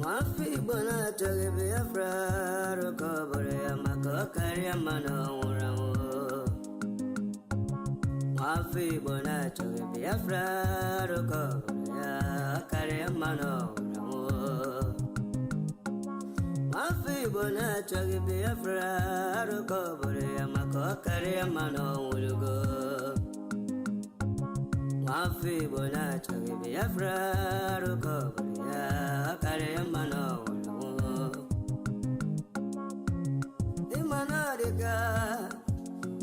Wafi bona toge Biafra Rukobore Amako Kariamano Uramo Wafi bona toge Biafra Rukobore Kariamano Uramo Wafi bona toge Biafra Rukobore Amako Kariamano Urugo Wafi bona toge Biafra Rukobore Kariamano Imanarika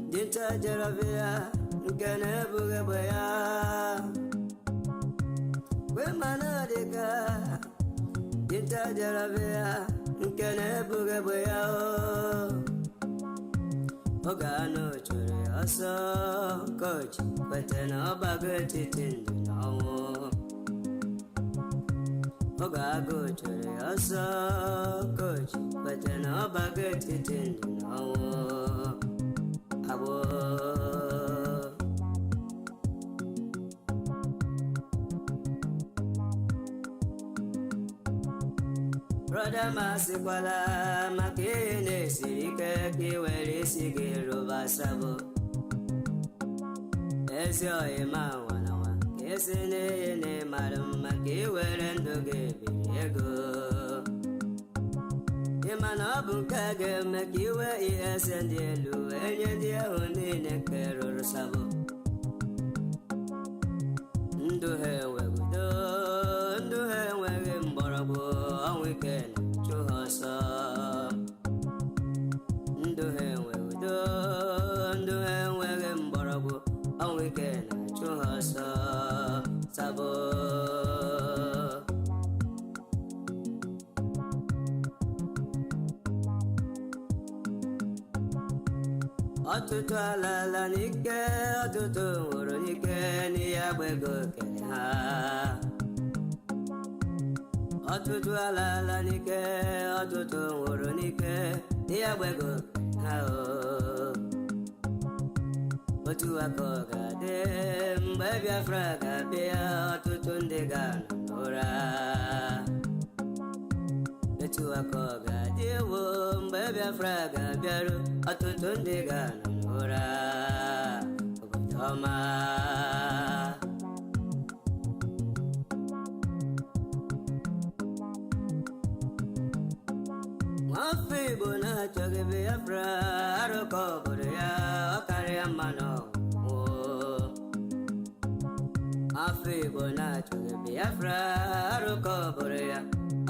Dinta Jaravia Nkene Bugabaya Imanarika Dinta Jaravia Nkene Bugabaya Ogano Chore Aso Coach Patena Bagati Tindino Ogago Chore Aso Coach Patena Bagati Tindino Abo Brother Masikwala Makine Sirike Kiweri Sigiru Basabo Esyo Ima Wanawa Kesine Ne Madam Makiwere Ndoge Biego Imanabu Kage Makiwe Esendelu Enyedia Unine Kero Sabo Nduhe Wegudo Nduhe Wege Mborabo Weekend Chuhosa Nduhe Wegudo Nduhe Wege Mborabo Weekend Chuhosa Sabo Otutu alala nike, otutu uru nike, ni agbego kele ha. Otutu alala nike, otutu uru nike, ni agbego kele ha o. Otu akoga de, mbe Biafra gabia, otutu ndega nora. Otu akoga de wo, mbe Biafra gabiaru, otutu ndega nora. Obotoma. Wafi bona choge Biafra, aroko boreya, okariamano. Wafi bona choge Biafra, aroko boreya,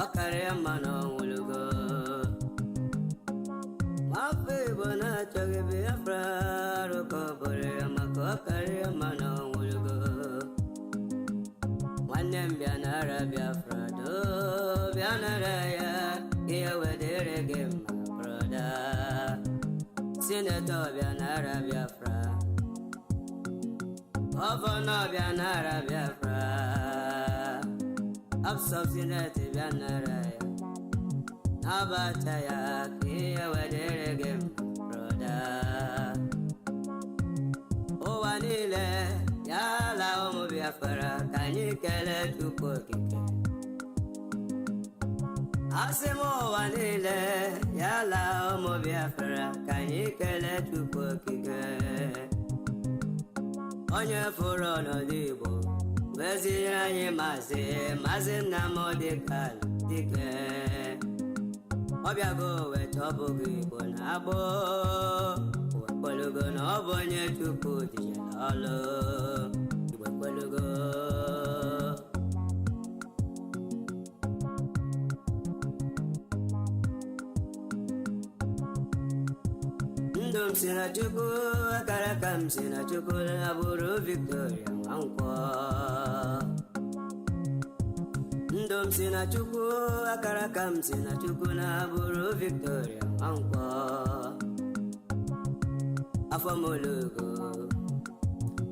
okariamano ulugo. Wafi bona choge Biafra, aroko boreya, mako okariamano ulugo. Wanem bianara Biafra do, bianara ya. Here where they give my brother Senator Bianara Biafra Governor Bianara Biafra Absubsidiary Bianara Nabataya here where they give my brother Oh Anile Yala Omo Biafra Kanyikele Tukokike Asemo wanile yala omo Biafra kanyikele tukokike Onye furo no dibo Wezi anyị mazi na modikal dike Obiago wetobugo Igbo na agbo Wekwelugo na ọ bụ onye Chukwu dijela ọlụ Wekwelugo Ndom sina Chukwu akarakam sina Chukwu na buru Victoria Nwankwo Ndom sina Chukwu akarakam sina Chukwu na buru Victoria Nwankwo Afamolugo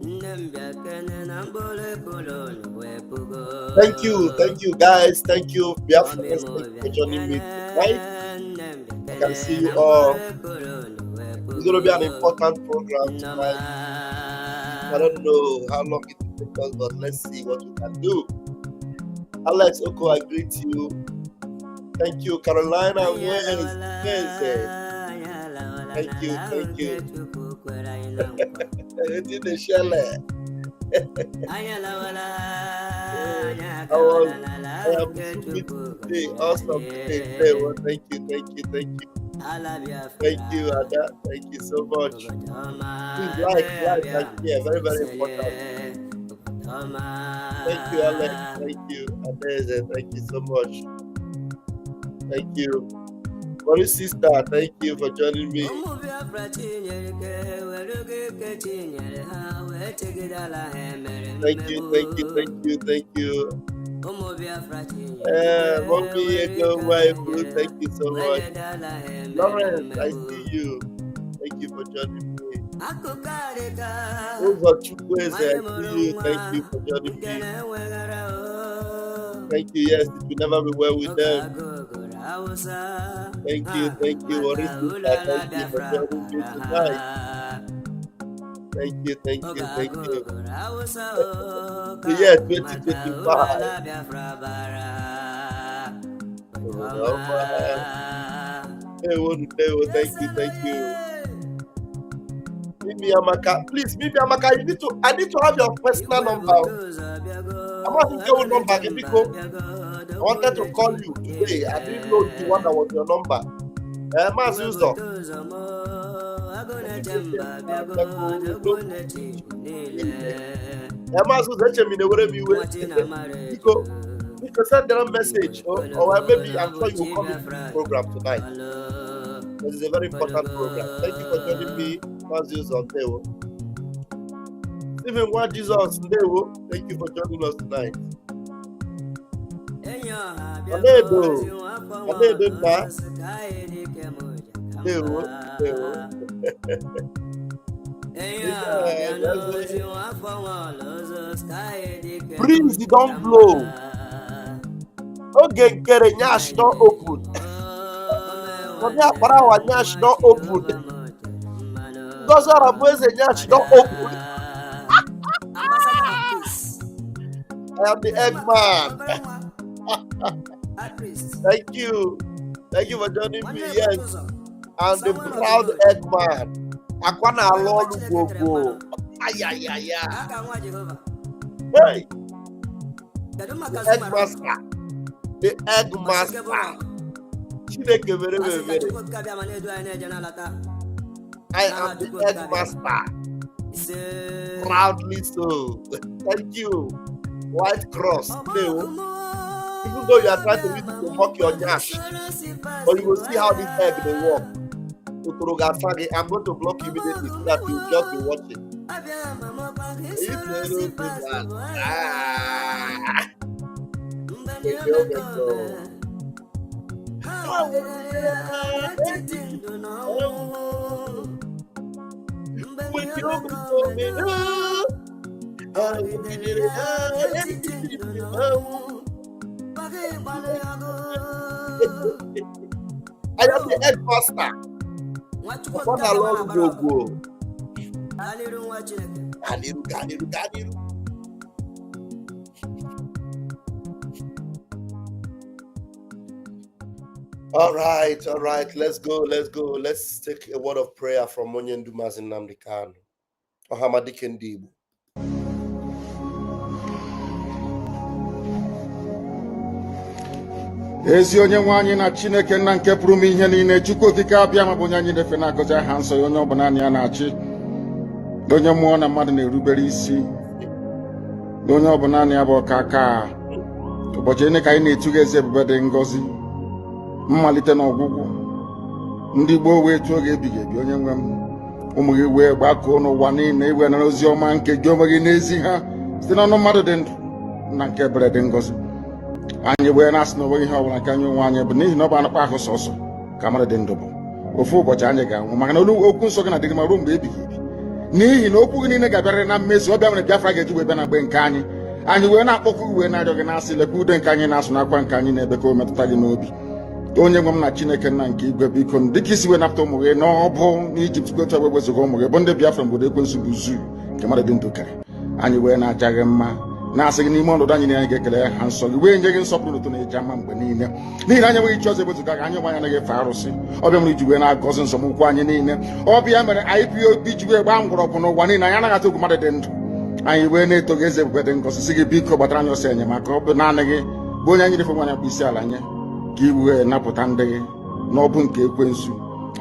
Ndembia kene na mbole kolonu wepugo Thank you guys, thank you Biafra for joining me tonight. I can see you all. It's going to be an important program tonight. I don't know how long it will take us, but let's see what we can do. Alex Oko, I greet you. Thank you, Carolina Wednesday. Thank you. It's in the shell. I am today. Awesome today. Well, thank you. Thank you, Ada. Thank you so much. Please like and share. Very, very important. Thank you, Alex. Thank you, Adeze. Thank you so much. Thank you. Sorry, sister. Thank you for joining me. Thank you. Mommy, thank you so much. Lawrence, I see you. Thank you for joining me. Over Chukwueze, I see you. Thank you for joining me. Thank you. Yes, it will never be well with them. Thank you. Orisa, thank you for joining me tonight. Thank you. The year 2025. Thank you. Mimi Amaka, please, I need to have your personal number. I'm not going to number, Emiko. I wanted to call you today. I didn't know the one that was your number. Mazuzo. You can send them a message, or maybe I'm sure you will come into the program tonight. This is a very important program. Thank you for joining me, Mazuzo. Stephen One Jesus, thank you for joining us tonight. Breeze, you don't blow. Oge Nkere Yansh don't open. Akparawa Yansh don't open. Those are boys and Yansh don't open. I am the Eggman. Thank you for joining me. Yes, I'm the proud Eggman. Akwana alolu gogo. Ayayaya. Hey, the Eggmaster. The Eggmaster. I am the Eggmaster. Proudly so. Thank you. White Cross. Even though you are trying to mock your Yansh, but you will see how this egg they work. I'm going to block you immediately so that you'll just be watching. I am the Headmaster. What a long go. All right. Let's go. Let's take a word of prayer from Onye Ndumazi Nnamdi Kanu. Ohamadi Kendibu. Ezi onye nwe anyị na Chineke nna nke pụrụ m ihe niile, Chukwu okike abịa ma bụ onye anyị na-efe na-agọzi aha nsọ ya, onye ọbụla anyị ya na-achị, onye mmụọ na mmadụ na-erubere isi, onye ọbụla anyị ya bụ ọka aka. Ụbọchị ene ka anyị na-etugha ezi ebube dị ngọzi, mmalite na ọgwụgwụ. Ndị Igbo wee tụọ oge ebighị ebi, onye nwe m, ụmụ gị wee gbakọọ n'ụwa niile iwe na ozi ọma nke gị onwe gị n'ezi ha site n'ọnụ mmadụ dị ndụ na nke ebere dị ngọzi. Anyị wee na-asị na onweghị ihe ọbụla nke anyị onwe anyị bụ n'ihi na ọ bụ anụkpa ahụ sọsọ ka mmadụ dị ndụ bụ. Ofu ụbọchị anyị ga-anwụ, maka na okwu nsọ gị na-adịrị ma ruo mgbe ebighị ebi, n'ihi na okwu gị niile ga-abịarịrị na mmezu. Ọbịa mere Biafra ga-eji wee bịa na mgbe nke anyị. Anyị wee na-akpọkwa uwe na-arịọ gị na-asị, lekwa ude nke anyị na-asụ n'akwa nke anyị na-ebe ka o metụta gị n'obi. Onye nwe m na Chineke nna nke igwe, biko dịka isi wee napụta ụmụ gị n'ọbụ n'Ijipt ka otu wee wezuga ụmụ gị bụ ndị Biafra mgbe ekwensu bụ zuu nke mmadụ dị ndụ kere. Anyị wee na-aja gị mma na-asị gị n'ime ọnọdụ anyị na anyị ga-ekele ha nsọ gị wee nye gị nsọpụrụ n'ụtụ na eji ama mgbe niile n'ihi na anyị enweghị chi ọzọ ewezuga gị, anyị onwe anyị anaghị efe arụsị. Ọbịa mere iji wee na-agọzi nzọmụkwụ anyị niile. Ọbịa mere IPOB ji wee gbaa mgbọrọgwụ n'ụwa niile, anyị anaghị atụ egwu mmadụ dị ndụ. Anyị wee na-eto gị eze ebube dị ngọzi, sị gị biko gbatara anyị ọsọ enyemaka. Ọ bụ naanị gị bụ onye anyị refe nwaanyị bụ isi ala nye ka i wee napụta ndị gị n'ọbụ nke ekwensu.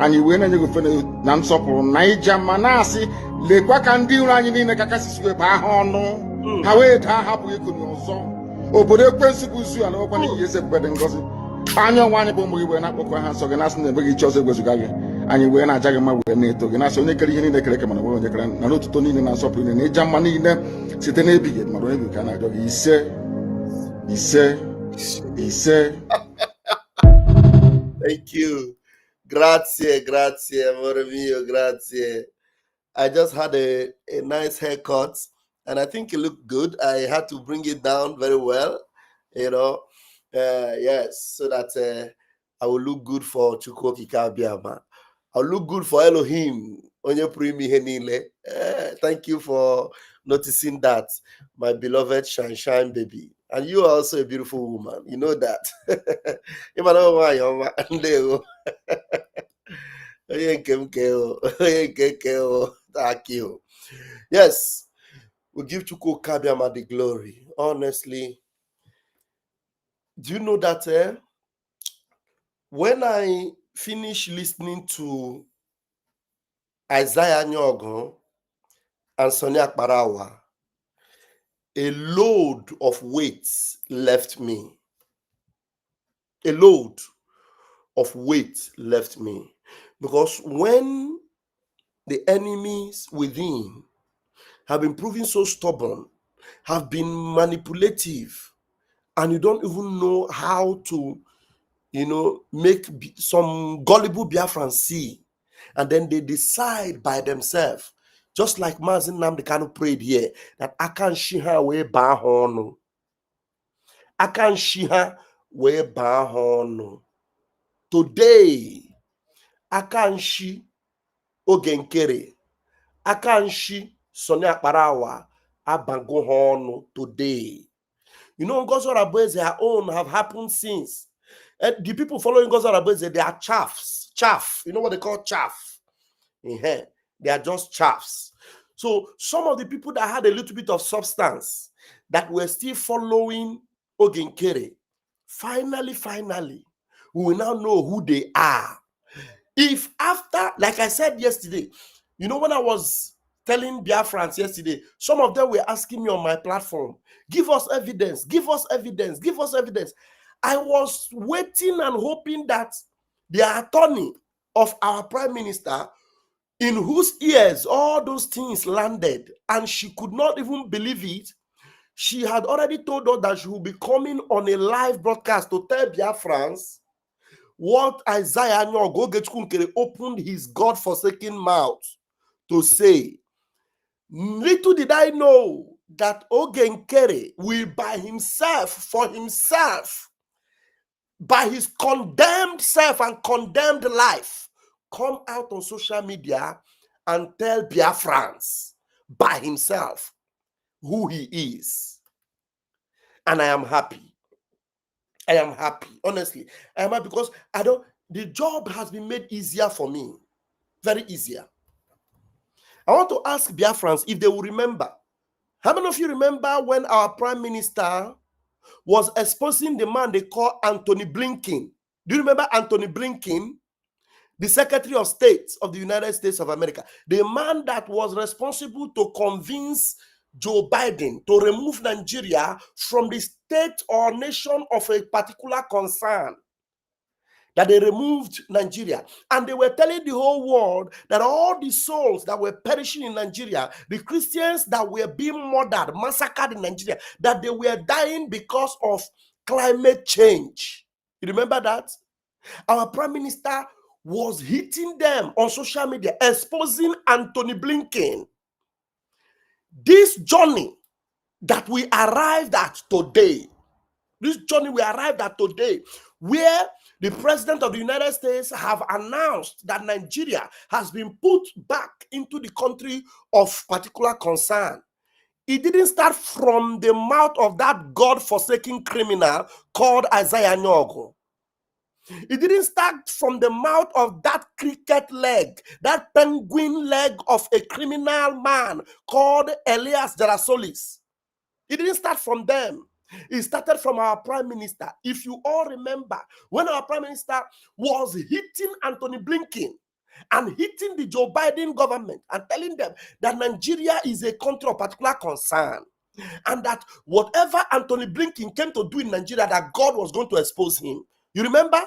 Anyị wee na-enye gị ofe na nsọpụrụ na ija ma na-asị lekwa ka ndị iro anyị niile ka kasisi wee baa ha ọnụ, ha wee daa hapụghị ikunye ọzọ. Obodo ekwensu bụ usu ala nwekwa n'ihi eze ebube dị ngọzi. Anya ọnwa anyị bụ ụmụ gị wee na-akpọkọ ha nsọ gị, na-asị na enweghị chi ọzọ egwezuga gị. Anyị wee na-aja gị mma wee na-eto gị, na-asị onye kere ihe niile kere eke mana onwe onye kere na n'otuto niile na nsọpụrụ niile na ịja mma niile site n'ebighị mara onye bi ka na-arịọ gị ise ise ise. Thank you. Grazie, amore mio, grazie. I just had a nice haircut and I think it looked good. I had to bring it down very well, yes, so that I will look good for Chukwuokike Abiama. I'll look good for Elohim. Thank you for noticing that, my beloved Shine baby. And you are also a beautiful woman. You know that. Thank you. Yes, we give Chukwuokike Abiama the glory. Honestly, do you know that when I finish listening to Isaiah Nyogo and Sonny Akparawa, a load of weights left me. A load of weight left me. Because when the enemies within have been proving so stubborn, have been manipulative, and you don't even know how to, make some gullible Biafrans see, and then they decide by themselves, just like Mazin Nnamdi Kanu prayed here, that I can't see her way bahonu. I can't see her way bahonu. Today, I can't see Oge Nkere. I can't see Akparawa Abango Honu today. Ngozora Boys, their own have happened since. And the people following Ngozora Boys, they are chaffs. Chaff. You know what they call chaff? They are just chaffs. So some of the people that had a little bit of substance that were still following Oge Nkere, finally, we will now know who they are. If after, like I said yesterday, when I was telling Biafrans yesterday, some of them were asking me on my platform, give us evidence, give us evidence, give us evidence. I was waiting and hoping that the attorney of our prime minister, in whose ears all those things landed, and she could not even believe it, she had already told us that she will be coming on a live broadcast to tell Biafrans what Isaiah Nyogo Oge Nkere opened his God-forsaken mouth to say. Little did I know that Oge Nkere will by himself, for himself, by his condemned self and condemned life, come out on social media and tell Biafrans by himself who he is. And I am happy. I am happy. Honestly, I am happy because the job has been made easier for me. Very easier. I want to ask Biafrans if they will remember. How many of you remember when our prime minister was exposing the man they call Anthony Blinken? Do you remember Anthony Blinken, the Secretary of State of the United States of America? The man that was responsible to convince Joe Biden to remove Nigeria from the state or nation of a particular concern. That they removed Nigeria. And they were telling the whole world that all the souls that were perishing in Nigeria, the Christians that were being murdered, massacred in Nigeria, that they were dying because of climate change. You remember that? Our prime minister was hitting them on social media, exposing Anthony Blinken. This journey that we arrived at today, where the president of the United States have announced that Nigeria has been put back into the country of particular concern, It didn't start from the mouth of that God-forsaken criminal called Isaiah Nyogo. It didn't start from the mouth of that cricket leg, that penguin leg of a criminal man called Elias Jarasolis. It didn't start from them. It started from our prime minister. If you all remember, when our prime minister was hitting Anthony Blinken and hitting the Joe Biden government and telling them that Nigeria is a country of particular concern, and that whatever Anthony Blinken came to do in Nigeria, that God was going to expose him. You remember?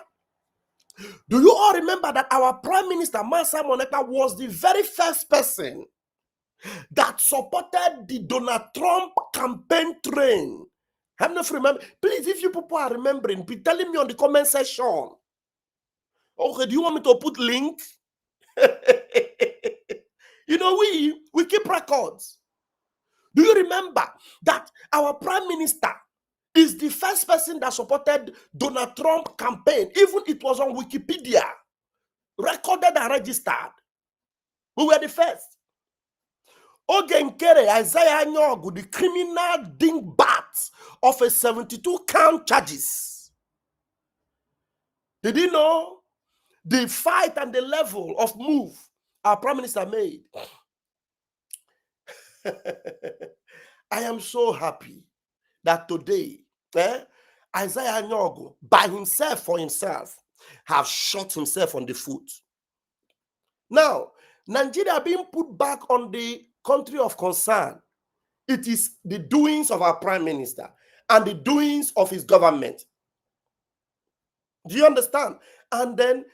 Do you all remember that our prime minister, Mansa Moneka, was the very first person that supported the Donald Trump campaign train? How many of you remember? Please, if you people are remembering, be telling me on the comment section. Okay, do you want me to put link? You know, we keep records. Do you remember that our prime minister is the first person that supported Donald Trump campaign? Even it was on Wikipedia, recorded and registered. We were the first. Oge Nkere, Isaiah Nyogu, the criminal dingbat of a 72-count charges. Did you know the fight and the level of move our prime minister made? I am so happy that today, Isaiah Nyogu, by himself for himself, have shot himself on the foot. Now, Nigeria being put back on the country of concern, it is the doings of our prime minister and the doings of his government. Do you understand? And then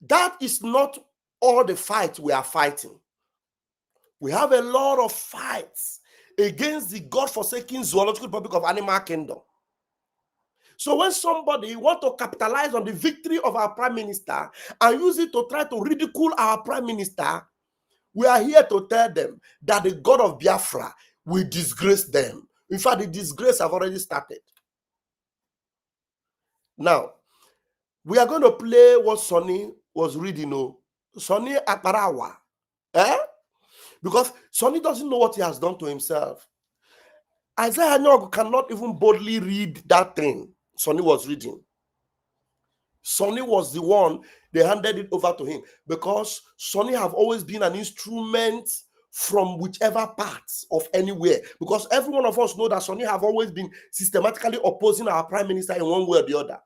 that is not all the fights we are fighting. We have a lot of fights against the God-forsaken zoological republic of animal kingdom. So when somebody want to capitalize on the victory of our prime minister and use it to try to ridicule our prime minister, we are here to tell them that the God of Biafra will disgrace them. In fact, the disgrace have already started. Now, we are going to play what Sonny was reading. Sonny Akparawa. Because Sonny doesn't know what he has done to himself. Isaiah Nyogu cannot even boldly read that thing Sonny was reading. Sonny was the one, they handed it over to him because Sonny have always been an instrument from whichever parts of anywhere. Because every one of us know that Sonny have always been systematically opposing our prime minister in one way or the other.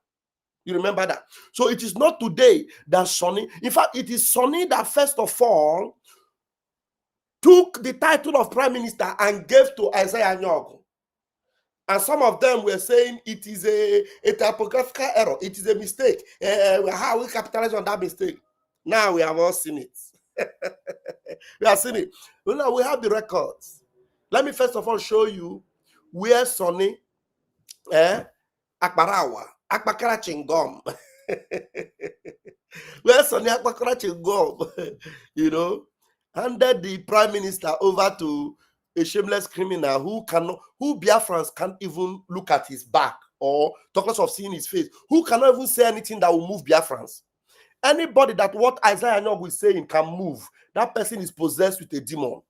You remember that? So it is not today that Sonny, in fact, it is Sonny that first of all took the title of prime minister and gave to Isaiah Nyogu. And some of them were saying it is a typographical error. It is a mistake. How we capitalize on that mistake? Now we have all seen it. We have seen it. Well, now we have the records. Let me first of all show you where Sonny, Akparawa, Akpakara Chingom, where Sonny Akpakara Chingom, handed the prime minister over to a shameless criminal who Biafrans can't even look at his back or talk less of seeing his face, who cannot even say anything that will move Biafrans. Anybody that what Isaiah Nyogu is saying can move, that person is possessed with a demon.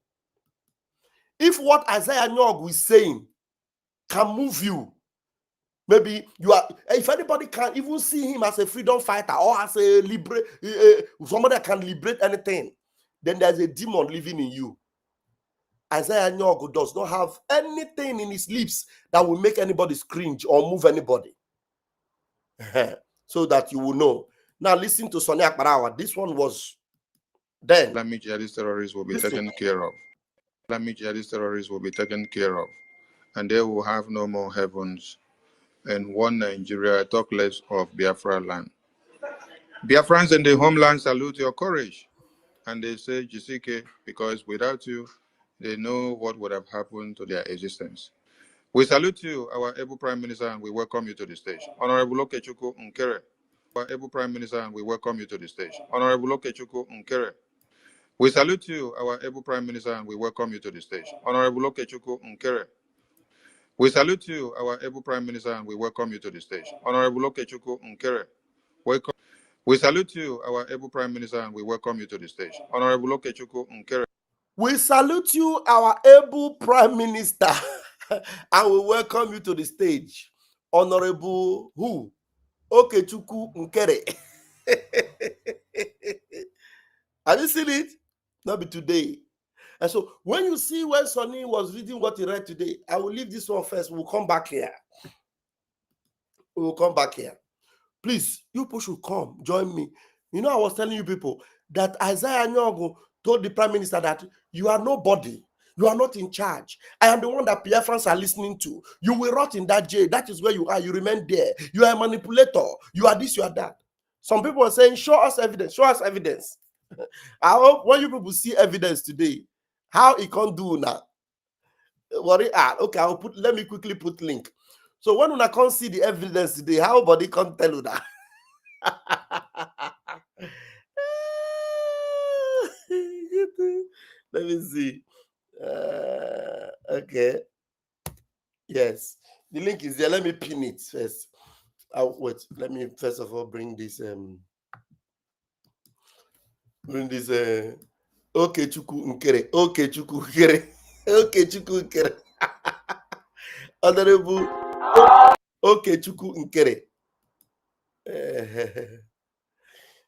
If what Isaiah Nyogu is saying can move you, maybe you are, if anybody can even see him as a freedom fighter or as a somebody that can liberate anything, then there's a demon living in you. Isaiah Nyogu does not have anything in his lips that will make anybody cringe or move anybody. So that you will know. Now listen to Sonny Akparawa. This one was then. Islamic jihadist terrorists will be taken care of. Islamic jihadist terrorists will be taken care of. And they will have no more heavens. And one Nigeria, talk less of Biafra land. Biafrans in the homeland salute your courage. And they say, Jisike, because without you, they know what would have happened to their existence. We salute you, our able Prime Minister, and we welcome you to the stage. Honorable Oge Nkere, our able Prime Minister, and we welcome you to the stage. Honorable Oge Nkere. We salute you, our able Prime Minister, and we welcome you to the stage. Honorable Oge Nkere. We salute you, our able Prime Minister, and we welcome you to the stage. Honorable Oge Nkere. Welcome. We salute you, our able Prime Minister, and we welcome you to the stage. Honorable Oge Nkere. We salute you, our able Prime Minister, and we welcome you to the stage. Honorable who? Oge Nkere. Have you seen it? Not be today. And so when you see when Sonny was reading what he read today, I will leave this one first. We'll come back here. We will come back here. Please, you people should come, join me. You know, I was telling you people that Isaiah Nyogo told the Prime Minister that you are nobody. You are not in charge. I am the one that Biafrans are listening to. You will rot in that jail. That is where you are. You remain there. You are a manipulator. You are this, you are that. Some people are saying, show us evidence. Show us evidence. I hope when you people see evidence today, how it can do now. Worry, okay, let me quickly put link. So when I can't see the evidence today, how body can't tell you that? Let me see. Okay. Yes, the link is there. Let me pin it first. Wait. Let me first of all bring this. Oge Nkere. Oge Nkere. Oge Nkere. Honorable Oge Nkere.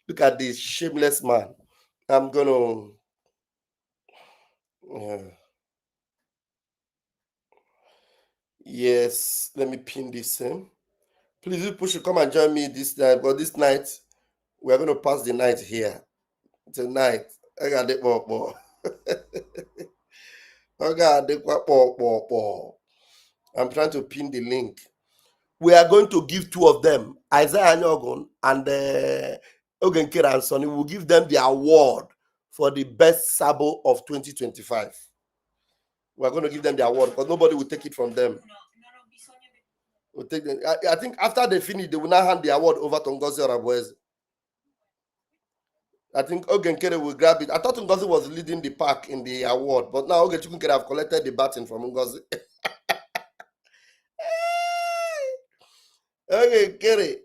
Look at this shameless man. I'm gonna. Yes, let me pin this in. Please, people should come and join me this night. But this night, we're going to pass the night here. Tonight, I got it more. I got it more. I'm trying to pin the link. We are going to give two of them, Isaiah Nyogon and Oge Nkere and Sonny. We'll give them the award for the best SABO of 2025. We're going to give them the award because nobody will take it from them. We'll take them. I think after they finish, they will now hand the award over to Ngozi Orabueze. I think Oge Nkere will grab it. I thought Ngozi was leading the pack in the award, but now Oge Nkere have collected the baton from Ngozi. Oge Nkere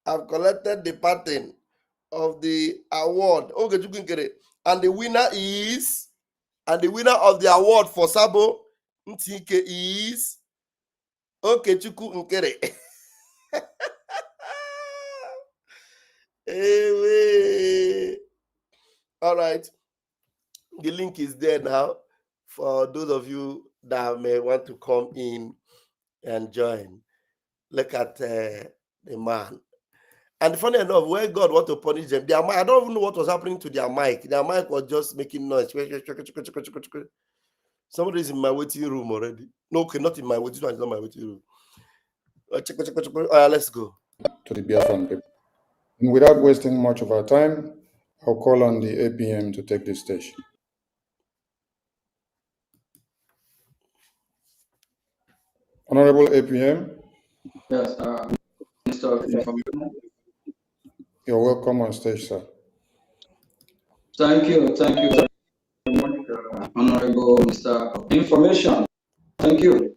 have collected the baton of the award. Oge Nkere, and the winner of the award for SABO Ntike is Oge Nkere. All right. The link is there now for those of you that may want to come in and join. Look at the man. And funny enough, when God want to punish them, their mic, I don't even know what was happening to their mic. Their mic was just making noise. Somebody is in my waiting room already. No, okay, not in my waiting room. It's not my waiting room. Let's go. To the Biafran people. And without wasting much of our time, I'll call on the APM to take this stage. Honorable APM. Yes, Minister of Information. You're welcome on stage, sir. Thank you very much, Honorable Minister of Information. Thank you.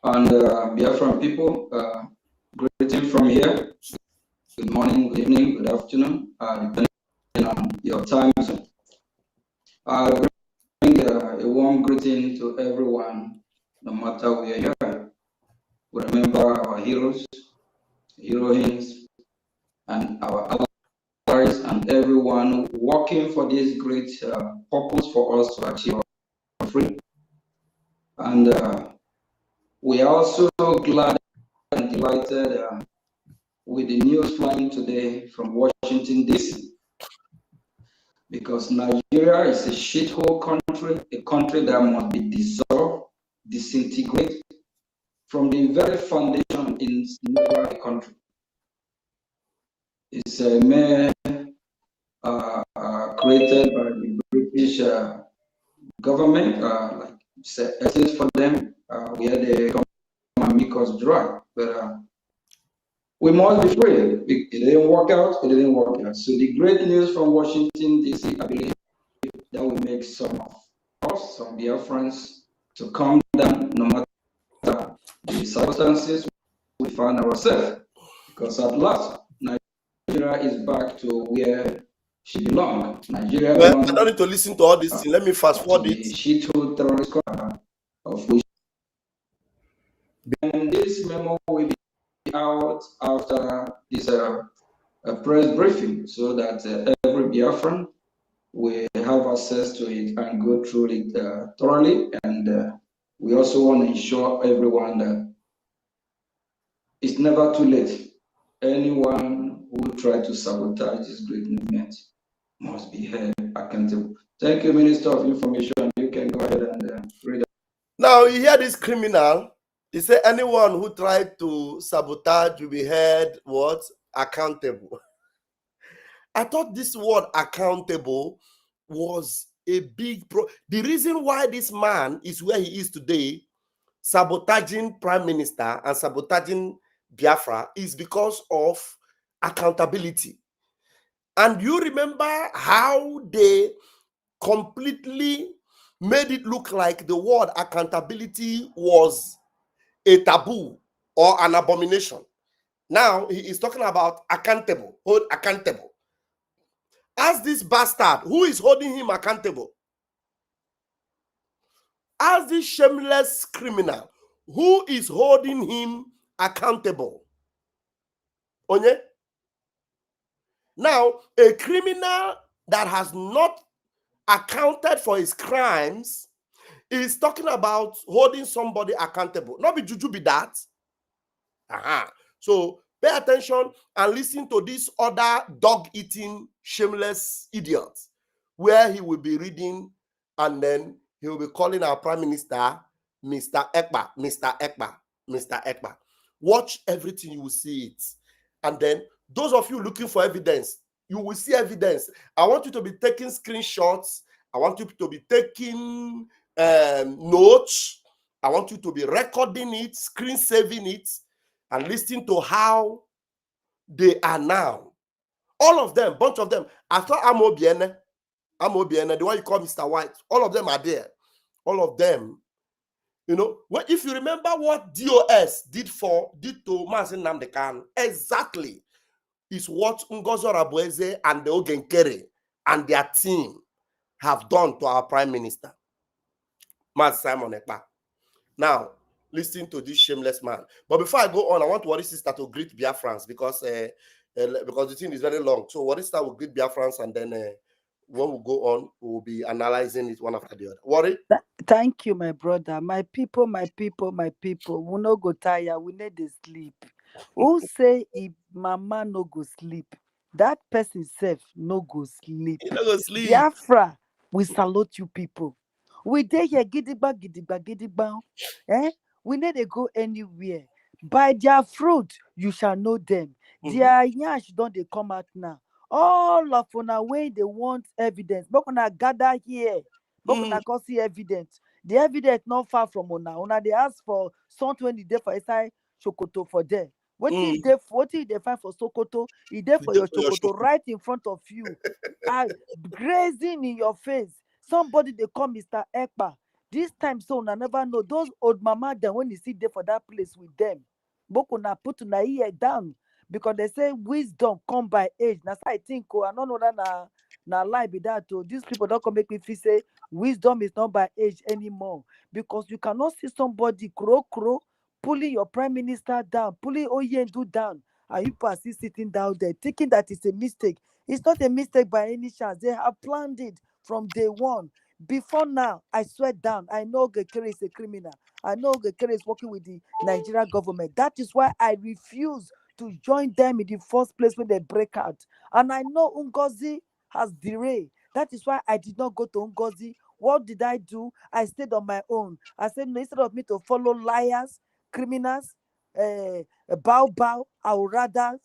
And Biafran people, greeting from here. Good morning, good evening, good afternoon, depending on your time zone. I bring a warm greeting to everyone, no matter where you are. We remember our heroes, heroines, and our allies, and everyone working for this great purpose for us to achieve our freedom. And we are also glad and delighted with the news flying today from Washington, D.C. Because Nigeria is a shithole country, a country that must be dissolved, disintegrated from the very foundation in the country. It's a mere created by the British government, like it's a essence for them, where they come and make us dry. But we must be free. It didn't work out. It didn't work out. So the great news from Washington, D.C., I believe that will make some of us, some Biafrans, to calm down, no matter the circumstances we find ourselves. Because at last, Nigeria is back to where she belongs. Nigeria Well, belongs I don't need to listen to all this thing. Let me fast forward to it. the Shito terrorist squad, of which. And this memo will be out after this press briefing so that every Biafran will have access to it and go through it thoroughly. And we also want to ensure everyone that it's never too late. Anyone who try to sabotage this great movement must be held accountable. Thank you, Minister of Information. You can go ahead and read. Now, you hear this criminal. He said anyone who tried to sabotage will be held what? Accountable. I thought this word accountable was a big the reason why this man is where he is today, sabotaging prime minister and sabotaging Biafra, is because of accountability. And you remember how they completely made it look like the word accountability was a taboo or an abomination. Now he is talking about accountable, hold accountable. As this bastard, who is holding him accountable? As this shameless criminal, who is holding him accountable? Onye? Now, a criminal that has not accounted for his crimes is talking about holding somebody accountable. Not be juju be that. So pay attention and listen to this other dog-eating, shameless idiot, where he will be reading and then he will be calling our prime minister Mr. Ekpa, Mr. Ekpa, Mr. Ekpa. Watch everything, you will see it. And then those of you looking for evidence, you will see evidence. I want you to be taking screenshots. I want you to be taking notes. I want you to be recording it, screen saving it, and listening to how they are now. All of them, bunch of them. I thought Amobiene, the one you call Mr. White, all of them are there. All of them. You know, well, if you remember what DOS did to Mazin Namdekan, exactly is what Ngozo Rabueze and the Oge Nkere and their team have done to our prime minister, Maz Simon Ekpa. Now, listen to this shameless man. But before I go on, I want Worry Sister to greet Biafrans because the thing is very long. So Worry Sister will greet Biafrans, and then when we go on, we'll be analyzing it one after the other. Worry? Thank you, my brother. My people, my people, my people. We no go tire. We need to sleep. Who say if mama no go sleep? That person self no go sleep. You no go sleep. Biafra, we salute you people. We dey here gidigba, gidigba, gidigba. We need to go anywhere. By their fruit, you shall know them. Their yansh don't they come out now. All of una way they want evidence. But una gather here. But una can see evidence. The evidence not far from una. Una they ask for something when they for inside Sokoto for there. What if they find for Sokoto? Is there for your Sokoto right in front of you, grazing in your face. Somebody they call Mr. Ekpa. This time so una never know those old mama then when you see there for that place with them. But una put una ear down because they say wisdom come by age. That's I think I don't know that na lie be that too. These people don't come make me feel say wisdom is not by age anymore because you cannot see somebody crow pulling your prime minister down, pulling Oyendu down, and you are still sitting down there thinking that it's a mistake. It's not a mistake by any chance. They have planned it from day one. Before now, I swear down, I know Oge Nkere is a criminal. I know Oge Nkere is working with the Nigerian government. That is why I refuse to join them in the first place when they break out. And I know Ngozi has derailed. That is why I did not go to Ngozi. What did I do? I stayed on my own. I said, no, instead of me to follow liars, criminals, bow, I would rather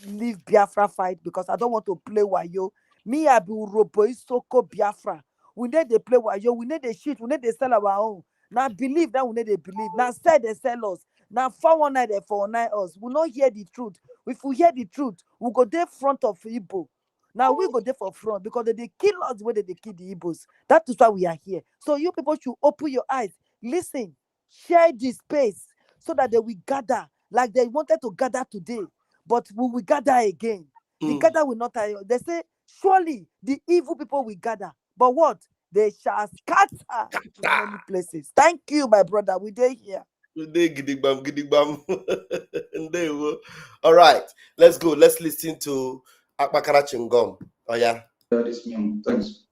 leave Biafra fight because I don't want to play wayo. Me, I be Urobo Isoko Biafra. We need to play wayo. We need to shit. We need to sell our own. Now believe that we need to believe. Now say they sell us. Now 419 they 419 us. We not hear the truth. If we hear the truth, we go there front of Igbo. Now we go there for front because they kill us the way they kill the Igbos. That is why we are here. So you people should open your eyes. Listen, share this space so that they will gather like they wanted to gather today. But we will gather again. The gather will not tire. They say surely the evil people will gather. But what? They shall scatter into many places. Thank you, my brother. We did here. Gidigbam, gidigbam. All right, let's go. Let's listen to Akparawa Chingom. Oh yeah. This memo. Thanks.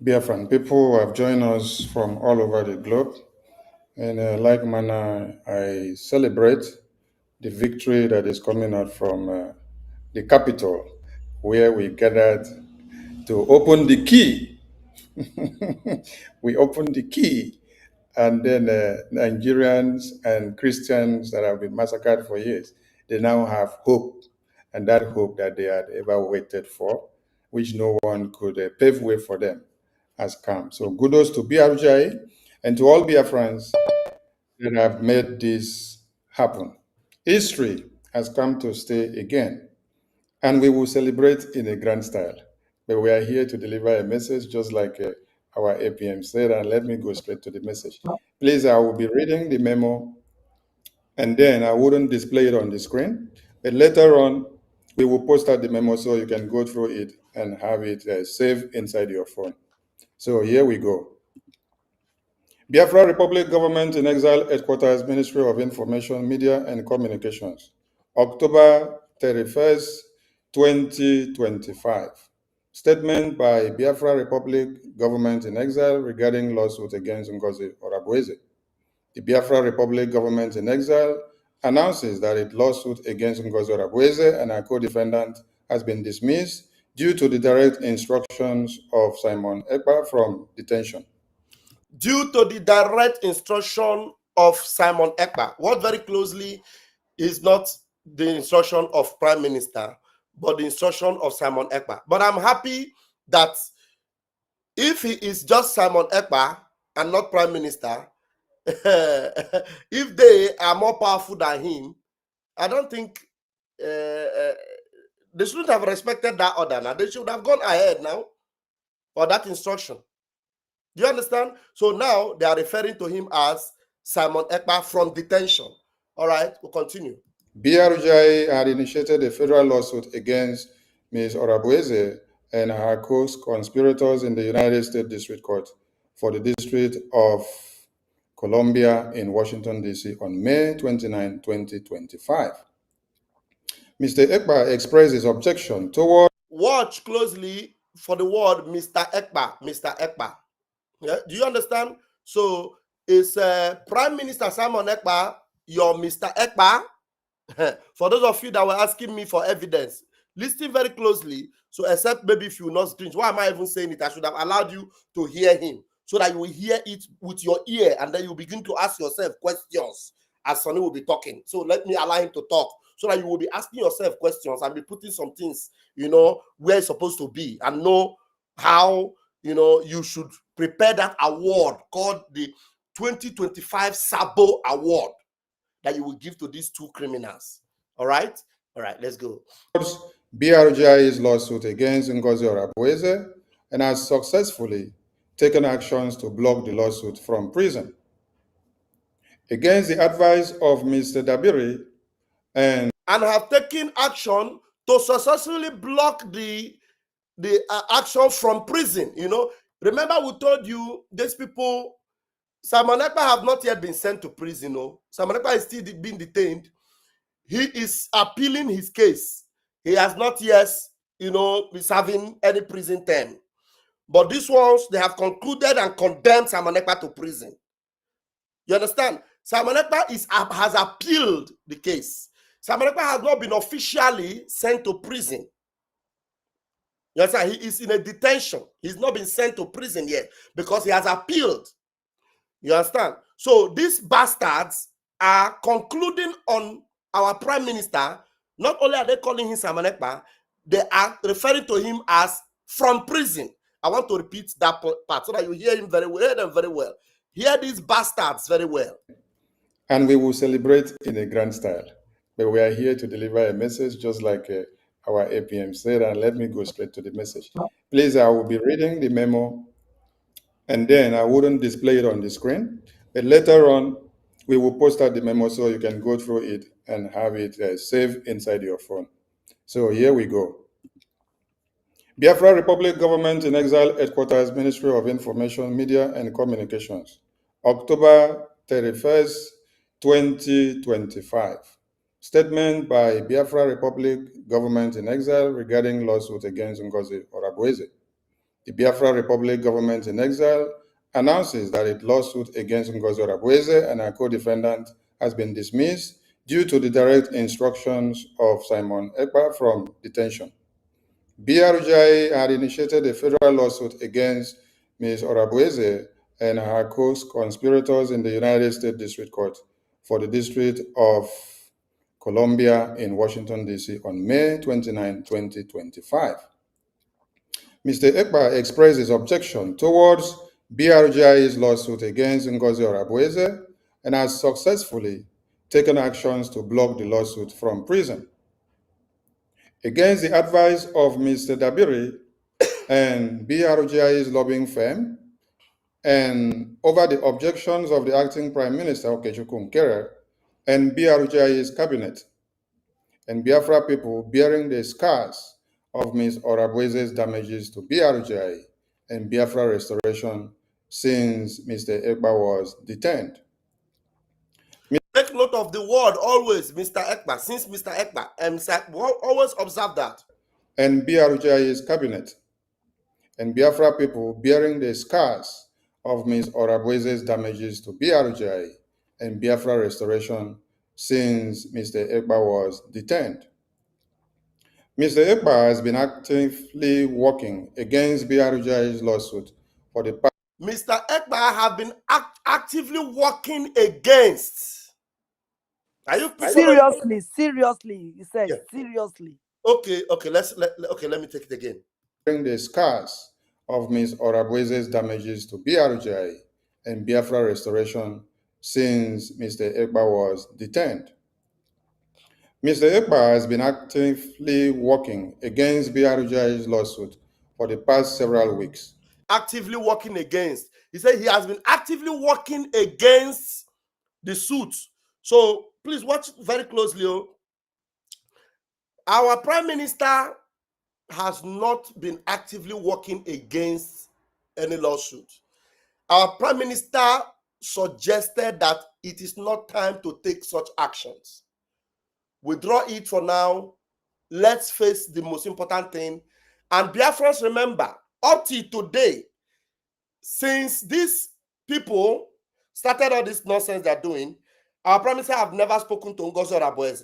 Biafran people who have joined us from all over the globe. In a like manner, I celebrate the victory that is coming out from the capital, where we gathered to open the key. We opened the key, and then Nigerians and Christians that have been massacred for years, they now have hope, and that hope that they had ever waited for, which no one could pave way for them, has come. So kudos to BRJ and to all Biafrans that have made this happen. History has come to stay again, and we will celebrate in a grand style. But we are here to deliver a message, just like our APM said, and let me go straight to the message. Please, I will be reading the memo, and then I wouldn't display it on the screen, but later on, we will post out the memo so you can go through it and have it saved inside your phone. So here we go. Biafra Republic Government in Exile Headquarters, Ministry of Information, Media and Communications, October 31st, 2025. Statement by Biafra Republic Government in Exile regarding lawsuit against Ngozi Orabueze. The Biafra Republic Government in Exile announces that its lawsuit against Ngozi Orabueze and her co-defendant has been dismissed due to the direct instructions of Simon Ekpa from detention. Due to the direct instruction of Simon Ekpa, what very closely is not the instruction of Prime Minister, but the instruction of Simon Ekpa. But I'm happy that if he is just Simon Ekpa and not Prime Minister, if they are more powerful than him, I don't think they shouldn't have respected that order. Now they should have gone ahead now for that instruction. Do you understand? So now they are referring to him as Simon Ekpa from detention. All right, we'll continue. BRJ had initiated a federal lawsuit against Ms. Orabueze and her co-conspirators in the United States District Court for the District of Columbia in Washington, D.C. on May 29, 2025. Mr. Ekpa expressed his objection toward... Watch closely for the word Mr. Ekpa, Mr. Ekpa. Yeah? Do you understand? So is Prime Minister Simon Ekpa your Mr. Ekpa? For those of you that were asking me for evidence, listen very closely. So except maybe if you will not screen, why am I even saying it? I should have allowed you to hear him so that you will hear it with your ear and then you begin to ask yourself questions as Sonny will be talking. So let me allow him to talk so that you will be asking yourself questions and be putting some things, where it's supposed to be and know how, you should prepare that award called the 2025 SABO award that you will give to these two criminals. All right, let's go. BRJ's lawsuit against Ngozi Orabueze and has successfully taken actions to block the lawsuit from prison. Against the advice of Mr. Dabiri and have taken action to successfully block the action from prison. Remember we told you these people, Simon Ekpa have not yet been sent to prison. Simon Ekpa is still being detained. He is appealing his case. He has not yet, been serving any prison term. But these ones, they have concluded and condemned Simon Ekpa to prison. You understand? Simon Ekpa has appealed the case. Simon Ekpa has not been officially sent to prison. You understand? He is in a detention. He's not been sent to prison yet because he has appealed. You understand? So these bastards are concluding on our Prime Minister. Not only are they calling him Simon Ekpa, they are referring to him as from prison. I want to repeat that part so that you hear him very well. Hear them very well. Hear these bastards very well. And we will celebrate in a grand style. But we are here to deliver a message just like our APM said, and let me go straight to the message. Please, I will be reading the memo, and then I wouldn't display it on the screen. But later on, we will post out the memo so you can go through it and have it saved inside your phone. So here we go. Biafra Republic Government in Exile Headquarters, Ministry of Information, Media and Communications, October 31st, 2025. Statement by Biafra Republic Government in Exile regarding lawsuit against Ngozi Orabueze. The Biafra Republic Government in Exile announces that its lawsuit against Ngozi Orabueze and her co-defendant has been dismissed due to the direct instructions of Simon Ekpa from detention. BRJ had initiated a federal lawsuit against Ms. Orabueze and her co-conspirators in the United States District Court for the District of Columbia in Washington, D.C. on May 29, 2025. Mr. Ekpa expressed his objection towards BRJ's lawsuit against Ngozi Orabueze and has successfully taken actions to block the lawsuit from prison. Against the advice of Mr. Dabiri and BRJ's lobbying firm, and over the objections of the acting Prime Minister, Oge Nkere, and BRJ's cabinet, and Biafra people bearing the scars of Ms. Orabueze's damages to BRJ and Biafra restoration since Mr. Ekpa was detained. Take note of the word always, Mr. Ekpa, since Mr. Ekpa, and always observe that. And BRJ's cabinet, and Biafra people bearing the scars of Ms. Orabueze's damages to BRJ and Biafra restoration since Mr. Ekpa was detained. Mr. Ekpa has been actively working against BRJ's lawsuit for the past. Mr. Ekpa have been actively working against. Are you seriously? He said, yeah. Seriously. Okay, let me take it again. The scars of Ms. Orabueze's damages to BRJ and Biafra restoration since Mr. Ekpa was detained. Mr. Ekpa has been actively working against BRJ's lawsuit for the past several weeks. Actively working against. He said he has been actively working against the suit. So please watch very closely. Our Prime Minister has not been actively working against any lawsuit. Our Prime Minister suggested that it is not time to take such actions. Withdraw it for now. Let's face the most important thing. And Biafrans, remember, up to today, since these people started all this nonsense they're doing, our Prime Minister have never spoken to Ngozi Orabueze.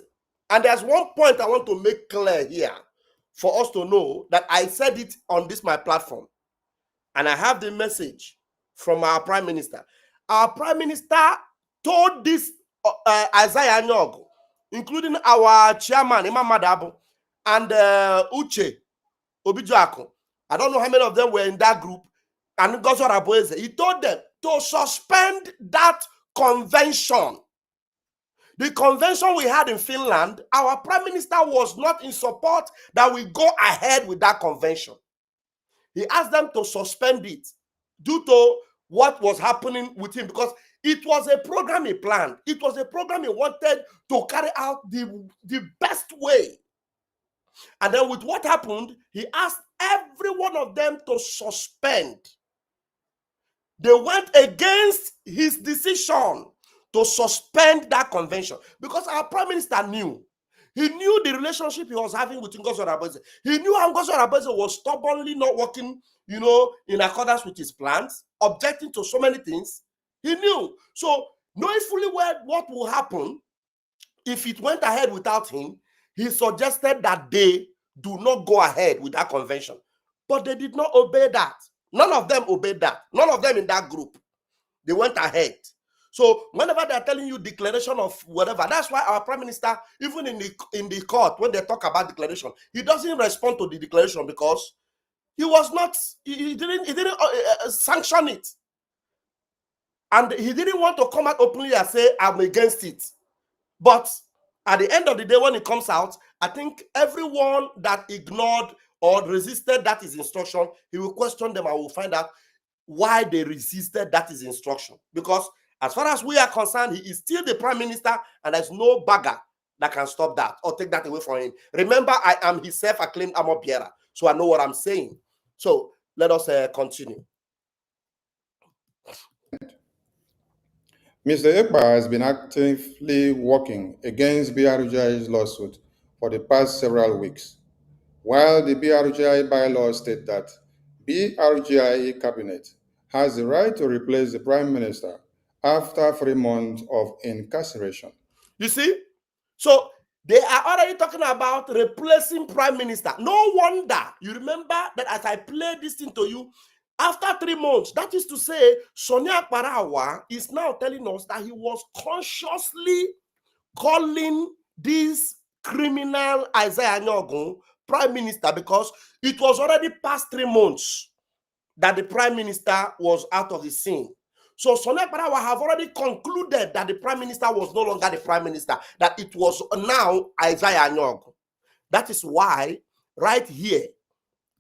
And there's one point I want to make clear here for us to know that I said it on my platform. And I have the message from our Prime Minister. Our Prime Minister told this Isaiah Nyog, including our chairman, Imam Madabo, and Uche Obijoako. I don't know how many of them were in that group. And Ngozi Orabueze, he told them to suspend that convention. The convention we had in Finland, our Prime Minister was not in support that we go ahead with that convention. He asked them to suspend it due to what was happening with him, because it was a program he planned. It was a program he wanted to carry out the best way. And then with what happened, he asked every one of them to suspend. They went against his decision to suspend that convention because our Prime Minister knew. He knew the relationship he was having with Ngozi Orabueze. He knew how Ngozi Orabueze was stubbornly not working, in accordance with his plans, objecting to so many things. He knew. So, knowing fully well what will happen if it went ahead without him, he suggested that they do not go ahead with that convention. But they did not obey that. None of them obeyed that. None of them in that group. They went ahead. So whenever they're telling you declaration of whatever, that's why our Prime Minister, even in the court, when they talk about declaration, he doesn't respond to the declaration because he was not, he didn't sanction it. And he didn't want to come out openly and say, I'm against it. But at the end of the day, when it comes out, I think everyone that ignored or resisted that his instruction, he will question them and will find out why they resisted that his instruction. Because as far as we are concerned, he is still the Prime Minister and there's no bagger that can stop that or take that away from him. Remember, I am his self-acclaimed armor bearer, so I know what I'm saying. So let us continue. Mr. Ekpa has been actively working against BRGI's lawsuit for the past several weeks. While the BRGI bylaws state that BRGI cabinet has the right to replace the Prime Minister after 3 months of incarceration. You see? So they are already talking about replacing Prime Minister. No wonder. You remember that as I played this thing to you, after 3 months, that is to say, Sonia Akparawa is now telling us that he was consciously calling this criminal Isaiah Nyogun Prime Minister because it was already past 3 months that the Prime Minister was out of the scene. So Sonia Akparawa have already concluded that the Prime Minister was no longer the Prime Minister, that it was now Isaiah Nyogun. That is why right here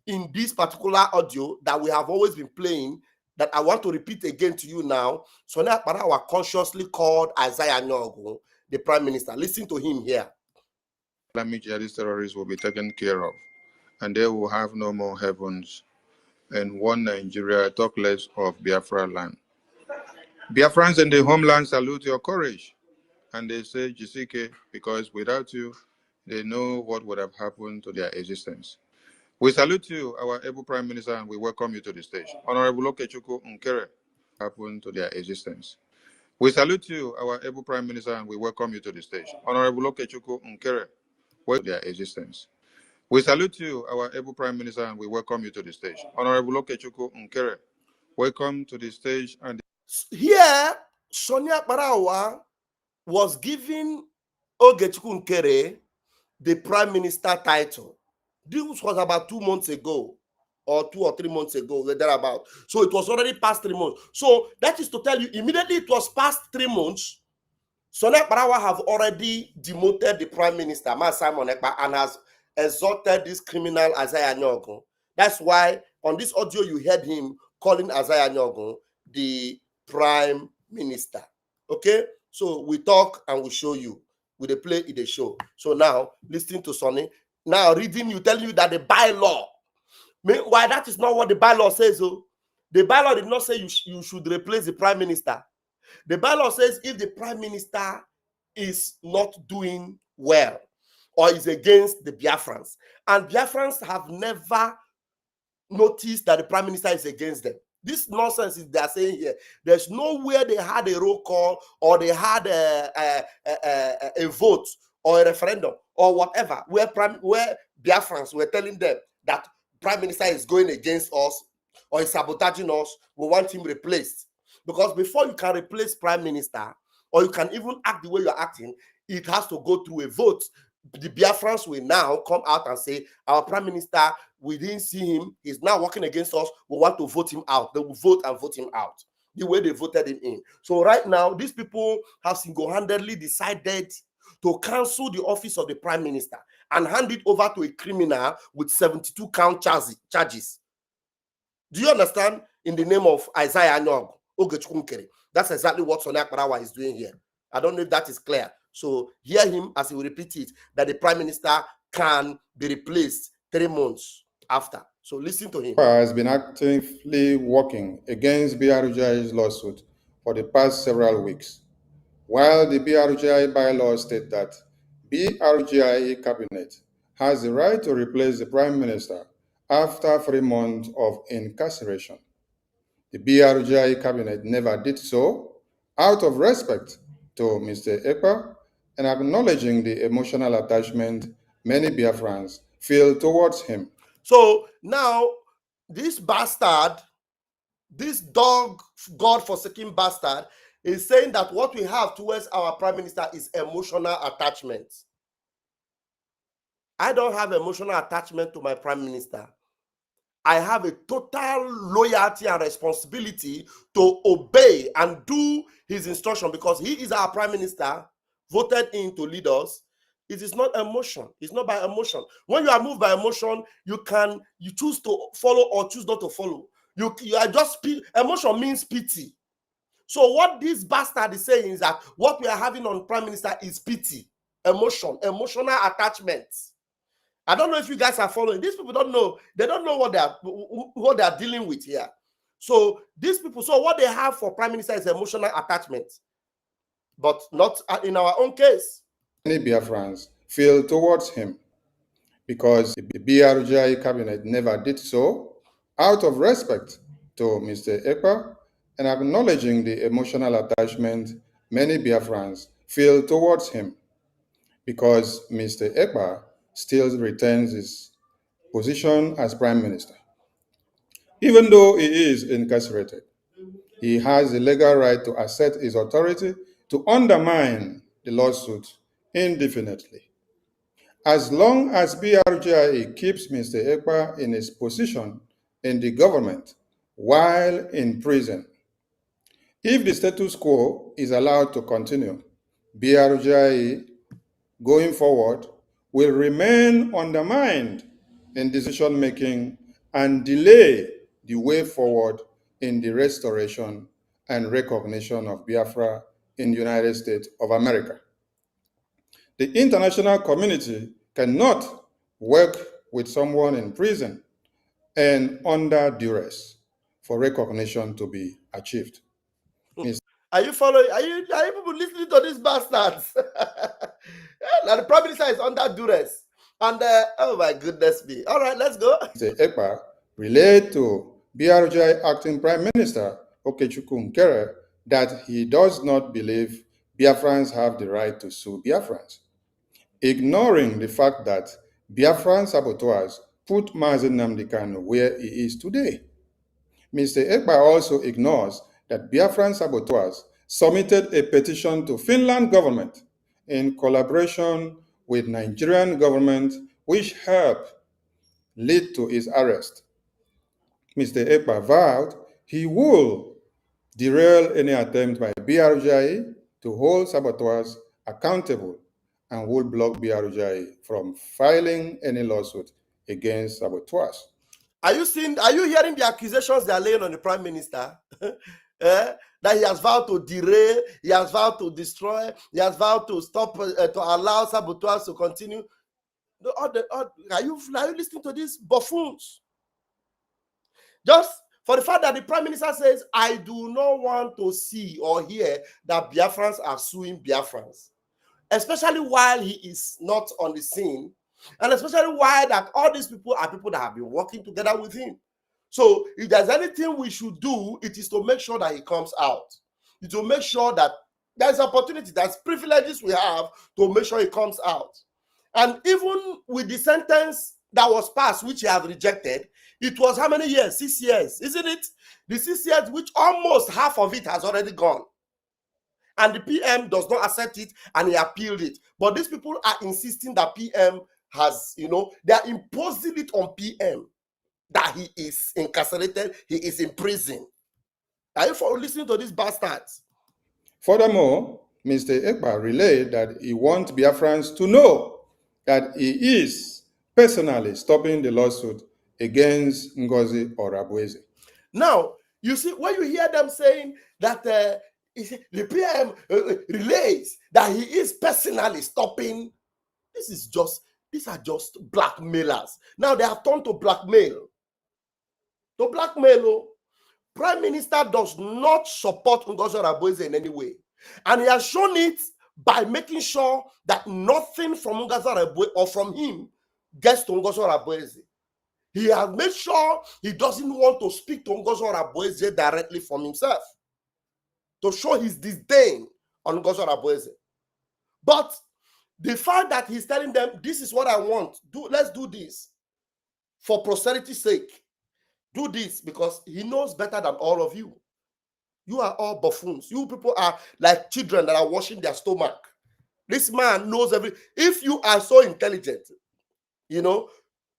in this particular audio that we have always been playing, that I want to repeat again to you now, Sonia Akparawa consciously called Isaiah Nyogun the Prime Minister. Listen to him here. Islamic jihadist terrorists will be taken care of, and they will have no more heavens. And one Nigeria, talk less of Biafra land. Biafrans in the homeland salute your courage, and they say Jisike, because without you, they know what would have happened to their existence. We salute you, our able Prime Minister, and we welcome you to the stage. Honorable Oge Nkere, happened to their existence. We salute you, our able Prime Minister, and we welcome you to the stage. Honorable Oge Nkere, welcome to their existence. We salute you, our able Prime Minister, and we welcome you to the stage. Honorable Oge Nkere, welcome to the stage. And here, Sonia Akparawa was giving Oge Nkere the Prime Minister title. This was about 2 months ago, or 2 or 3 months ago, thereabout. So it was already past 3 months. So that is to tell you, immediately it was past 3 months, Sonia Akparawa have already demoted the Prime Minister, Simon Ekpa, and has exalted this criminal Isaiah Nyogun. That's why on this audio you heard him calling Isaiah Nyogun the Prime Minister. Okay? So we talk and we show you. We play in the show. So now, listening to Sonny, now reading you, telling you that the bylaw, why that is not what the bylaw says. Oh. The bylaw did not say you should replace the Prime Minister. The bylaw says if the Prime Minister is not doing well or is against the Biafrans, and Biafrans have never noticed that the Prime Minister is against them. This nonsense is they're saying here. There's nowhere they had a roll call or they had a vote or a referendum or whatever where Biafrans were telling them that Prime Minister is going against us or is sabotaging us. We want him replaced. Because before you can replace Prime Minister or you can even act the way you're acting, it has to go through a vote. The Biafrans will now come out and say, our Prime Minister, we didn't see him. He's now working against us. We want to vote him out. They will vote and vote him out the way they voted him in. So right now, these people have single-handedly decided to cancel the office of the Prime Minister and hand it over to a criminal with 72 count charges. Do you understand? In the name of Isaiah Nyogun, Oge Nkere. That's exactly what Sonia Akparawa is doing here. I don't know if that is clear. So hear him as he will repeat it, that the Prime Minister can be replaced 3 months after. So listen to him. Has been actively working against BRGI's lawsuit for the past several weeks. While the BRGI bylaws state that BRGI cabinet has the right to replace the Prime Minister after 3 months of incarceration. The BRGI cabinet never did so out of respect to Mr. Ekpa and acknowledging the emotional attachment many Biafrans feel towards him. So now, this bastard, this God-forsaken bastard, is saying that what we have towards our Prime Minister is emotional attachment. I don't have emotional attachment to my Prime Minister. I have a total loyalty and responsibility to obey and do his instruction because he is our Prime Minister, voted in to lead us. It is not emotion. It's not by emotion. When you are moved by emotion, you choose to follow or choose not to follow. You are just, emotion means pity. So what this bastard is saying is that what we are having on Prime Minister is pity. emotional attachment. I don't know if you guys are following. These people don't know. They don't know what they are dealing with here. So these people, so what they have for Prime Minister is emotional attachment, but not in our own case. Many Biafrans feel towards him because the BRGI cabinet never did so, out of respect to Mr. Ekpa and acknowledging the emotional attachment many Biafrans feel towards him, because Mr. Ekpa still retains his position as Prime Minister. Even though he is incarcerated, he has the legal right to assert his authority to undermine the lawsuit indefinitely. As long as BRGIA keeps Mr. Ekpa in his position in the government while in prison, if the status quo is allowed to continue, BRGIA going forward will remain undermined in decision making and delay the way forward in the restoration and recognition of Biafra in the United States of America. The international community cannot work with someone in prison and under duress for recognition to be achieved. Are you following? Are you people listening to these bastards? Now the Prime Minister is under duress. And oh my goodness me. All right, let's go. Mr. Ekpa relayed to BRGI Acting Prime Minister Oge Nkere that he does not believe Biafrans have the right to sue Biafrans, ignoring the fact that Biafran saboteurs put Mazi Nnamdi Kanu where he is today. Mr. Ekpa also ignores that Biafran saboteurs submitted a petition to Finland government in collaboration with Nigerian government, which helped lead to his arrest. Mr. Ekpa vowed he will derail any attempt by BRGI to hold saboteurs accountable and will block BRGI from filing any lawsuit against saboteurs. Are you hearing the accusations they are laying on the Prime Minister? That he has vowed to derail, he has vowed to destroy, he has vowed to stop, to allow saboteurs to continue. Are you listening to these buffoons? Just for the fact that the Prime Minister says, I do not want to see or hear that Biafrans are suing Biafrans, especially while he is not on the scene, and especially while that all these people are people that have been working together with him. So if there's anything we should do, it is to make sure that he comes out. It to make sure that there's opportunity, there's privileges we have to make sure he comes out. And even with the sentence that was passed, which he have rejected, it was how many years? 6 years, isn't it? The 6 years, which almost half of it has already gone. And the PM does not accept it, and he appealed it. But these people are insisting that PM has, they are imposing it on PM that he is incarcerated, he is in prison. Are you listening to these bastards? Furthermore, Mr. Ekpa relayed that he wants Biafrans to know that he is personally stopping the lawsuit against Ngozi Orabueze. Now, you see, when you hear them saying that the PM relays that he is personally stopping, these are just blackmailers. Now they have turned to blackmail. Prime Minister does not support Ngozi Orabueze in any way. And he has shown it by making sure that nothing from Ngozi Orabueze or from him gets to Ngozi Orabueze. He has made sure he doesn't want to speak to Ngozi Orabueze directly from himself, to show his disdain on Ngozi Orabueze. But the fact that he's telling them, this is what I want, let's do this for posterity's sake. Do this because he knows better than all of you. You are all buffoons. You people are like children that are washing their stomach. This man knows everything. If you are so intelligent, you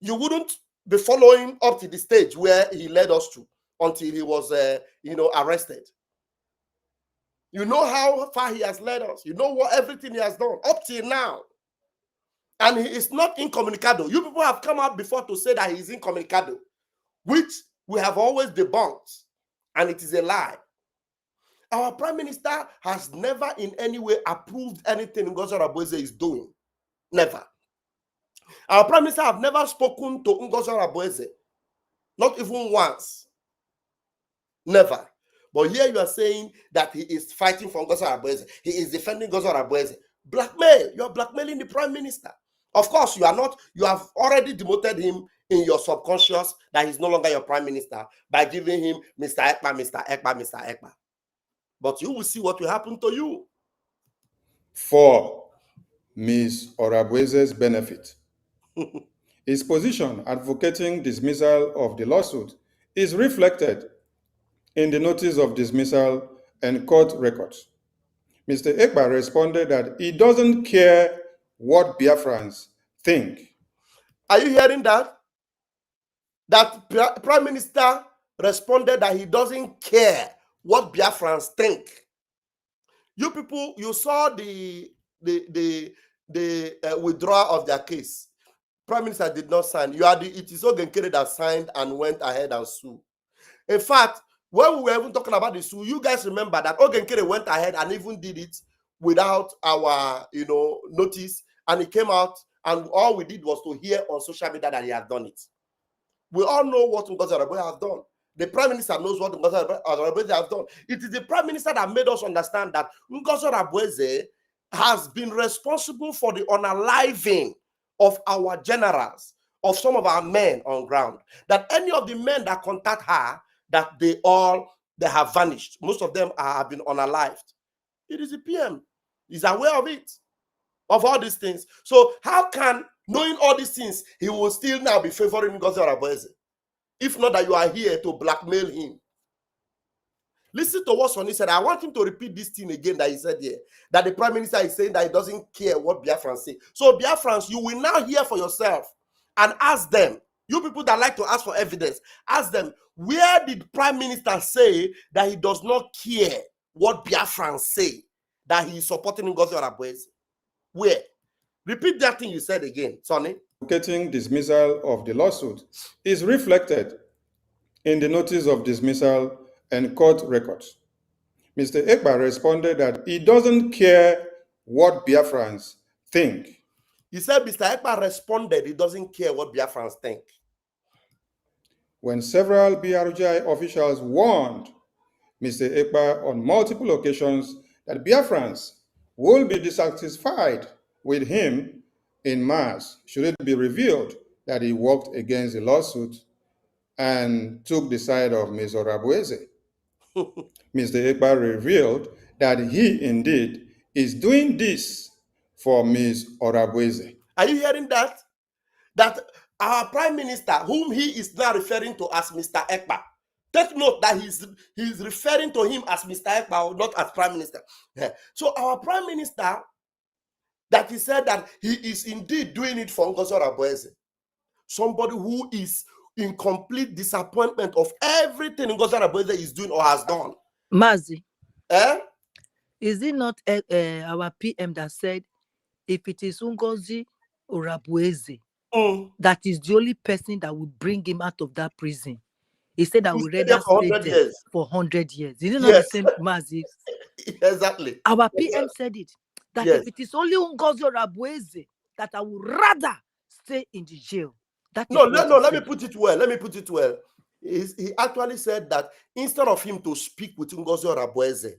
wouldn't be following up to the stage where he led us to until he was, arrested. You know how far he has led us. You know everything he has done up till now. And he is not incommunicado. You people have come out before to say that he is incommunicado, which we have always debunked, and it is a lie. Our Prime Minister has never in any way approved anything Ngozi Orabueze is doing. Never. Our Prime Minister have never spoken to Ngozi Orabueze. Not even once. Never. But here you are saying that he is fighting for Ngozi Orabueze. He is defending Ngozi Orabueze. Blackmail. You are blackmailing the Prime Minister. Of course, you are not. You have already demoted him in your subconscious that he's no longer your Prime Minister by giving him Mr. Ekpa, Mr. Ekpa, Mr. Ekpa. But you will see what will happen to you. For Ms. Orabueze's benefit, his position advocating dismissal of the lawsuit is reflected in the notice of dismissal and court records. Mr. Ekpa responded that he doesn't care what Biafrans think. Are you hearing that? That Prime Minister responded that he doesn't care what Biafrans think. You people, you saw the withdrawal of their case. Prime Minister did not sign. It is Oge Nkere that signed and went ahead and sued. In fact, when we were even talking about the sue, you guys remember that Oge Nkere went ahead and even did it without our, notice, and it came out, and all we did was to hear on social media that he had done it. We all know what Ngozi Orabueze has done. The Prime Minister knows what Ngozi Orabueze has done. It is the Prime Minister that made us understand that Ngozi Orabueze has been responsible for the unaliving of our generals, of some of our men on ground. That any of the men that contact her, that they have vanished. Most of them have been unalived. It is the PM. He's aware of it, of all these things. So how can, knowing all these things, he will still now be favoring Ngozi Orabueze? If not that you are here to blackmail him. Listen to what Sonny said. I want him to repeat this thing again that he said here. That the Prime Minister is saying that he doesn't care what Biafrans say. So Biafrans, you will now hear for yourself and ask them, you people that like to ask for evidence, ask them, where did Prime Minister say that he does not care what Biafrans say, that he is supporting Ngozi Orabueze? Where? Repeat that thing you said again, Sonny. Advocating dismissal of the lawsuit is reflected in the notice of dismissal and court records. Mr. Ekpa responded that he doesn't care what Biafrans think. He said Mr. Ekpa responded he doesn't care what Biafrans think. When several BRGI officials warned Mr. Ekpa on multiple occasions that Biafrans will be dissatisfied with him in mass should it be revealed that he worked against the lawsuit and took the side of Ms. Orabueze. Mr. Ekpa revealed that he indeed is doing this for Ms. Orabueze. Are you hearing that? That our Prime Minister, whom he is now referring to as Mr. Ekpa, take note that he's referring to him as Mr. Ekpa, not as Prime Minister. So our Prime Minister, that he said that he is indeed doing it for Ngozi Orabueze, somebody who is in complete disappointment of everything Ngozi Orabueze is doing or has done. Mazi, Eh? is it not our PM that said if it is Ngozi Orabueze, that is the only person that would bring him out of that prison? He said that we rather stay there for 100 years. Is it not the same, Mazi? Exactly. Our PM said it. That if it is only Ngozi Orabueze, that I would rather stay in the jail. Let me put it well. Let me put it well. He actually said that instead of him to speak with Ngozi Orabueze,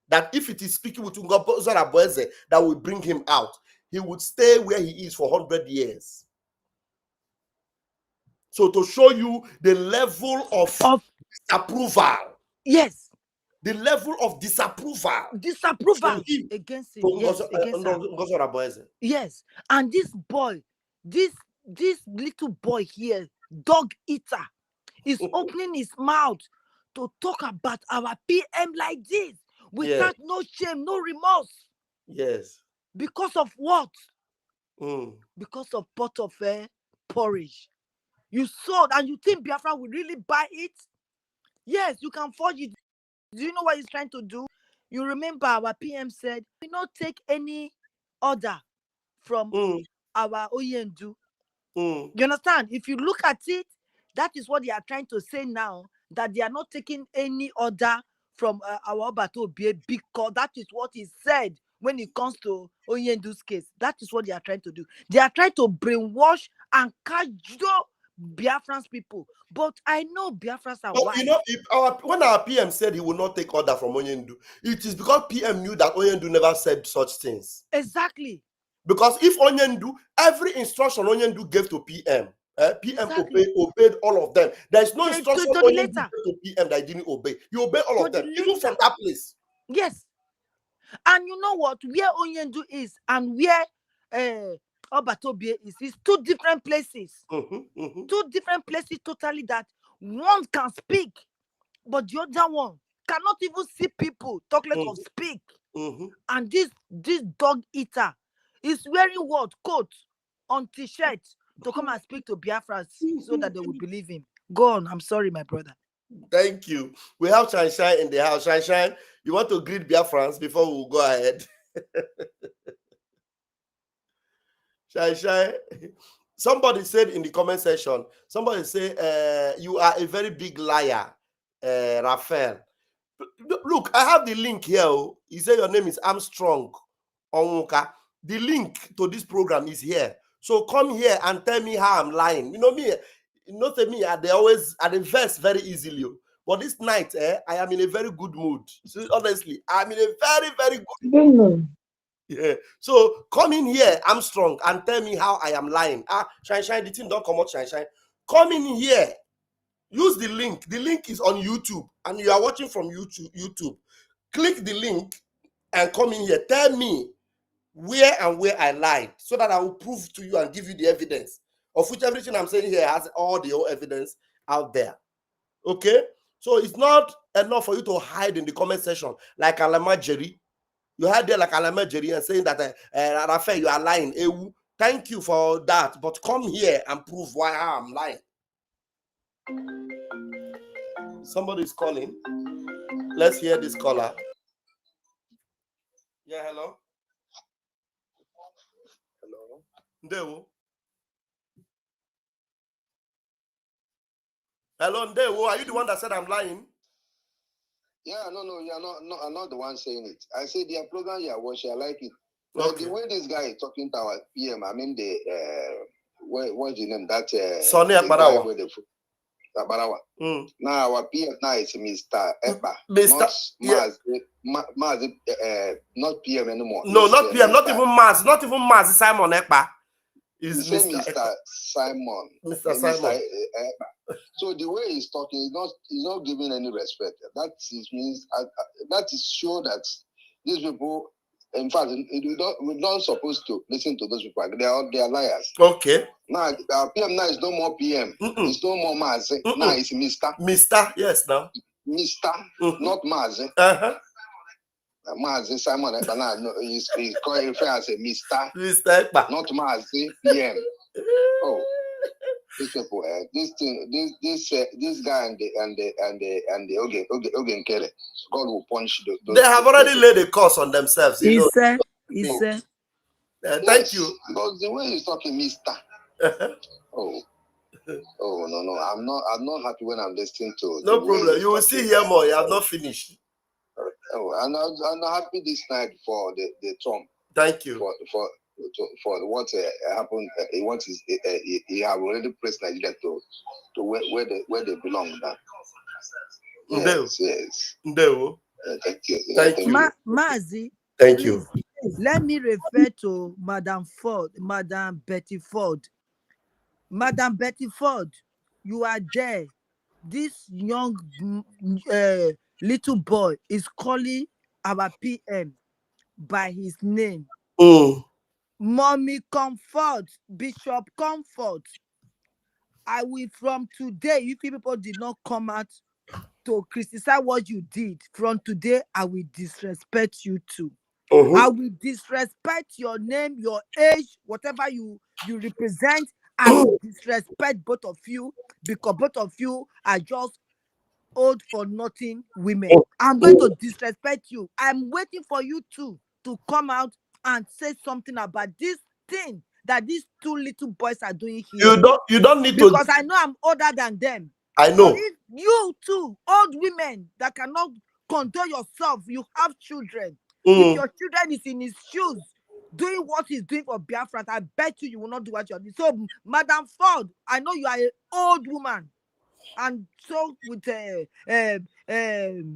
that if it is speaking with Ngozi Orabueze that will bring him out, he would stay where he is for 100 years. So to show you the level of disapproval. Yes. The level of disapproval against him. Ngozi Orabueze. Yes. And this boy, this little boy here, dog eater, is opening his mouth to talk about our PM like this without no shame, no remorse. Yes. Because of what? Because of pot of porridge. You sold and you think Biafra will really buy it? Yes, you can forge it. Do you know what he's trying to do? You remember our PM said, we not take any order from our Oyendu. You understand? If you look at it, that is what they are trying to say now, that they are not taking any order from our Obato be a big call. That is what he said when it comes to Onyendu's case. That is what they are trying to do. They are trying to brainwash and cajole Biafran's people. But I know Biafrans are But wise. you know, when our PM said he will not take order from Onyendu, it is because PM knew that Onyendu never said such things. Exactly. Because if Onyendu, every instruction Onyendu gave to PM, PM obeyed all of them. There is no instruction Onyendu gave to PM that he didn't obey. He obeyed all of them, even from that place. Yes. And you know what? Where Onyendu is and where Obatobie is two different places. Two different places totally, that one can speak, but the other one cannot even see people, talk less of speak. And this dog eater is wearing what? Coat on t-shirt to come and speak to Biafrans so that they will believe him. Go on. I'm sorry, my brother. Thank you. We have Shine in the house. Shine, you want to greet Biafrans before we go ahead? Shine. Somebody said in the comment section, somebody say, you are a very big liar, Raphael. Look, I have the link here. He said your name is Armstrong Onwuka. The link to this program is here. So come here and tell me how I'm lying. You know me, they always at the verse very easily. But this night, I am in a very good mood. So honestly, I'm in a very, very good mood. Yeah. So come in here, Armstrong, and tell me how I am lying. Shine, the team don't come out, Shine. Come in here. Use the link. The link is on YouTube, and you are watching from YouTube. Click the link and come in here. Tell me where I lied, so that I will prove to you and give you the evidence, of which everything I'm saying here has all the evidence out there. Okay? So it's not enough for you to hide in the comment section like Alama Jerry. You had there like Alama Jerry and saying that Raphael, you are lying. Thank you for that, but come here and prove why I'm lying. Somebody is calling. Let's hear this caller. Yeah, hello. Ndewo. Hello, Ndewo. Are you the one that said I'm lying? Yeah, no, you're not. I'm not the one saying it. I said their program, yeah, watch, I like it. Okay. The way this guy is talking to our PM, I mean what's the name? That Sonny Akparawa. Akparawa. Now our PM now is Mr. Epa. Not PM anymore. No, not PM. Not even Maz. Not even Maz. Simon Epa. Is Mr. Simon. Mr. Simon. Epa. So the way he's talking, he's not giving any respect. That means that is sure that these people. In fact, we're not supposed to listen to those people. They are liars. Okay. Now, our PM now is no more PM. It's no more Maz. Now it's Mr. Mr. Yes, now. Mr. Not Maz. Maz Simon Ekpa is called as a Mr. Mr. Ekpa. Not Maz PM. Oh, these people, this guy and the Oge Nkere, God will punish those. They have already laid a curse on themselves. He said. Thank you. Because the way he's talking, Mister. Oh no! I'm not happy when I'm listening to. No problem. You will see here more. You have not finished. Oh, and I'm happy this night for the Trump. Thank you for what happened. He have already pressed Nigeria to where they belong now. Yes. Ndewo. Thank you. Thank you. Mazi. Thank you. Let me refer to Madam Betty Ford. Madam Betty Ford, you are there. This young little boy is calling our PM by his name. Mommy Comfort, Bishop Comfort. I will, from today, if people did not come out to criticize what you did, from today, I will disrespect you too. I will disrespect your name, your age, whatever you represent. I will disrespect both of you because both of you are just old for nothing women. I'm going to disrespect you. I'm waiting for you two to come out and say something about this thing that these two little boys are doing here. You don't need because I know I'm older than them. I know. So if you two old women that cannot control yourself, you have children, If your children is in his shoes, doing what he's doing for Biafra, I bet you will not do what you're doing. So, Madam Ford, I know you are an old woman, and so with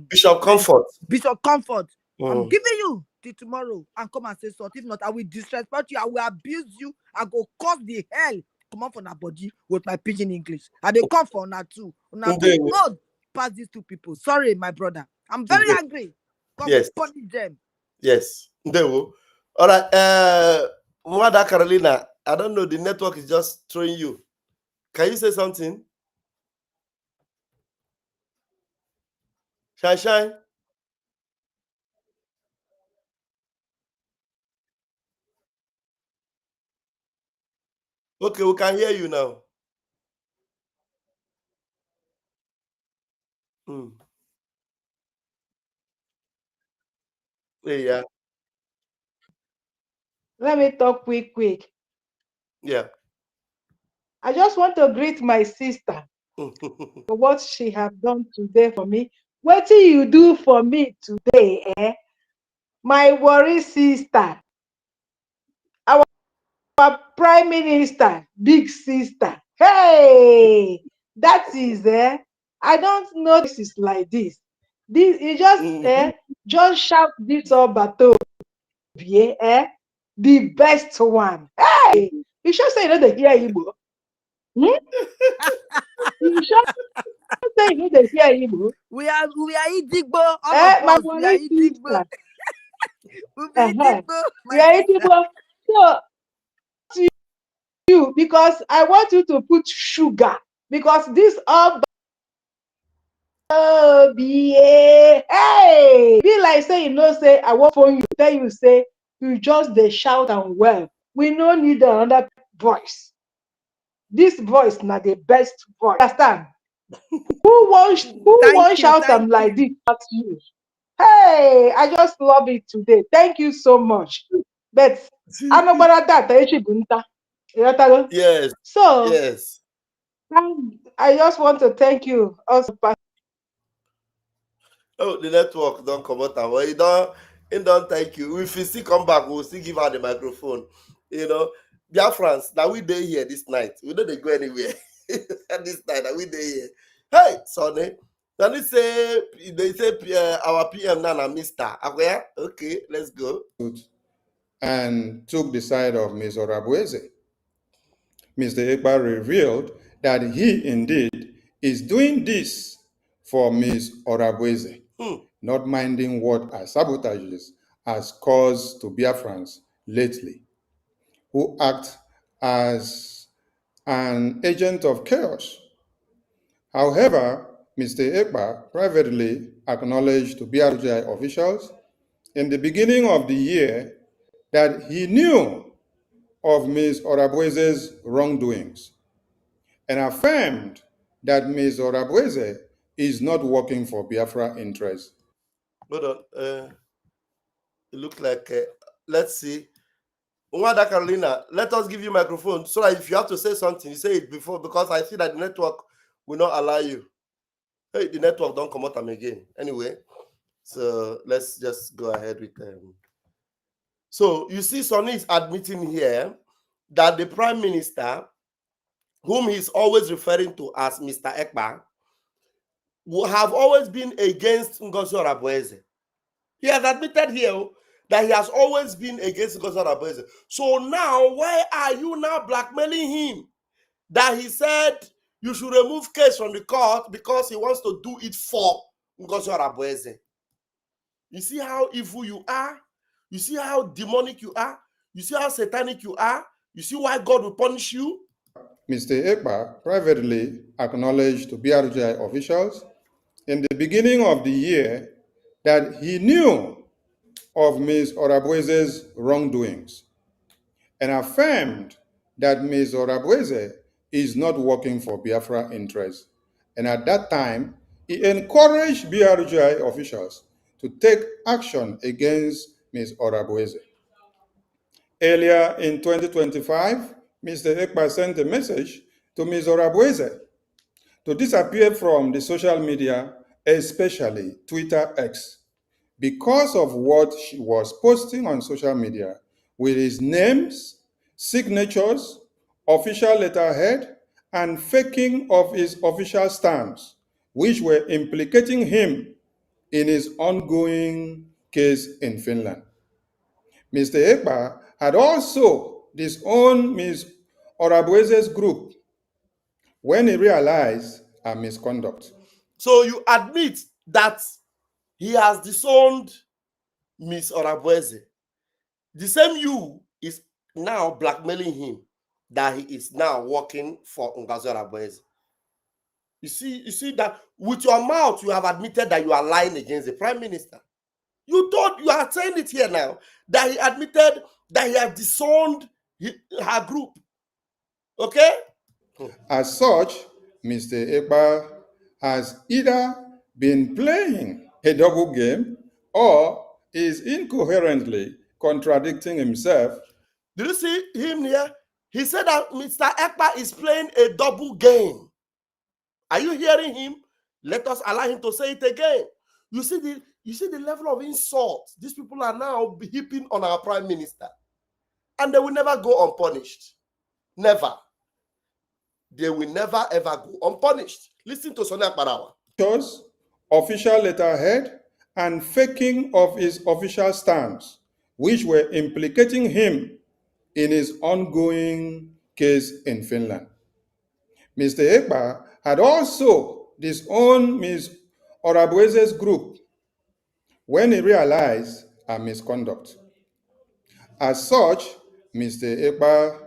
Bishop Comfort. Bishop Comfort, I'm giving you till tomorrow and come and say something. If not, I will disrespect you, I will abuse you, I go cause the hell come on for that body with my pidgin English. And they come for now too. Now old past these two people. Sorry, my brother. I'm very angry. God will punish them. Yes. All right. Mother Carolina, I don't know. The network is just throwing you. Can you say something? Shine. Okay, we can hear you now. Yeah. Let me talk quick. Yeah. I just want to greet my sister for what she have done today for me. What do you do for me today, eh? My worry sister, our prime minister, big sister. Hey, that is I don't know this is like this. This you just shout this all bato, the best one. Hey, you should say you know the hear Igbo. You should say you know the hear Igbo. We are Idigbo. All of us, we are Idigbo. We are Idigbo. So you because I want you to put sugar because this all hey be like say you know say I want phone you tell you say you just the shout and well. We no need another voice. This voice not the best voice. Understand? Who won't shout them like this? Not you. Hey, I just love it today. Thank you so much. But I know about that. Yes. So yes. I just want to thank you also. Oh, the network don't come out. Well, it don't thank you. If you still come back, we'll still give her the microphone. You know, Biafrans, now we day here this night. We don't go anywhere. This night, now we day here. Hey, Sonny. Then they say our PM now, Mr. Okay, let's go. And took the side of Ms. Orabueze. Mr. Ekpa revealed that he indeed is doing this for Ms. Orabueze, not minding what her sabotages has caused to Biafrans lately, who act as an agent of chaos. However, Mr. Ekpa privately acknowledged to BRGI officials in the beginning of the year that he knew of Ms. Orabueze's wrongdoings and affirmed that Ms. Orabueze is not working for Biafra interests. Hold on. It looks like, let's see. Nwada Carolina, let us give you microphone so that if you have to say something, you say it before, because I see that the network will not allow you. Hey, the network don't come out again. Anyway, so let's just go ahead with them. So you see, Sonny is admitting here that the Prime Minister, whom he's always referring to as Mr. Ekpa, will have always been against Ngozi Orabueze. He has admitted here that he has always been against Ngozi Orabueze. So now, why are you now blackmailing him? That he said you should remove case from the court because he wants to do it for Ngozi Orabueze. You see how evil you are? You see how demonic you are? You see how satanic you are? You see why God will punish you? Mr. Ekpa privately acknowledged to BRGI officials in the beginning of the year that he knew of Ms. Orabueze's wrongdoings and affirmed that Ms. Orabueze is not working for Biafra interests. And at that time, he encouraged BRGI officials to take action against Ms. Orabueze. Earlier in 2025, Mr. Ekpa sent a message to Ms. Orabueze to disappear from the social media, especially Twitter X, because of what she was posting on social media with his names, signatures, official letterhead, and faking of his official stamps, which were implicating him in his ongoing case in Finland. Mr. Ekpa had also disowned Ms. Orabueze's group when he realized her misconduct. So you admit that he has disowned Ms. Orabueze. The same you is now blackmailing him that he is now working for Ngozi Orabueze. You see that with your mouth you have admitted that you are lying against the prime minister. You are saying it here now that he admitted that he has disowned her group. Okay? As such, Mr. Ekpa has either been playing a double game or is incoherently contradicting himself. Did you see him here? He said that Mr. Ekpa is playing a double game. Are you hearing him? Let us allow him to say it again. You see the level of insult these people are now heaping on our prime minister. And they will never go unpunished. Never. They will never ever go unpunished. Listen to Sonia Akparawa. Official letterhead and faking of his official stamps, which were implicating him in his ongoing case in Finland. Mr. Ekpa had also disowned Ms. Orabueze's group when he realized her misconduct. As such, Mr. Ekpa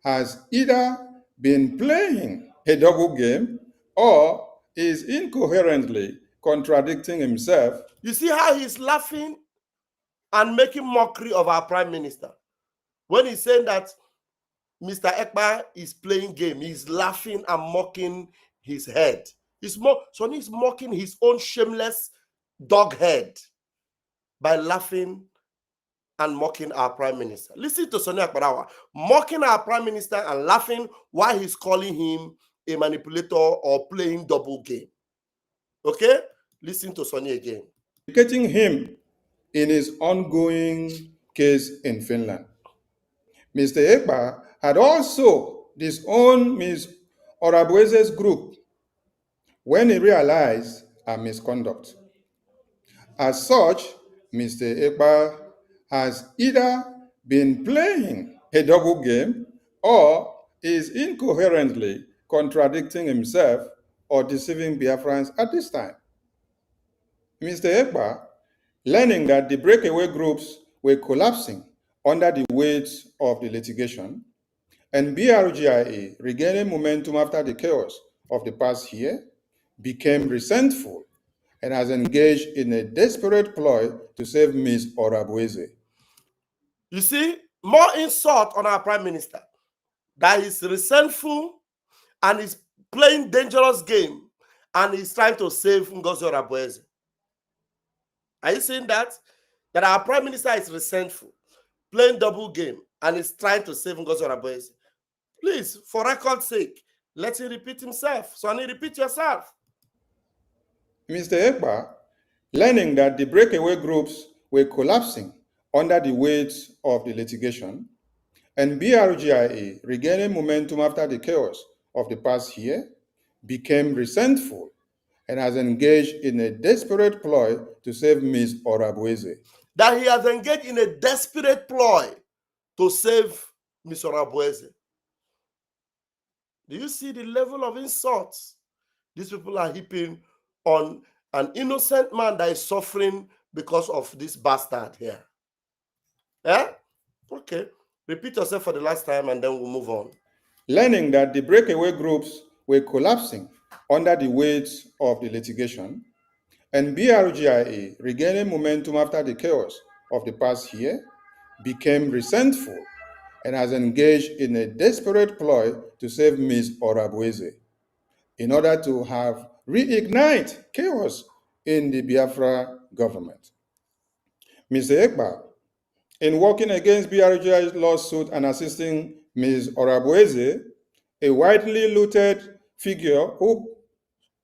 has either been playing a double game or is incoherently contradicting himself. You see how he's laughing and making mockery of our prime minister? When he's saying that Mr. Ekpa is playing game, he's laughing and mocking his head. He's mocking his own shameless dog head by laughing and mocking our prime minister. Listen to Sonia Akparawa mocking our prime minister and laughing while he's calling him a manipulator or playing double game. Okay? Listen to Sonia again. Implicating him in his ongoing case in Finland. Mr. Ekpa had also disowned Ms. Orabueze's group when he realized her misconduct. As such, Mr. Ekpa has either been playing a double game or is incoherently contradicting himself or deceiving Biafrans at this time. Mr. Ekpa, learning that the breakaway groups were collapsing under the weight of the litigation, and BRGIA regaining momentum after the chaos of the past year, became resentful and has engaged in a desperate ploy to save Ms. Orabueze. You see, more insult on our prime minister, that he's resentful and he's playing dangerous game and he's trying to save Ngozi Orabueze. Are you seeing that? That our prime minister is resentful, playing double game, and is trying to save Ngozi Orabueze. Please, for record's sake, let him repeat himself. Sonny, repeat yourself. Mr. Ekpa, learning that the breakaway groups were collapsing under the weight of the litigation, and BRGIA regaining momentum after the chaos of the past year, became resentful and has engaged in a desperate ploy to save Ms. Orabueze. That he has engaged in a desperate ploy to save Ms. Orabueze. Do you see the level of insults these people are heaping on an innocent man that is suffering because of this bastard here? Yeah? Okay. Repeat yourself for the last time and then we'll move on. Learning that the breakaway groups were collapsing under the weight of the litigation, and BRGIA regaining momentum after the chaos of the past year, became resentful and has engaged in a desperate ploy to save Ms. Orabueze in order to have reignite chaos in the Biafra government. Mr. Ekpa, in working against BRGI's lawsuit and assisting Ms. Orabueze, a widely looted figure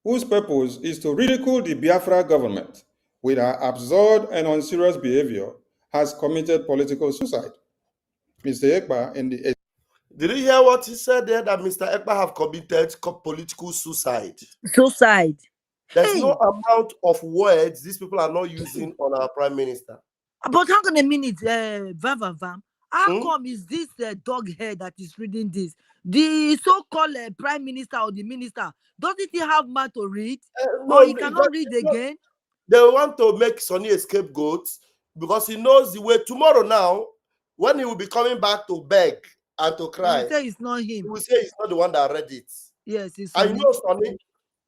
whose purpose is to ridicule the Biafra government with her absurd and unserious behavior, has committed political suicide. Mr. Ekpa, in the... Did you hear what he said there, that Mr. Ekpa have committed political suicide? Suicide. There's Hey, no amount of words these people are not using on our prime minister. but hang on a minute, Vam. How come is this dog head that is reading this? The so-called prime minister or the minister, doesn't he have mouth to read? Or he cannot read again? They want to make Sonny a scapegoat because he knows the way. Tomorrow now, when he will be coming back to beg and to cry, He will say it's not him. he will say he's not the one that read it. Yes, it's And Sonny. you know, Sonny,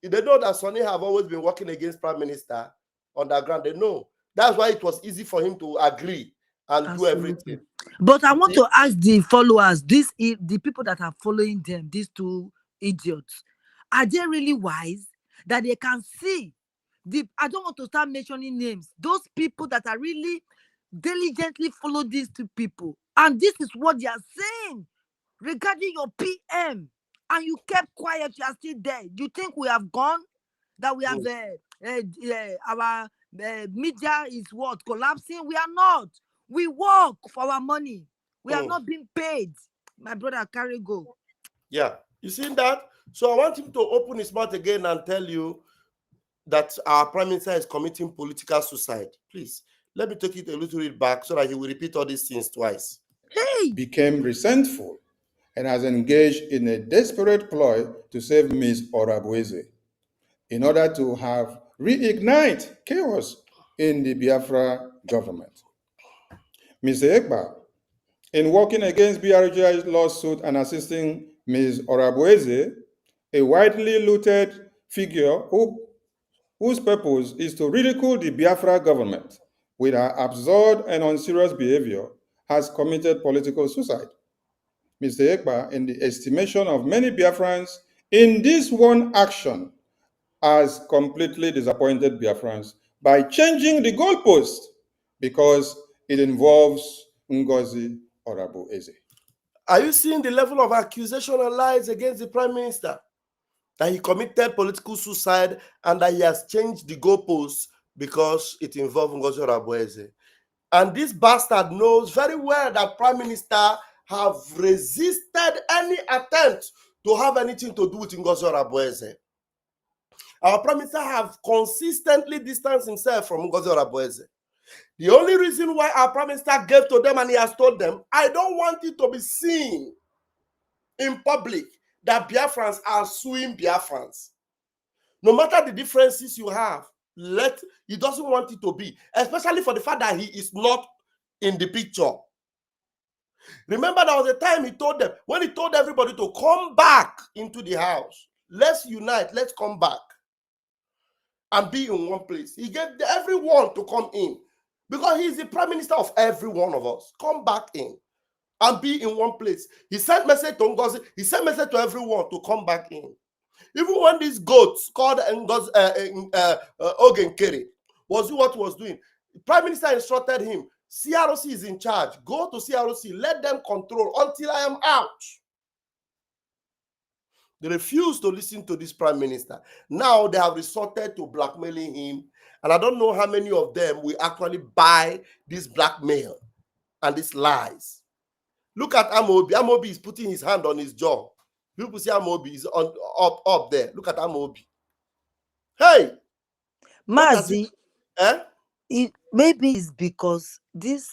they know that Sonny have always been working against prime minister on the ground. They know. That's why it was easy for him to agree and do everything. But I want to ask the followers, the people that are following them, these two idiots, are they really wise that they can see I don't want to start mentioning names, those people that are really diligently follow these two people, and this is what they are saying regarding your PM, and you kept quiet, you are still there. Do you think we have gone? That we have our media is what, collapsing? We are not. We work for our money. We are not being paid. My brother, carry go. Yeah, you seen that? So I want him to open his mouth again and tell you that our prime minister is committing political suicide. Please, let me take it a little bit back so that he will repeat all these things twice. Hey! Became resentful and has engaged in a desperate ploy to save Ms. Orabueze in order to have reignite chaos in the Biafra government. Mr. Ekpa, in working against BRGI's lawsuit and assisting Ms. Orabueze, a widely looted figure whose purpose is to ridicule the Biafra government with her absurd and unserious behavior, has committed political suicide. Mr. Ekpa, in the estimation of many Biafrans, in this one action, has completely disappointed Biafrans by changing the goalpost because it involves Ngozi Orabueze. Are you seeing the level of accusation and lies against the prime minister? That he committed political suicide and that he has changed the goalposts because it involved Ngozi Orabueze. And this bastard knows very well that prime minister have resisted any attempt to have anything to do with Ngozi Orabueze. Our prime minister have consistently distanced himself from Ngozi Orabueze. The only reason why our prime minister gave to them and he has told them, I don't want it to be seen in public that Biafrans are suing Biafrans. No matter the differences you have, he doesn't want it to be, especially for the fact that he is not in the picture. Remember, there was a time he told them, when he told everybody to come back into the house, let's unite, let's come back and be in one place. He gave everyone to come in because he's the prime minister of every one of us. Come back in and be in one place. He sent message to Ngozi. He sent message to everyone to come back in. Even when these goats called Oge Nkere was doing what he was doing, the prime minister instructed him, CROC is in charge. Go to CROC. Let them control until I am out. They refused to listen to this prime minister. Now they have resorted to blackmailing him. And I don't know how many of them will actually buy this blackmail and these lies. Look at Amobi. Amobi is putting his hand on his jaw. People see Amobi is up there. Look at Amobi. Hey! Mazi, maybe it's because this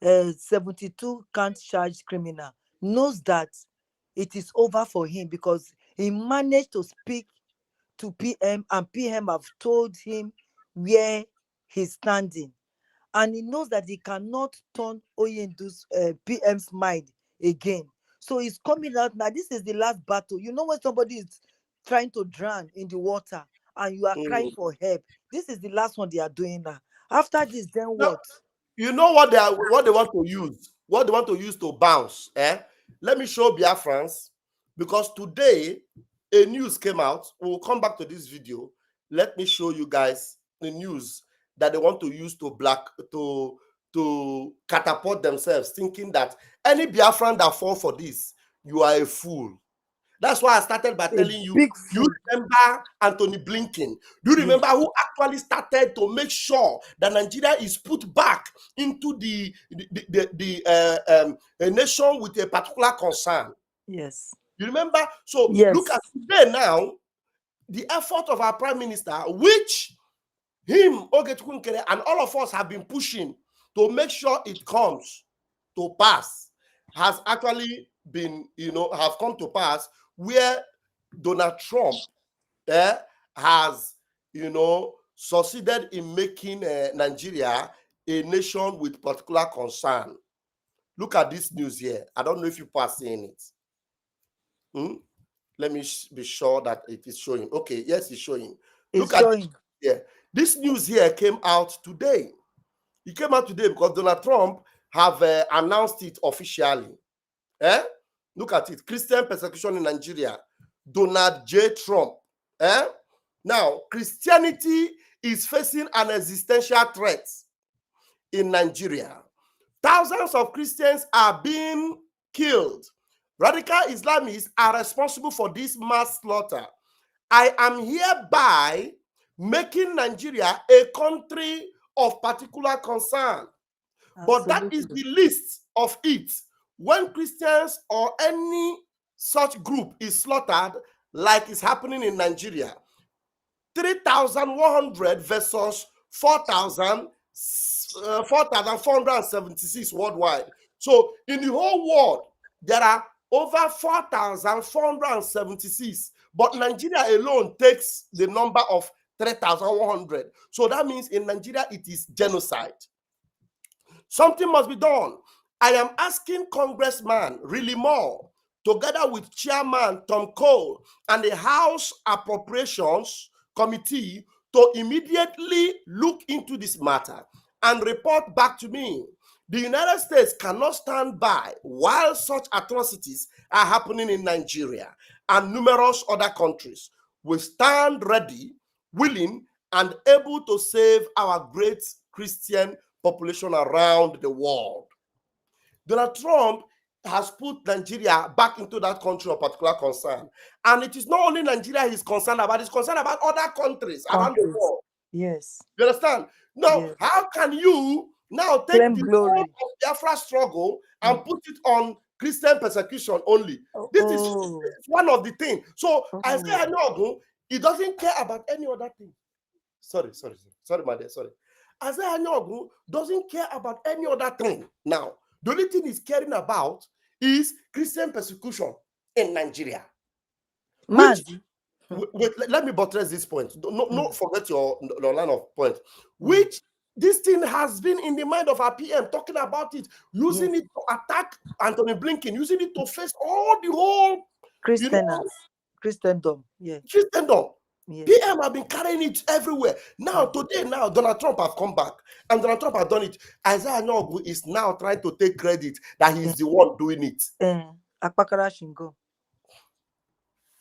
72 can't charge criminal knows that it is over for him because he managed to speak to PM and PM have told him where he's standing. And he knows that he cannot turn Oyendu's PM's mind again. So he's coming out now. This is the last battle. You know when somebody is trying to drown in the water and you are crying for help. This is the last one they are doing now. After this, then what? You know what they want to use? What they want to use to bounce? Let me show Biafrans, because today a news came out. We'll come back to this video. Let me show you guys the news that they want to use to catapult themselves, thinking that any Biafran that fall for this, you are a fool. That's why I started by telling you, big you fool. remember Anthony Blinken? Do you remember who actually started to make sure that Nigeria is put back into a nation with a particular concern? Yes. You remember? So look Yes. at today now, the effort of our Prime Minister, which him, Oge Nkere, and all of us have been pushing to make sure it comes to pass, has actually been, have come to pass, where Donald Trump has, succeeded in making Nigeria a nation with particular concern. Look at this news here. I don't know if you are seeing it. Let me be sure that it is showing. Okay, yes, it's showing. It's showing. Yeah, this news here came out today. It came out today because Donald Trump have announced it officially. Look at it. Christian persecution in Nigeria. Donald J. Trump. Now, Christianity is facing an existential threat in Nigeria. Thousands of Christians are being killed. Radical Islamists are responsible for this mass slaughter. I am hereby making Nigeria a country of particular concern. But that is the list of it. When Christians or any such group is slaughtered, like is happening in Nigeria, 3,100 versus 4,476 worldwide. So in the whole world, there are over 4,476. But Nigeria alone takes the number of 3,100. So that means in Nigeria, it is genocide. Something must be done. I am asking Congressman Really Moore, together with Chairman Tom Cole and the House Appropriations Committee, to immediately look into this matter and report back to me. The United States cannot stand by while such atrocities are happening in Nigeria and numerous other countries. We stand ready, willing, and able to save our great Christian population around the world. Donald Trump has put Nigeria back into that country of particular concern. And it is not only Nigeria he's concerned about, he's concerned about other countries around the world. Yes. You understand? Now, yes. How can you now take Claim the glory whole of Biafra struggle and put it on Christian persecution only? This is one of the things. So Isaiah Nyogu, he doesn't care about any other thing. Sorry, my dear, sorry. Isaiah Nyogu doesn't care about any other thing now. The only thing he's caring about is Christian persecution in Nigeria. Wait, let me buttress this point. No, forget your line of point. Which this thing has been in the mind of our PM, talking about it, using it to attack Anthony Blinken, using it to face all the whole Christendom. Yeah. Christendom. Yes. PM have been carrying it everywhere. Now, today, Donald Trump have come back, and Donald Trump has done it. Isaiah Nyogu is now trying to take credit that he's the one doing it. Akparawa Yansh.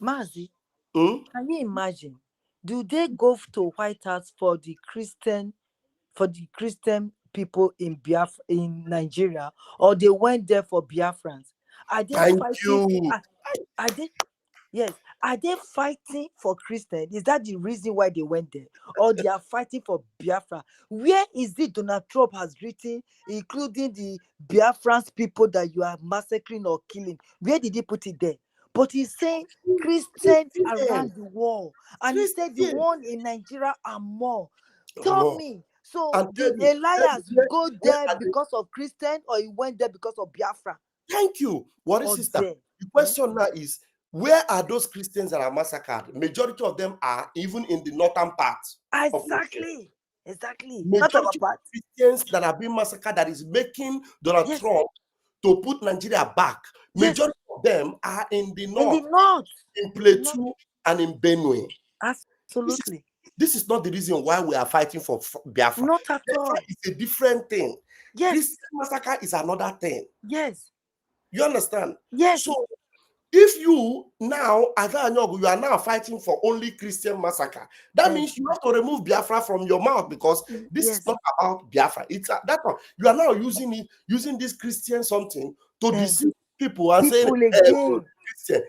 Mazi, can you imagine? Do they go to White House for the Christian people in Nigeria, or they went there for Biafrans? Are they fighting? Are they? Yes. Are they fighting for Christian? Is that the reason why they went there? Or they are fighting for Biafra? Where is it Donald Trump has written, including the Biafrans people that you are massacring or killing? Where did he put it there? But he's saying Christians around the world. And he said the one in Nigeria are more. Tell me. So did Elias go there because of Christian, or he went there because of Biafra? Thank you. What is sister? The question now is, where are those Christians that are massacred? Majority of them are even in the northern part. Exactly. Majority of Christians that are being massacred, that is making Donald Trump to put Nigeria back. Majority of them are in the north, in Plateau and in Benue. Absolutely. This is not the reason why we are fighting for Biafra. Not at all. It's a different thing. Yes. Christian massacre is another thing. Yes. You understand? Yes. So if you now, Isaiah Nyogu, you are now fighting for only Christian massacre, that means you have to remove Biafra from your mouth, because this is not about Biafra. It's that one. You are now using this Christian something to deceive people and saying again.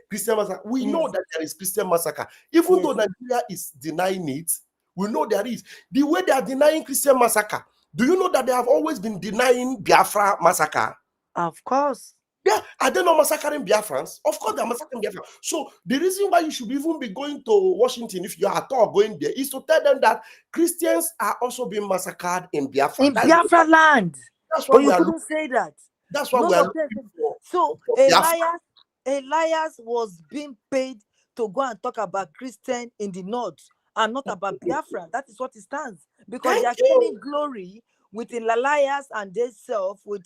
Christian massacre. We know Yes. that there is Christian massacre. Even Yes. though Nigeria is denying it, we know there is. The way they are denying Christian massacre, do you know that they have always been denying Biafra massacre? Of course. Yeah, are they not massacring Biafrans? Of course, they're massacring Biafra. So the reason why you should even be going to Washington, if you are at all going there, is to tell them that Christians are also being massacred in Biafra. In Biafra land. That's But what you we are couldn't say that. That's what None we are of them. looking for. So Biafra. Elias was being paid to go and talk about Christian in the north and not about Biafra. That is what it stands. Because they are claiming glory with Elias and they self with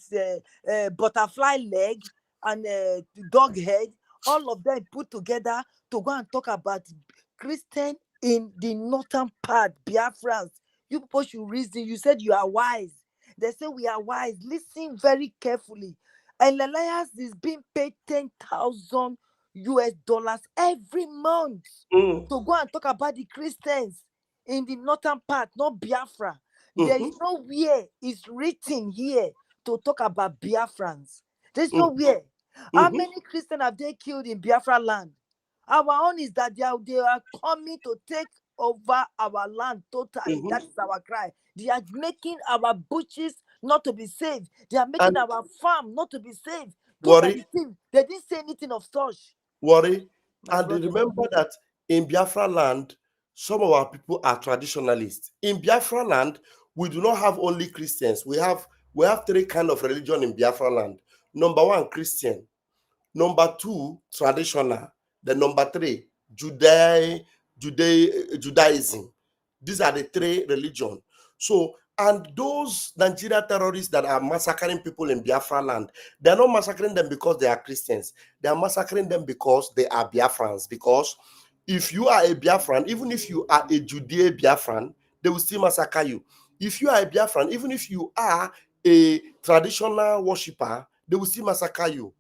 butterfly leg and dog head, all of them put together to go and talk about Christian in the northern part, Biafrans. You people should reason. You said you are wise. They say we are wise. Listen very carefully. And Elias is being paid $10,000 every month to go and talk about the Christians in the northern part, not Biafra. There is nowhere it's written here to talk about Biafrans. There's nowhere. How many Christians have they killed in Biafra land? Our own is that they are coming to take over our land totally. That is our cry. They are making our butchers not to be saved. They are making our farm not to be saved. Those are the things. They didn't say anything of such. And remember that in Biafra land, some of our people are traditionalists. In Biafra land, we do not have only Christians. We have three kind of religion in Biafra land. Number one, Christian. Number two, traditional. Then number three, Judaism. These are the three religions. So, and those Nigeria terrorists that are massacring people in Biafra land, they're not massacring them because they are Christians. They are massacring them because they are Biafrans. Because if you are a Biafran, even if you are a Judea Biafran, they will still massacre you. If you are a Biafran, even if you are a traditional worshipper, they will still massacre you.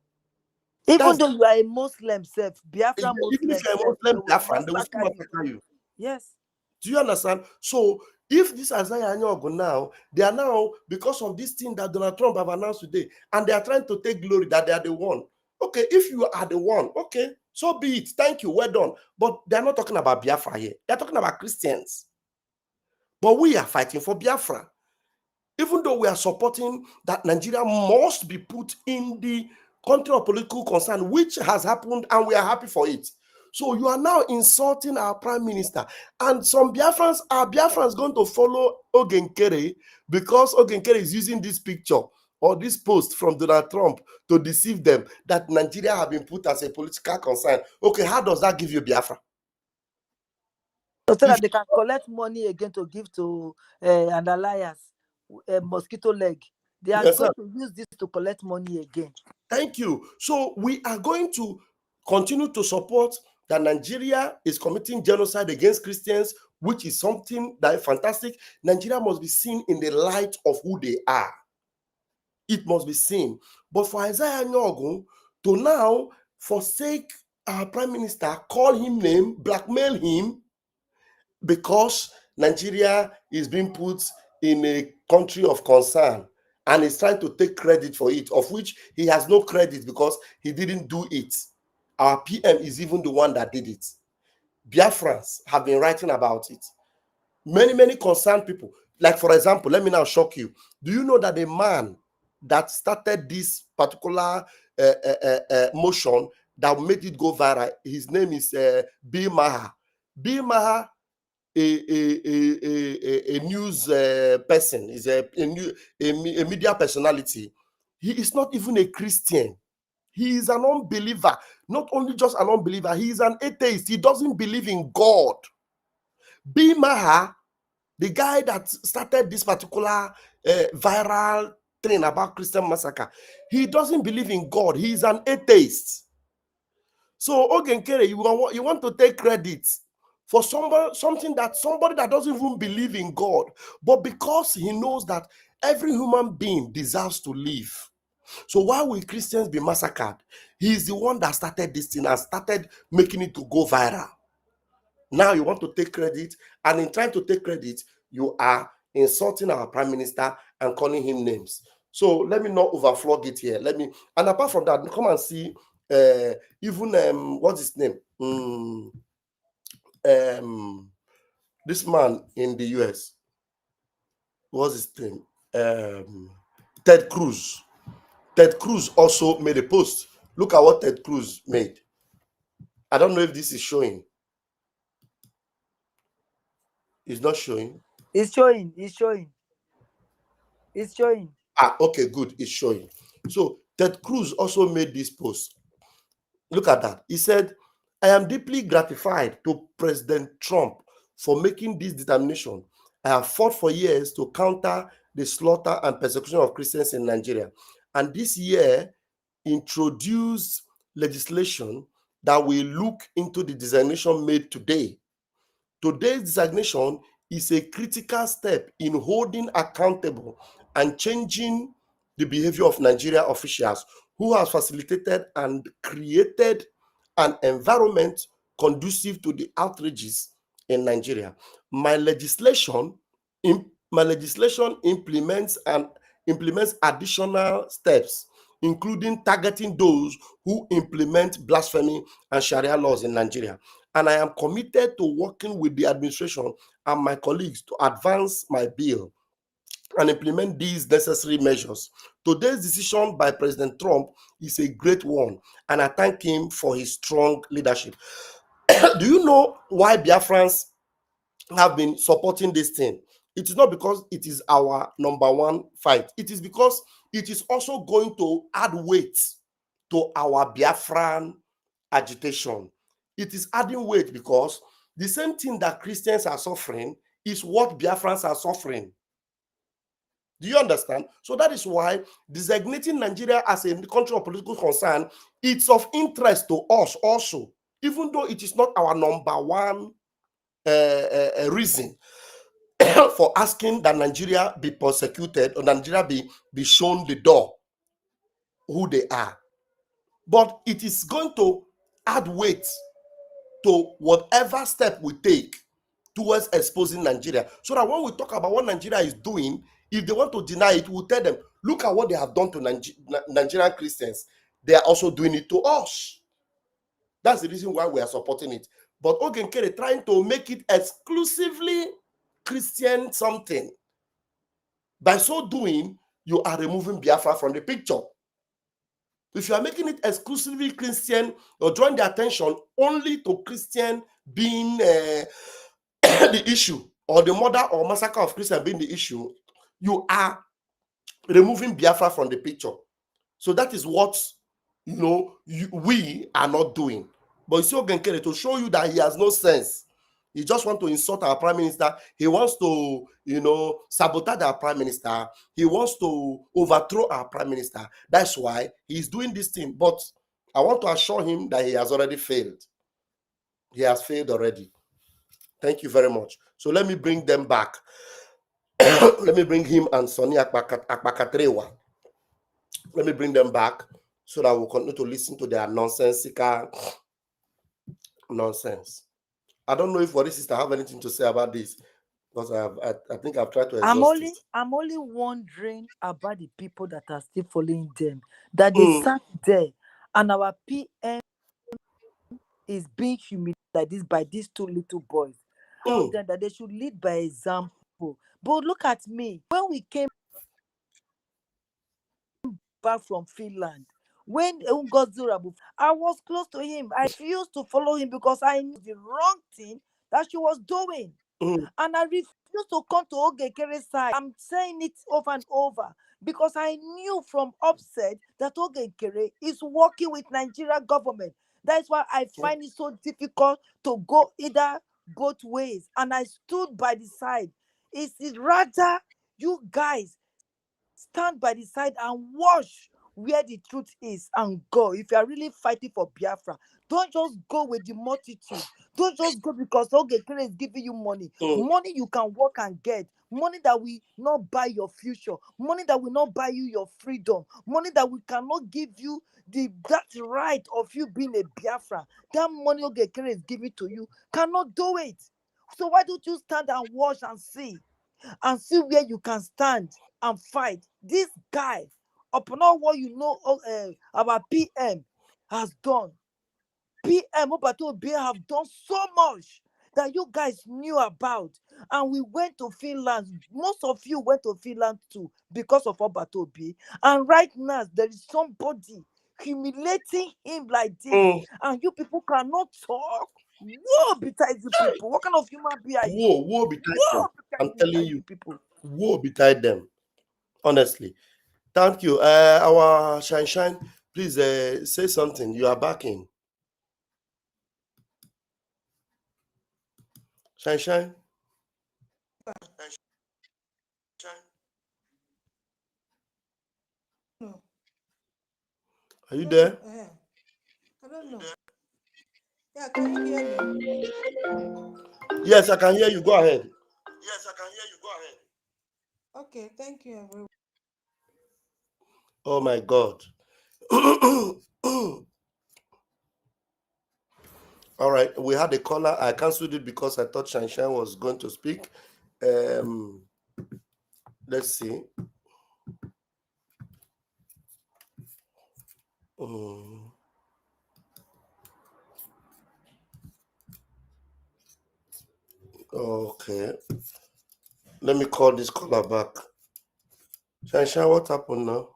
Even though you are a Muslim, Biafra Muslim, even if you're a Muslim Biafran, they will still massacre you. Yes. Do you understand? So if this Isaiah Anyogo now, they are now, because of this thing that Donald Trump have announced today, and they are trying to take glory that they are the one. Okay, if you are the one, okay, so be it. Thank you, well done. But they're not talking about Biafra here. They're talking about Christians. But we are fighting for Biafra. Even though we are supporting that Nigeria must be put in the country of political concern, which has happened, and we are happy for it. So you are now insulting our prime minister, and some Biafrans going to follow Oge Nkere because Oge Nkere is using this picture or this post from Donald Trump to deceive them that Nigeria have been put as a political concern. Okay, how does that give you Biafra? So that they can collect money again to give to an alliance, mosquito leg. They are going to use this to collect money again. Thank you. So we are going to continue to support that Nigeria is committing genocide against Christians, which is something that is fantastic. Nigeria must be seen in the light of who they are. It must be seen. But for Isaiah Nyogo to now forsake our prime minister, call him name, blackmail him, because Nigeria is being put in a country of concern and is trying to take credit for it, of which he has no credit because he didn't do it. Our PM is even the one that did it. Biafrans have been writing about it. Many concerned people. Like, for example, let me now shock you. Do you know that the man that started this particular motion that made it go viral, his name is Bill Maher. Bill Maher, a news person, is a media personality. He is not even a Christian. He is an unbeliever. Not only just an unbeliever, he is an atheist. He doesn't believe in God. Bill Maher, the guy that started this particular viral thing about Christian massacre, he doesn't believe in God. He is an atheist. So Oge Nkere, you want to take credit for something that somebody that doesn't even believe in God, but because he knows that every human being deserves to live. So why will Christians be massacred? He's the one that started this thing and started making it to go viral. Now you want to take credit, and in trying to take credit, you are insulting our prime minister and calling him names. So let me not overflog it here. And apart from that, come and see even what's his name? This man in the US. What's his name? Ted Cruz. Ted Cruz also made a post. Look at what Ted Cruz made. I don't know if this is showing. It's not showing. It's showing. It's showing. It's showing. Okay, good. It's showing. So Ted Cruz also made this post. Look at that. He said, I am deeply gratified to President Trump for making this determination. I have fought for years to counter the slaughter and persecution of Christians in Nigeria. And this year introduced legislation that will look into the designation made today. Today's designation is a critical step in holding accountable and changing the behavior of Nigeria officials who have facilitated and created an environment conducive to the outrages in Nigeria. My legislation implements additional steps, including targeting those who implement blasphemy and Sharia laws in Nigeria. And I am committed to working with the administration and my colleagues to advance my bill and implement these necessary measures. Today's decision by President Trump is a great one, and I thank him for his strong leadership. Do you know why Biafrans have been supporting this thing? It is not because it is our number one fight. It is because it is also going to add weight to our Biafran agitation. It is adding weight because the same thing that Christians are suffering is what Biafrans are suffering. Do you understand? So that is why designating Nigeria as a country of political concern, it's of interest to us also, even though it is not our number one reason for asking that Nigeria be persecuted or Nigeria be shown the door who they are. But it is going to add weight to whatever step we take towards exposing Nigeria. So that when we talk about what Nigeria is doing, if they want to deny it, we'll tell them, look at what they have done to Nigerian Christians. They are also doing it to us. That's the reason why we are supporting it. But Oge Nkere trying to make it exclusively Christian something. By so doing, you are removing Biafra from the picture. If you are making it exclusively Christian, you're drawing the attention only to Christian being the issue, or the murder or massacre of Christians being the issue, you are removing Biafra from the picture. So that is what we are not doing. But you see Oge Nkere, to show you that he has no sense. He just wants to insult our prime minister. He wants to, sabotage our prime minister. He wants to overthrow our prime minister. That's why he's doing this thing. But I want to assure him that he has already failed. He has failed already. Thank you very much. So let me bring them back. Let me bring him and Sonny Akpakatrewa. Let me bring them back so that we'll continue to listen to their nonsensical nonsense. I don't know if what sister have anything to say about this, because I think I've tried to exhaust it. I'm only wondering about the people that are still following them, that they sat there and our PM is being humiliated like this by these two little boys. Tell them that they should lead by example. But look at me. When we came back from Finland, when Ngozurabu, I was close to him. I refused to follow him because I knew the wrong thing that she was doing. And I refused to come to Oge Nkere's side. I'm saying it over and over because I knew from upset that Oge Nkere is working with Nigeria government. That's why I find it so difficult to go either both ways. And I stood by the side. It's rather you guys stand by the side and watch where the truth is and go. If you are really fighting for Biafra, don't just go with the multitude. Don't just go because Oge Nkere is giving you money. Money you can work and get. Money that will not buy your future. Money that will not buy you your freedom. Money that we cannot give you that right of you being a Biafra. That money Oge Nkere is giving to you cannot do it. So why don't you stand and watch and see where you can stand and fight This guy, upon all what you know, our PM has done. PM Obatobe have done so much that you guys knew about. And we went to Finland. Most of you went to Finland too because of Obatobe. And right now, there is somebody humiliating him like this. And you people cannot talk. Woe betide you people. What kind of human being are you? Woe betide them. I'm betide telling you, people. woe betide them. Honestly. Thank you. Our Shine, please say something. You are back in. Shine. No. Are you there? I don't know. Yeah, can you hear me? Yes, I can hear you. Go ahead. Okay, thank you, everyone. Oh my God. All right, we had a caller. I canceled it because I thought Shine was going to speak. Let's see. Okay. Let me call this caller back. Shine, what happened now?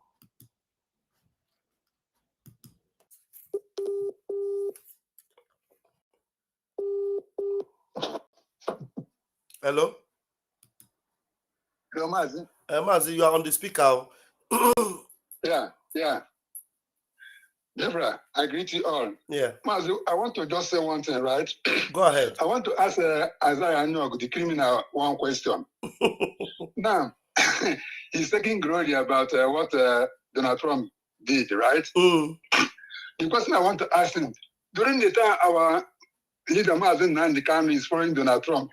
Hello? Hello, Mazi. Mazi, you are on the speaker. Yeah. Deborah, I greet you all. Yeah. Mazi, I want to just say one thing, right? Go ahead. I want to ask Isaiah Nog, the criminal, one question. Now, he's taking glory about what Donald Trump did, right? The question I want to ask him, during the time our leader Mazi Nnamdi Kanu is following Donald Trump,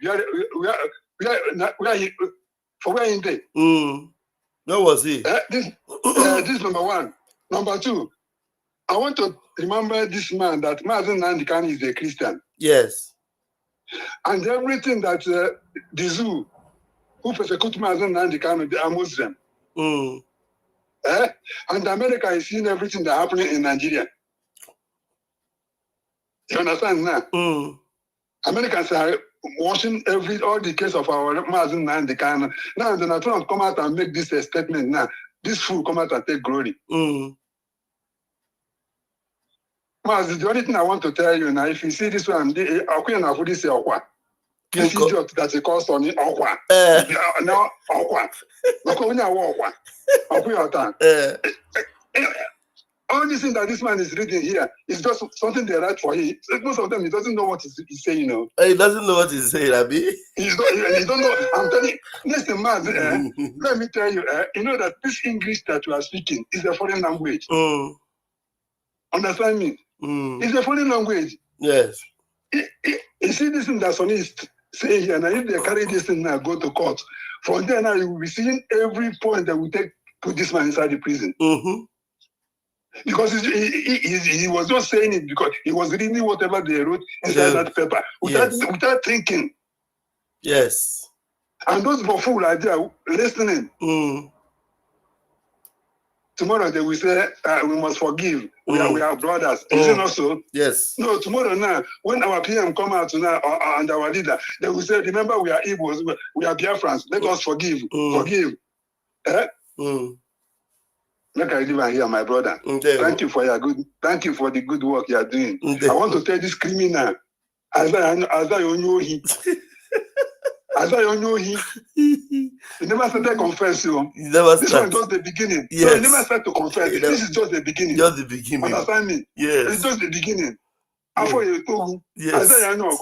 for where in they? Where was he? This is number one. Number two, I want to remember this man that Mazi Nnamdi Kanu is a Christian. Yes. And everything that the zoo who persecute Mazi Nnamdi Kanu, they are Muslim. And America is seeing everything that's happening in Nigeria. You understand now? Americans are watching all the case of our Mazi Nnamdi Kanu. Now Donald Trump come out and make this statement now. This fool come out and take glory. Mazi, the only thing I want to tell you now, if you see this one, this idiot that he calls on Okwa. Now Okwa. All these things that this man is reading here is just something they write for him. Most of them, he doesn't know what he's saying, you know. He doesn't know what he's saying, Abi. He don't know. I'm telling you, listen, man, let me tell you, you know that this English that you are speaking is a foreign language. Understand me? It's a foreign language. Yes. You see this thing that Sonny is saying here, now if they carry this thing now, go to court, from there now you will be seeing every point that will put this man inside the prison. Because he was just saying it because he was reading whatever they wrote inside that paper without thinking. Yes. And those fool are there listening. Tomorrow they will say, we must forgive. We are brothers. Is it not so? Yes. No, tomorrow now, when our PM come out now and our leader, they will say, remember we are Igbos, we are Biafrans. Let us forgive. Forgive. Make I live and hear my brother. Thank you for the good work you are doing. I want to tell this criminal, as I know him. As I know him. He never started confessing. This one is just the beginning. Yes. So he never started to confess. This is just the beginning. Just the beginning. Understand me? Yes. It's just the beginning. After you told as I know,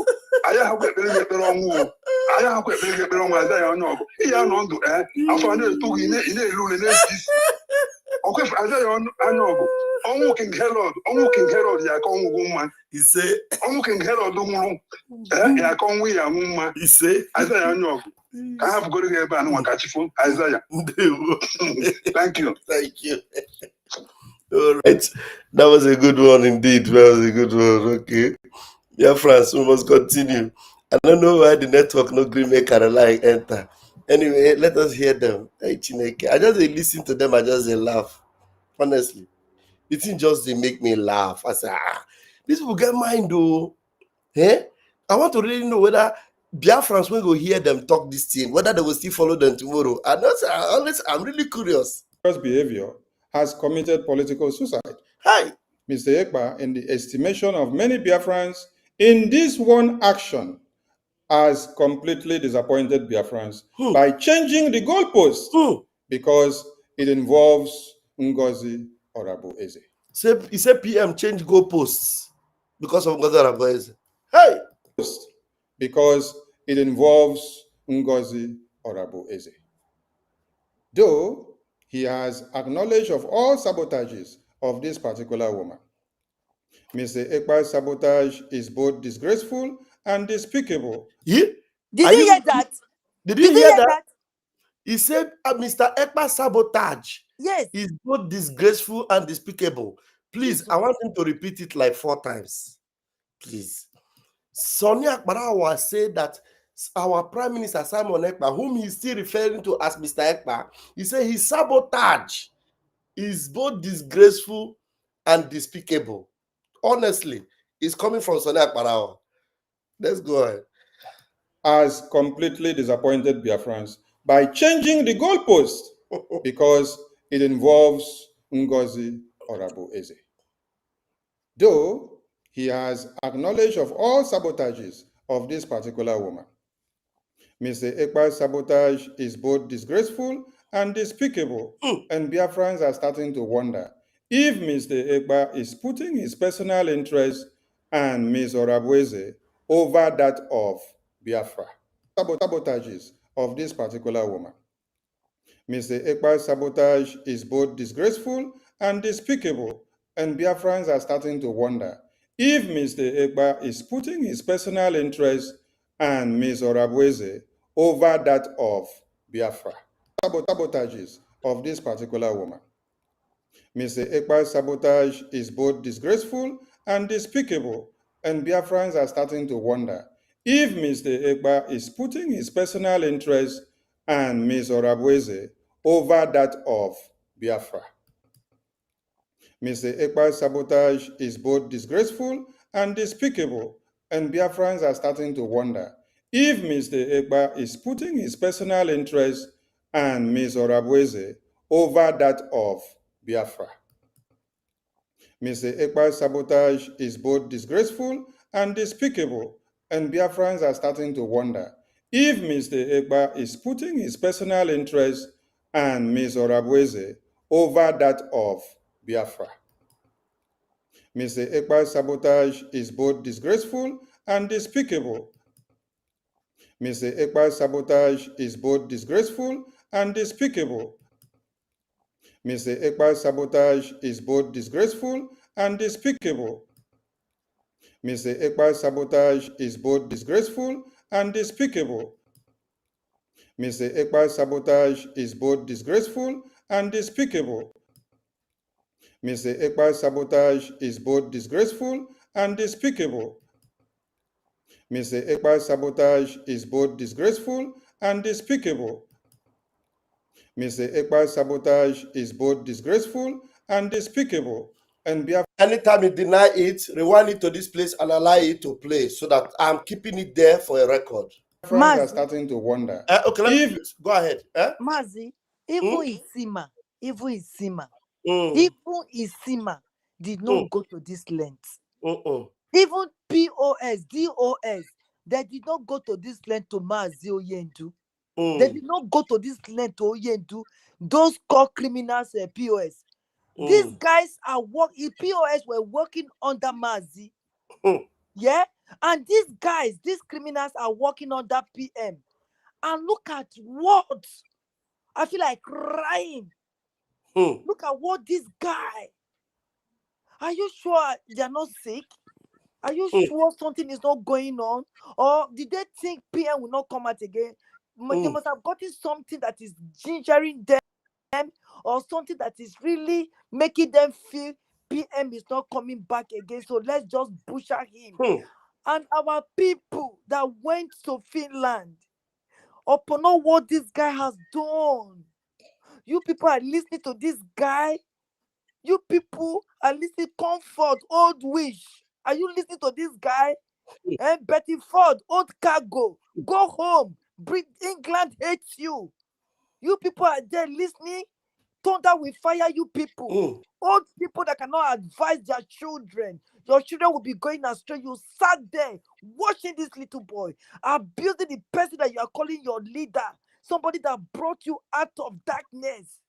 I have a very wrong war. I have a very wrong as I know. He are not to after I know in a rule in this. Okay, as I know. King Herod, ya come woman. He say, King Herod, ya come we a woman. He say, as I know. I have got to get back and catch you, Isaiah. Thank you. Thank you. All right. That was a good one indeed. That was a good one. Okay. Yeah, France, we must continue. I don't know why the network no green make Caroline enter. Anyway, let us hear them. Hey, Chineke. I just listen to them, I just laugh. Honestly. The thing just they make me laugh. I say, these people get mind though. Eh? I want to really know whether Biafrans when go hear them talk this thing, whether they will still follow them tomorrow. And I'm really curious. Behavior has committed political suicide. Hi. Mr. Ekpa, in the estimation of many Biafrans, in this one action, has completely disappointed Biafrans by changing the goalpost because it involves Ngozi Orabueze. He said PM change goalposts because of Ngozi Orabueze. Hey! Because it involves Ngozi Orabueze. Though he has acknowledged of all sabotages of this particular woman, Mr. Ekpa's sabotage is both disgraceful and despicable. Did you hear that? Did you hear that? He said Mr. Ekpa's sabotage is both disgraceful and despicable. Please, I want him to repeat it like 4 times. Please. Sonny Akparawa said that our Prime Minister Simon Ekpa, whom he's still referring to as Mr. Ekpa, he said his sabotage is both disgraceful and despicable. Honestly, it's coming from Sonny Akparawa. Let's go ahead. Has completely disappointed Biafrans by changing the goalpost because it involves Ngozi Orabueze. Though he has acknowledged of all sabotages of this particular woman, Mr. Ekpa's sabotage is both disgraceful and despicable, and Biafrans are starting to wonder if Mr. Ekpa is putting his personal interest and Ms. Orabueze over that of Biafra. Sabotages of this particular woman. Mr. Ekpa's sabotage is both disgraceful and despicable, and Biafrans are starting to wonder if Mr. Ekpa is putting his personal interest and Ms. Orabueze over that of Biafra. Sabotages of this particular woman. Mr. Ekpa's sabotage is both disgraceful and despicable, and Biafrans are starting to wonder if Mr. Ekpa is putting his personal interest and Ms. Orabueze over that of Biafra. Mr. Ekpa's sabotage is both disgraceful and despicable, and Biafrans are starting to wonder if Mr. Ekpa is putting his personal interest and Ms. Orabueze over that of Biafra. Mr. Ekpa's sabotage is both disgraceful and despicable, and Biafrans are starting to wonder if Mr. Ekpa is putting his personal interest and Ms. Orabueze over that of Biafra. Mr. Ekpa's sabotage is both disgraceful and despicable. Mr. Ekpa's sabotage is both disgraceful and despicable. Mr. Ekpa's sabotage is both disgraceful and despicable. Mr. Ekpa's sabotage is both disgraceful and despicable. Mr. Ekpa's sabotage is both disgraceful and despicable. Mr. Ekpa's sabotage is both disgraceful and despicable. Mr. Ekpa's sabotage is both disgraceful and despicable. Mr. Ekpa's sabotage is both disgraceful and despicable. And anytime you deny it, rewind it to this place and allow it to play so that I'm keeping it there for a record. Friends are starting to wonder. Okay, go ahead. Mazi, even Isima did not go to this length. Even POS, DOS, they did not go to this length to Mazi Oyendu. They did not go to this length to Oyendu. Those core criminals, POS. These guys are working. POS were working under Mazi. Yeah, and these guys, these criminals are working under PM. And look at what I feel like crying. Look at what this guy. Are you sure they're not sick? Are you sure something is not going on? Or did they think PM will not come out again? They must have gotten something that is gingering them, or something that is really making them feel PM is not coming back again. So let's just butcher him. And our people that went to Finland, upon all what this guy has done. You people are listening to this guy. You people are listening. Comfort, old wish. Are you listening to this guy? And Betty Ford, old cargo. Go home. England hates you. You people are there listening. Thunder will fire you people. Old people that cannot advise their children. Your children will be going astray. You sat there watching this little boy abusing the person that you are calling your leader. Somebody that brought you out of darkness.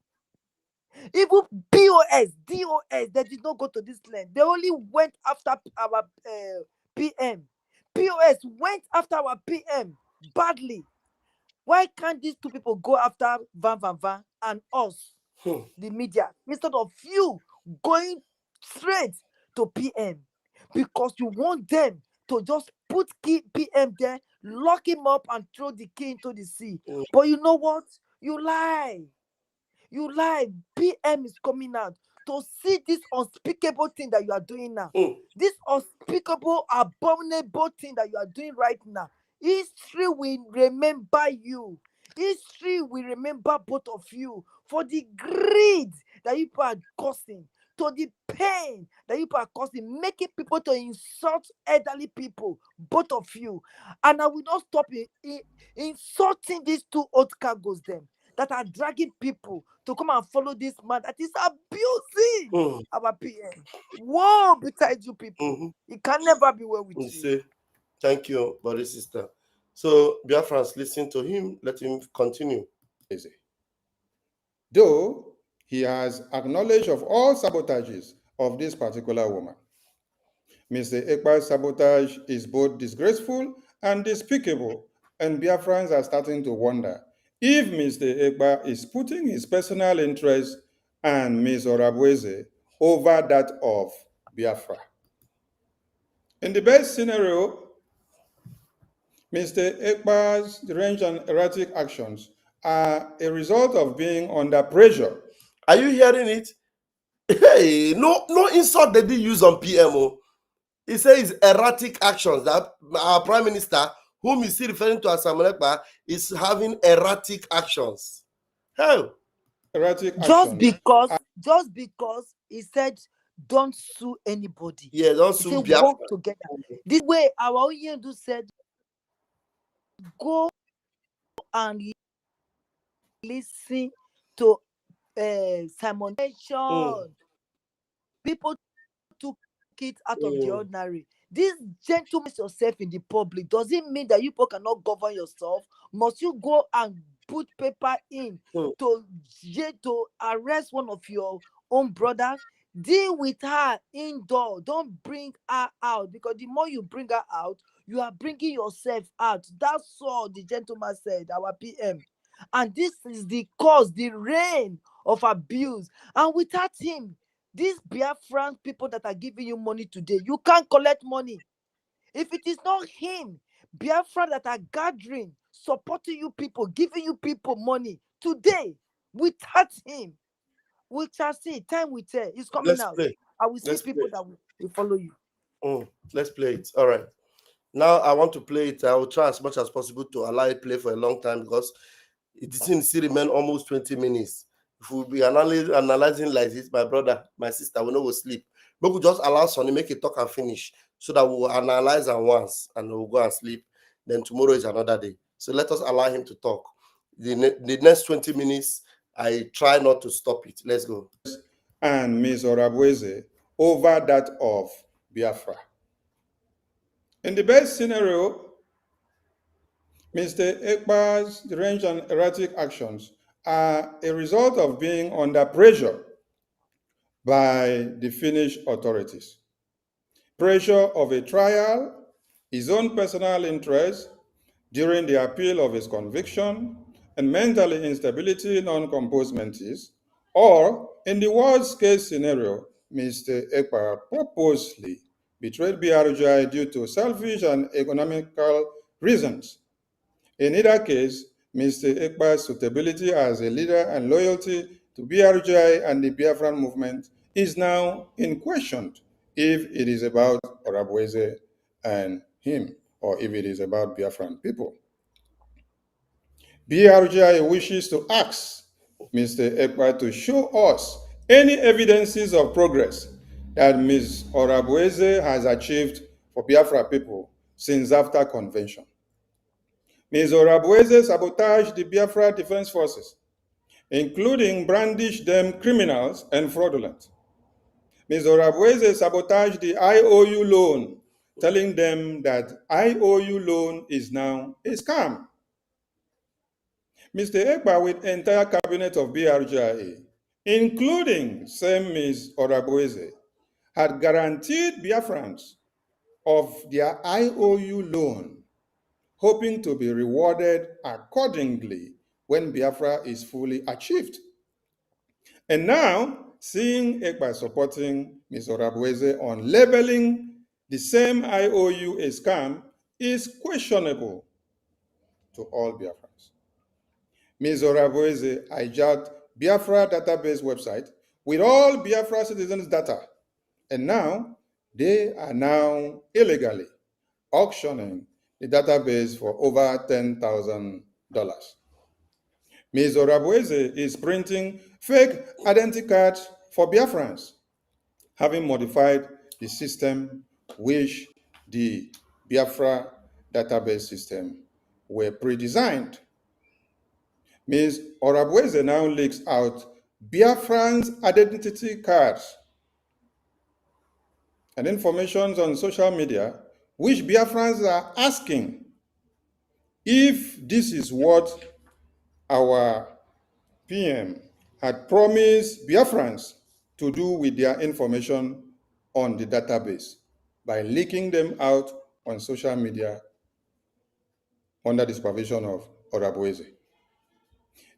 Even DOS, they did not go to this land. They only went after our PM. POS went after our PM badly. Why can't these two people go after Van and us, the media, instead of you going straight to PM? Because you want them to just put PM there, lock him up, and throw the key into the sea. But you know what? You lie. You lie. PM is coming out to see this unspeakable thing that you are doing now. This unspeakable, abominable thing that you are doing right now. History will remember you. History will remember both of you for the greed that you are causing, to the pain that you are causing, making people to insult elderly people, both of you. And I will not stop insulting these two old cargoes them that are dragging people to come and follow this man that is abusing our PM. Woe betide you people. It can never be well with you. Say, thank you, body sister. So, Biafrans, listen to him. Let him continue. Though he has acknowledged of all sabotages of this particular woman. Mr. Ekpa's sabotage is both disgraceful and despicable, and Biafrans are starting to wonder if Mr. Ekpa is putting his personal interest and Ms. Orabweze over that of Biafra. In the best scenario, Mr. Ekpa's deranged and erratic actions are a result of being under pressure. Are you hearing it? Hey, no insult did he use on PMO. He says erratic actions that our prime minister, whom is still referring to as Samuel Ekpa, is having erratic actions. Hell. Erratic just actions. Just because he said don't sue anybody. Yeah, don't sue Biafra. Work together. This way our Oyendu said go and listen to Simon. People took it out of the ordinary. This gentleness yourself in the public doesn't mean that you people cannot govern yourself. Must you go and put paper in to arrest one of your own brothers? Deal with her indoor. Don't bring her out, because the more you bring her out, you are bringing yourself out. That's all the gentleman said, our PM. And this is the cause, the reign of abuse. And without him, these Biafran people that are giving you money today, you can't collect money. If it is not him, Biafra that are gathering, supporting you people, giving you people money today, without him, we shall see. Time will tell. It's coming out. I will see people that will follow you. Let's play it. All right. Now I want to play it. I will try as much as possible to allow it play for a long time, because it didn't still remain almost 20 minutes. If we'll be analyzing like this, my brother, my sister, we know we'll sleep. But we'll just allow Sonny make it talk and finish, so that we'll analyze and once and we'll go and sleep. Then tomorrow is another day. So let us allow him to talk. The next 20 minutes, I try not to stop it. Let's go. And Ms. Orabweze over that of Biafra. In the best scenario, Mr. Ekpa's deranged and erratic actions are a result of being under pressure by the Finnish authorities. Pressure of a trial, his own personal interest during the appeal of his conviction, and mental instability, non-composed mentis, or in the worst case scenario, Mr. Ekpa purposely betrayed BRGI due to selfish and economical reasons. In either case, Mr. Ekpa's suitability as a leader and loyalty to BRGI and the Biafran movement is now in question, if it is about Orabweze and him, or if it is about Biafran people. BRGI wishes to ask Mr. Ekpa to show us any evidences of progress that Ms. Orabueze has achieved for Biafra people since after convention. Ms. Orabueze sabotaged the Biafra Defense Forces, including brandished them criminals and fraudulent. Ms. Orabueze sabotaged the IOU loan, telling them that IOU loan is now a scam. Mr. Ekpa with entire cabinet of BRGIA, including same Ms. Orabueze, had guaranteed Biafrans of their IOU loan, hoping to be rewarded accordingly when Biafra is fully achieved. And now, seeing Ekpa supporting Ms. Orabueze on labeling the same IOU a scam is questionable to all Biafrans. Ms. Orabueze hijacked Biafra database website with all Biafra citizens' data, and now they are now illegally auctioning the database for over $10,000. Ms. Orabueze is printing fake identity cards for Biafrans, having modified the system which the Biafra database system were pre-designed. Ms. Orabueze now leaks out Biafrans' identity cards and information on social media, which Biafrans are asking if this is what our PM had promised Biafrans to do with their information on the database by leaking them out on social media under the supervision of Orabueze.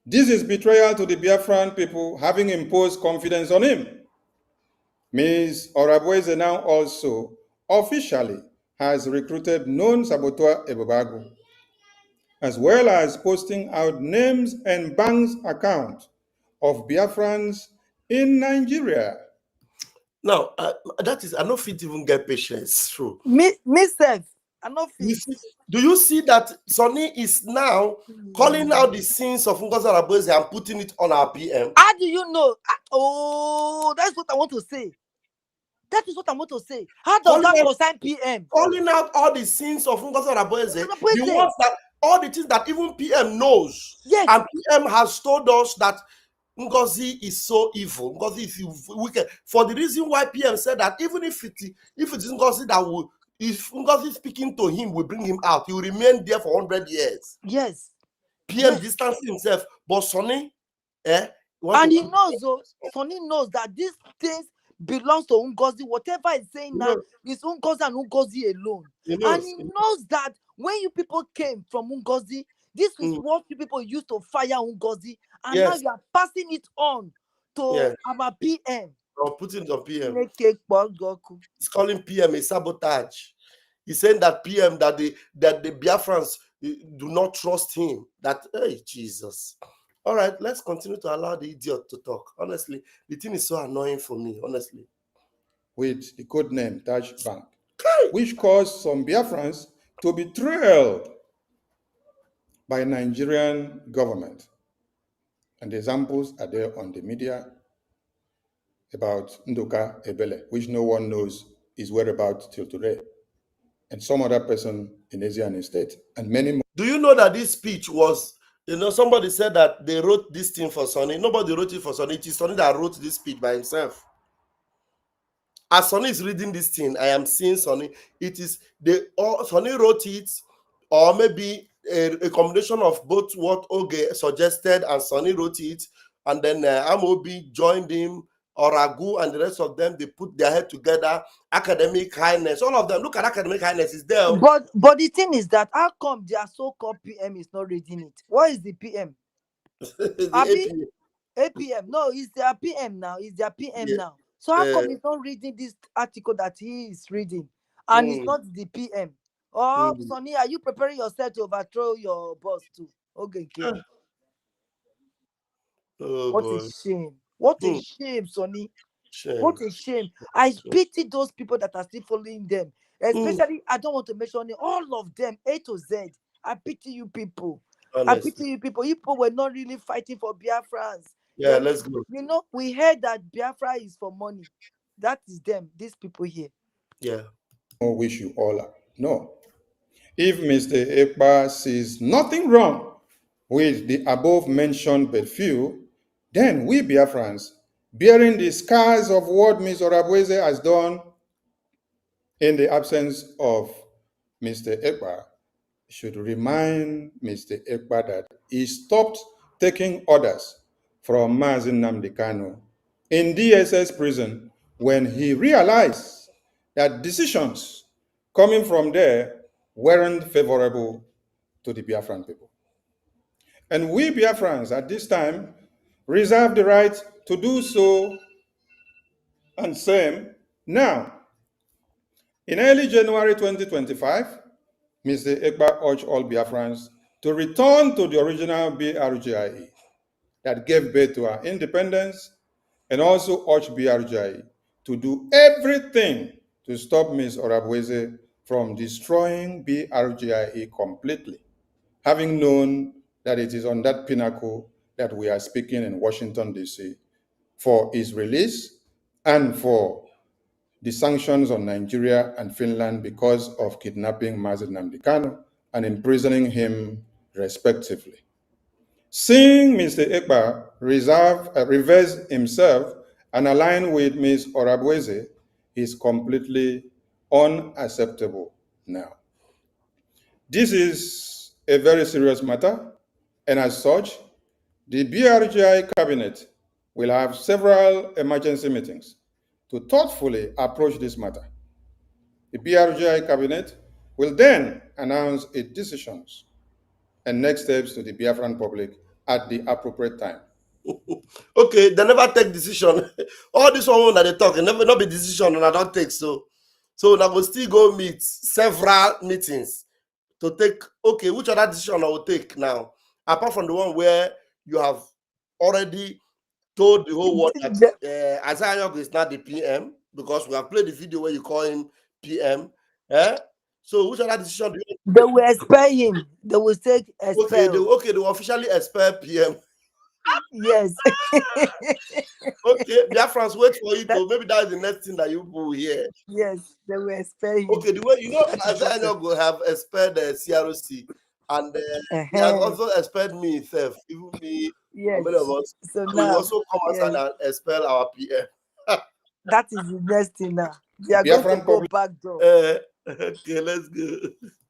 This is betrayal to the Biafran people, having imposed confidence on him. Ms. Orabueze now also officially has recruited known saboteur Ebobagu, as well as posting out names and bank accounts of Biafrans in Nigeria. Now, that is, I don't fit even get patience through. Myself, I not fit. Do you see that Sonny is now calling out the sins of Ngozi Orabueze and putting it on our PM? How do you know? Oh, that's what I want to say. That is what I want to say. How does that concern PM? Calling out all the sins of Ngozi Orabueze, the ones that, all the things that even PM knows. Yes. And PM has told us that Ngozi is so evil. Ngozi is wicked. For the reason why PM said that even if it is Ngozi that will, if Ngozi speaking to him will bring him out, he will remain there for 100 years. Yes. PM distancing himself. But Sonny, and he knows, Sonny knows that these things belongs to Ngozi. Whatever he's saying now is Ngozi and Ngozi alone. And he knows that when you people came from Ngozi, this is what you people used to fire Ngozi, and now you are passing it on to our PM. Or putting it on PM. He's calling PM a sabotage. He's saying that PM, that the Biafrans do not trust him. That, hey, Jesus. All right, let's continue to allow the idiot to talk. Honestly, the thing is so annoying for me, honestly. With the code name Taj Bank, which caused some Biafrans to be thrilled by Nigerian government. And the examples are there on the media about Nduka Ebele, which no one knows his whereabouts till today, and some other person in Asian state, and many more. Do you know that this speech was, somebody said that they wrote this thing for Sonny. Nobody wrote it for Sonny. It is Sonny that wrote this speech by himself. As Sonny is reading this thing, I am seeing Sonny. It is Sonny wrote it, or maybe a combination of both what Oge suggested and Sonny wrote it, and then Amobi joined him, or Agu and the rest of them, they put their head together. Academic highness, all of them. Look at academic highness is there. But the thing is that how come their so-called PM is not reading it? What is the PM? APM. No, it's their PM now. It's their PM now. So how come he's not reading this article that he is reading? And it's not the PM. Oh, Sonny, are you preparing yourself to overthrow your boss too? Oge Nkere. What a shame. What a shame, Sonny. What a shame. I pity those people that are still following them. Especially, I don't want to mention all of them, A to Z. I pity you people. I pity you people. You people were not really fighting for Biafrans. Yeah, let's go. You know, we heard that Biafra is for money. That is them, these people here. Yeah. I wish you all no. If Mr. Ekpa sees nothing wrong with the above mentioned but few, then we Biafrans, bearing the scars of what Ms. Orabweze has done in the absence of Mr. Ekpa, should remind Mr. Ekpa that he stopped taking orders from Mazi Nnamdi Kanu in DSS prison when he realized that decisions coming from there weren't favorable to the Biafran people. And we Biafrans at this time reserve the right to do so and same now. In early January 2025, Mr. Ekpa urged all Biafrans to return to the original BRGIE that gave birth to our independence, and also urged BRGIE to do everything to stop Ms. Orabweze from destroying BRGIE completely, having known that it is on that pinnacle that we are speaking in Washington, D.C. for his release and for the sanctions on Nigeria and Finland because of kidnapping Mazi Nnamdi Kanu and imprisoning him respectively. Seeing Mr. Ekpa reverse himself and align with Ms. Orabweze is completely unacceptable now. This is a very serious matter, and as such, the BRGI cabinet will have several emergency meetings to thoughtfully approach this matter. The BRGI cabinet will then announce its decisions and next steps to the Biafran public at the appropriate time. Okay, they never take decision. All this one that they talk, it never not be decision, and I don't take so. So I will still go meet several meetings to take. Okay, which other decision I will take now, apart from the one where you have already told the whole world that Isaiah Yogo is not the PM, because we have played the video where you call him PM. So which other decision do you take? They will expel him. They will take expel. Okay, they will officially expel PM. Yes. Okay, Biafrans, wait for you to. Maybe that's the next thing that you will hear. Yes, they will expel him. Okay, the way you know, Isaiah Yogo have expelled the CROC, and he has also expelled me himself, even me. Yes. Many of us. So we now, also come outside and expel our PM. That is the next thing now. They are going to go back door. Okay, let's go.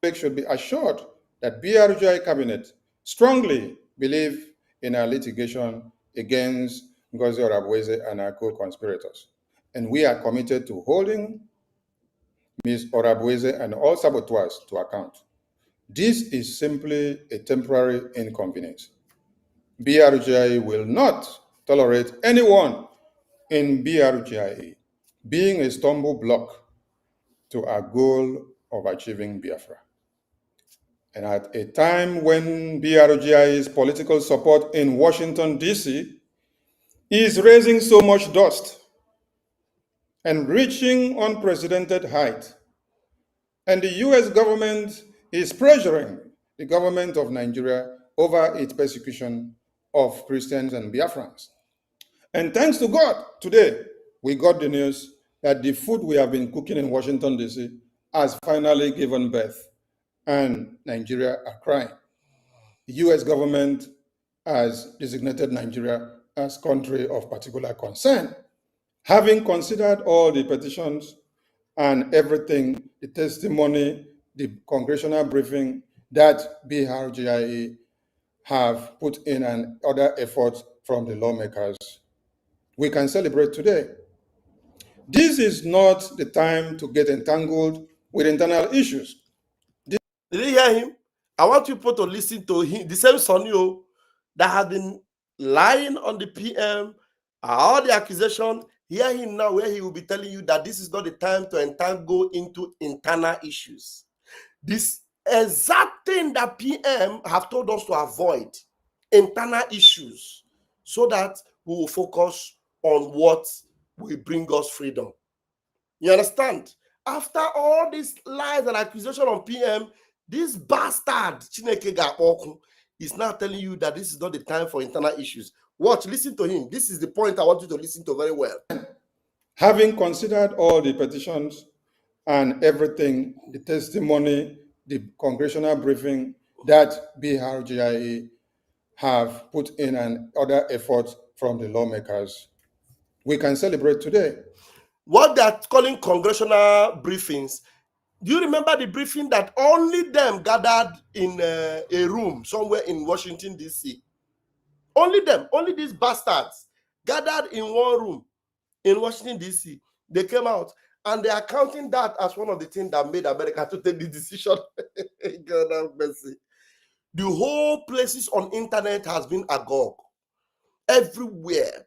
Public should be assured that BRGI cabinet strongly believe in our litigation against Ngozi Orabweze and our co-conspirators. And we are committed to holding Ms. Orabweze and all saboteurs to account. This is simply a temporary inconvenience. BRGI will not tolerate anyone in BRGI being a stumble block to our goal of achieving Biafra. And at a time when BRGI's political support in Washington, D.C. is raising so much dust and reaching unprecedented height, and the U.S. government is pressuring the government of Nigeria over its persecution of Christians and Biafrans. And thanks to God, today we got the news that the food we have been cooking in Washington, D.C. has finally given birth, and Nigeria are crying. The U.S. government has designated Nigeria as country of particular concern, having considered all the petitions and everything, the testimony, the congressional briefing that BRGIE have put in and other efforts from the lawmakers. We can celebrate today. This is not the time to get entangled with internal issues. Did you hear him? I want people to listen to him. The same Sonio that had been lying on the PM, all the accusation. Hear him now, where he will be telling you that this is not the time to entangle into internal issues. This exact thing that PM have told us to avoid, internal issues, so that we will focus on what will bring us freedom. You understand? After all these lies and accusation on PM, this bastard Chineke Gapoku is now telling you that this is not the time for internal issues. Watch, listen to him. This is the point I want you to listen to very well. Having considered all the petitions and everything, the testimony, the congressional briefing that BRGIA have put in and other efforts from the lawmakers, we can celebrate today. What they're calling congressional briefings, do you remember the briefing that only them gathered in a room somewhere in Washington, D.C.? Only them, only these bastards gathered in one room in Washington, D.C. They came out and they are counting that as one of the things that made America to take the decision. God have mercy. The whole places on internet has been agog. Everywhere.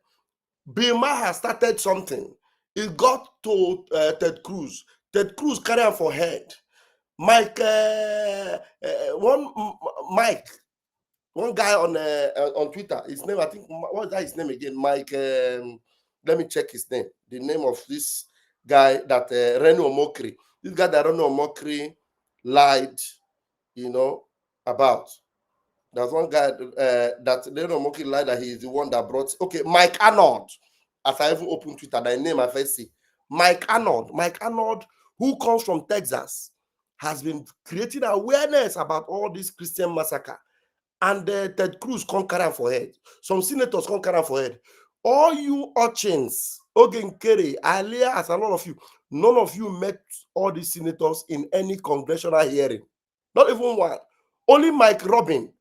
Bima has started something. It got to Ted Cruz. Ted Cruz carry him for head. Mike, one guy on Twitter, his name, I think, what is that his name again? Mike, let me check his name. The name of this guy that Reno Omokri. This guy that Reno Omokri lied, about. There's one guy that Reno Omokri lied that he is the one that brought. Okay, Mike Arnold. As I even open Twitter, that name I first see. Mike Arnold, who comes from Texas, has been creating awareness about all this Christian massacre. And Ted Cruz can't carry for head. Some senators can't carry for head. All you urchins, Oge Nkere, Alias, and all of you, none of you met all these senators in any congressional hearing. Not even one. Only Mike Robin,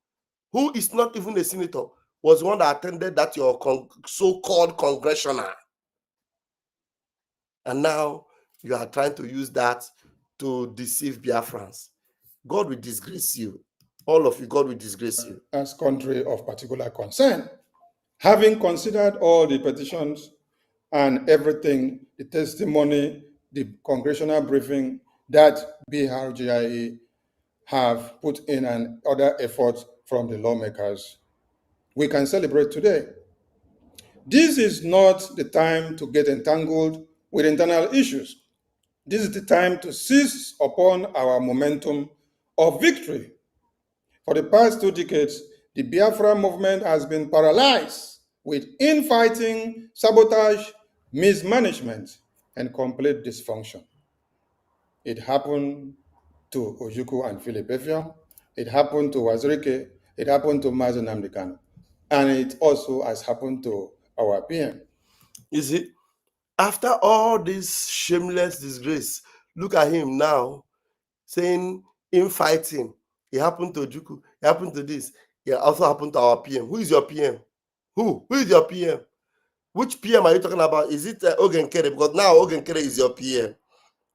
who is not even a senator, was the one that attended that your so-called congressional. And now you are trying to use that to deceive Biafrans. God will disgrace you. All of you, God will disgrace you. As country of particular concern, having considered all the petitions and everything, the testimony, the congressional briefing that BRGIA have put in and other efforts from the lawmakers, we can celebrate today. This is not the time to get entangled with internal issues. This is the time to seize upon our momentum of victory. For the past 2 decades, the Biafra movement has been paralyzed with infighting, sabotage, mismanagement, and complete dysfunction. It happened to Ojukwu and Philip Effiong. It happened to Wazirike. It happened to Mazi Nnamdi Kanu. And it also has happened to our PM. You see, after all this shameless disgrace, look at him now saying infighting. It happened to Ojukwu. It happened to this. It also happened to our PM. Who is your PM? Who is your PM? Which PM are you talking about? Is it Oge Nkere? Because now Oge Nkere is your PM.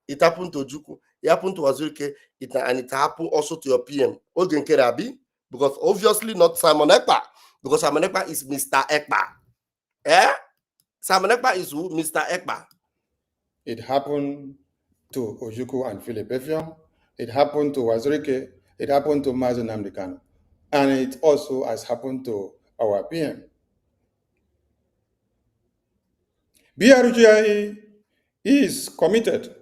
It happened to Ojukwu. It happened to Wazirike. And it happened also to your PM. Oge Nkere Abi? Because obviously not Simon Ekpa. Because Simon Ekpa is Mr. Ekpa. Simon Ekpa is who? Mr. Ekpa. It happened to Ojukwu and Philip Effiong. It happened to Wazirike. It happened to Mazi Nnamdi Kanu. And it also has happened to our PM. BRGIA is committed,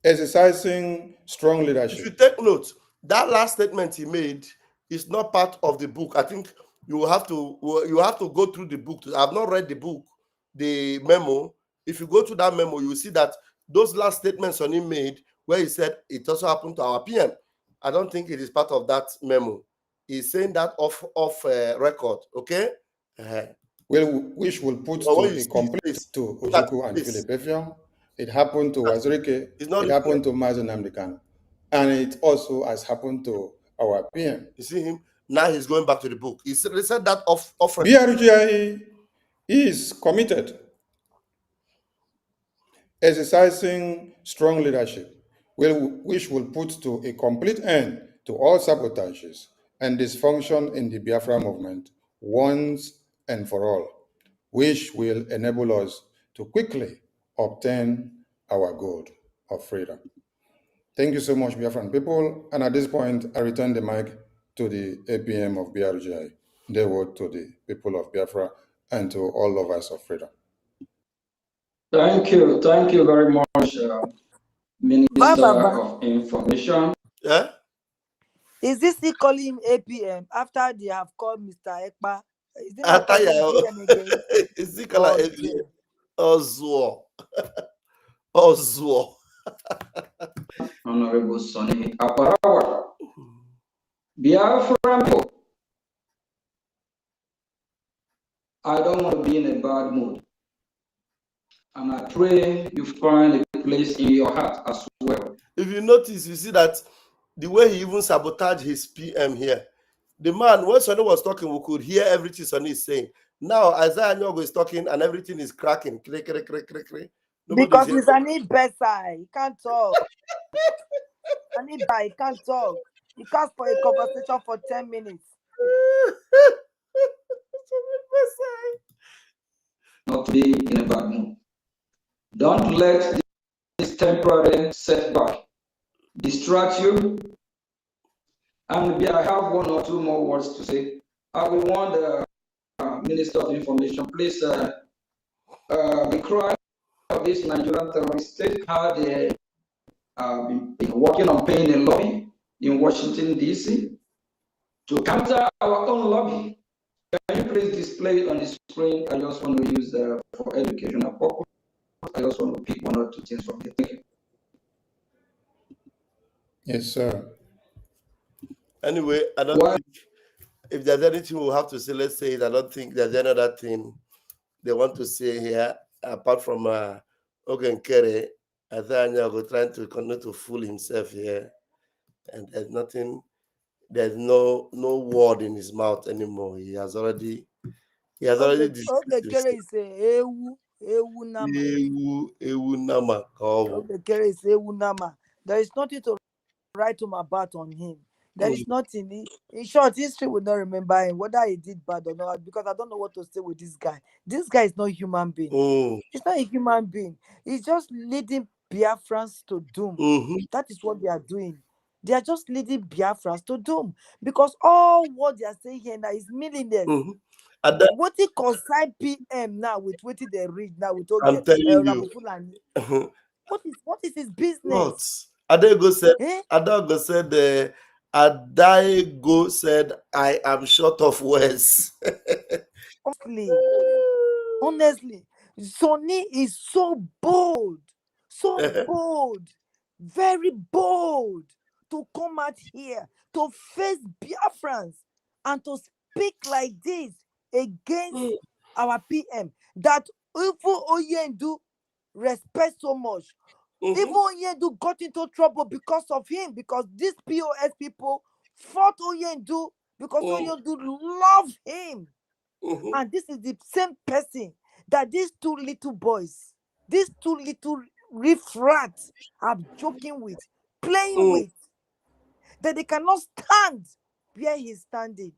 exercising strong leadership. If you take note, that last statement he made is not part of the book. I think you have to go through the book. I've not read the book, the memo. If you go to that memo, you will see that those last statements on him made, where he said it also happened to our PM. I don't think it is part of that memo. He's saying that off record, okay? Which will put to a complete to Ojukwu and Philip Effiong. It happened to Wazirike. It happened to Mazi Nnamdi Kanu. And it also has happened to our PM. You see him? Now he's going back to the book. He said that off record. BRGIA is committed, exercising strong leadership, which will put to a complete end to all sabotages and dysfunction in the Biafra movement once and for all, which will enable us to quickly obtain our goal of freedom. Thank you so much, Biafran people. And at this point, I return the mic to the APM of BRGI. They word to the people of Biafra and to all lovers of freedom. Thank you very much, Minister of Information. Yeah? Is this he calling him APM after they have called Mr. Ekpa? Is he not After calling him you, APM again? is it Oh, called dear. Oswald? Oswald. Honorable Sonny Akparawa. Biafran people, I don't want to be in a bad mood. And I pray you find a place in your heart as well. If you notice, you see that the way he even sabotaged his PM here. The man, when Sonny was talking, we could hear everything Sonny is saying. Now, Isaiah Nyogo is talking and everything is cracking. Click, click, click, click, click. Nobody's Because here. he's an Ibesa. He can't talk. He can't talk. He can't for a conversation for 10 minutes. Not to be in a bad mood. Don't let this temporary setback distract you. And I have one or two more words to say. I will want the Minister of Information, please, the crime of this Nigerian terrorist state, how they been working on paying a lobby in Washington, D.C. to counter our own lobby. Can you please display it on the screen? I just want to use for educational purpose. I just want to pick one or two things from here. Thank you. Yes, sir. Anyway, I don't think if there's anything we'll have to say, let's say it. I don't think there's any other thing they want to say here apart from Oge Nkere. I think Anyago trying to continue to fool himself here, and there's nothing. There's no word in his mouth anymore. He has already Okay, deceived Kere is a Ewu Nama. Ewu Nama. Okay, Kere is Ewu Nama. There is nothing to write home about on him. There is nothing. In short, history will not remember him, whether he did bad or not, because I don't know what to say with this guy. This guy is not a human being. He's not a human being. He's just leading Biafrans to doom. That is what they are doing. They are just leading Biafrans to doom, because all what they are saying here now is meaningless. What he concern PM now with what they read now with Oge you. What is his business? What? Adego said, Adego said, I am short of words. Honestly, Sonny is so bold, very bold to come out here to face Biafrans and to speak like this against our PM that even Oyendu respect so much. Even Oyendu got into trouble because of him, because these POS people fought Oyendu because Oyendu love him. And this is the same person that these two little boys, these two little riffrats are joking with, playing with, that they cannot stand where he's standing.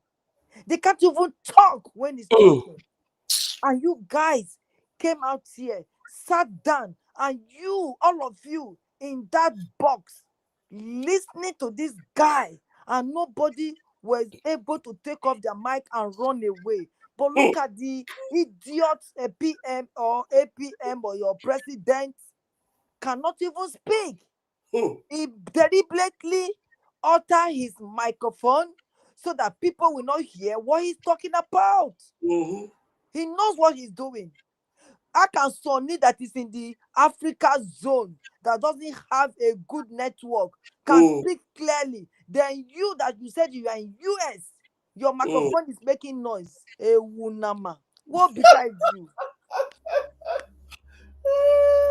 They can't even talk when he's talking. And you guys came out here, sat down, and you, all of you, in that box, listening to this guy, and nobody was able to take off their mic and run away. But look at the idiots, a PM or APM or your president cannot even speak. He deliberately alter his microphone so that people will not hear what he's talking about. He knows what he's doing. How can Sonny that is in the Africa zone, that doesn't have a good network, can speak clearly? Then you that you said you are in US, your microphone is making noise. Ewunama. What besides you?